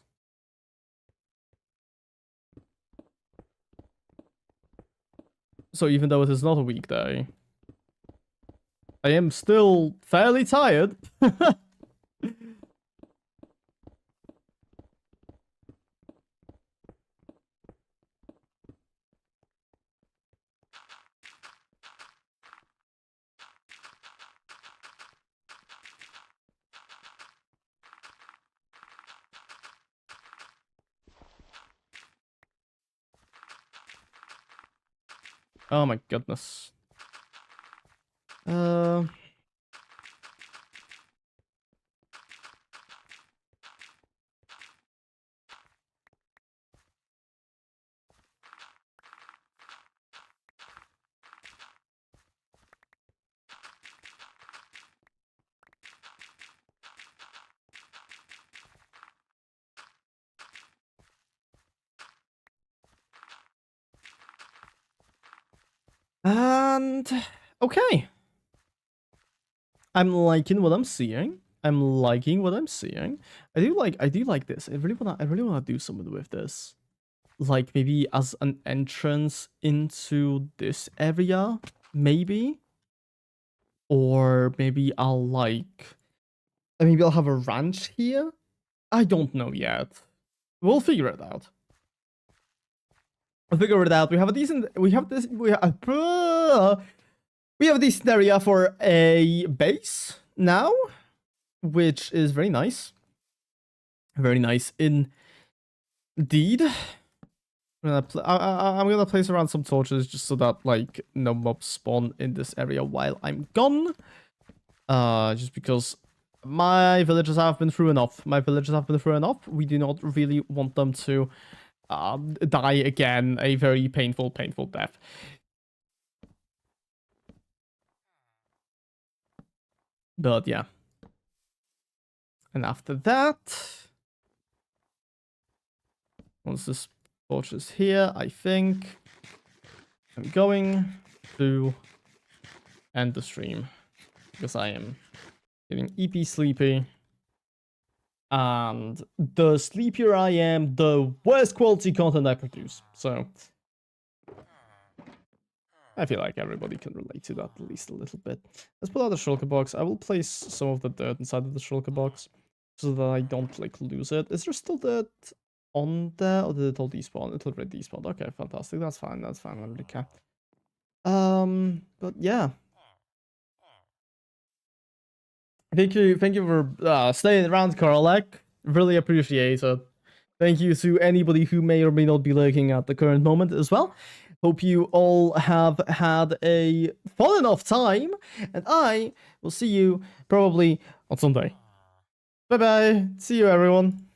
Speaker 1: So even though it is not a weekday, I am still fairly tired. Oh my goodness. And okay. I'm liking what I'm seeing. I'm liking what I'm seeing. I do like this. I really wanna do something with this. Like maybe as an entrance into this area, maybe. Or maybe maybe I'll have a ranch here. I don't know yet. We'll figure it out. We'll figure it out. We have a decent area for a base now, which is very nice. Very nice indeed. I'm gonna place around some torches just so that like no mobs spawn in this area while I'm gone. Just because my villagers have been through enough. We do not really want them to die again a very painful death. But yeah. And after that, once this torch is here, I think I'm going to end the stream because I am getting EP sleepy. And the sleepier I am, the worse quality content I produce. So I feel like everybody can relate to that at least a little bit. Let's pull out the shulker box. I will place some of the dirt inside of the shulker box so that I don't like lose it. Is there still dirt on there, or did it all despawn? It already despawned. Okay, fantastic. That's fine. I don't really care. But yeah. Thank you for staying around, Karlek. Really appreciate it. Thank you to anybody who may or may not be lurking at the current moment as well. Hope you all have had a fun enough time, and I will see you probably on Sunday. Bye bye. See you, everyone.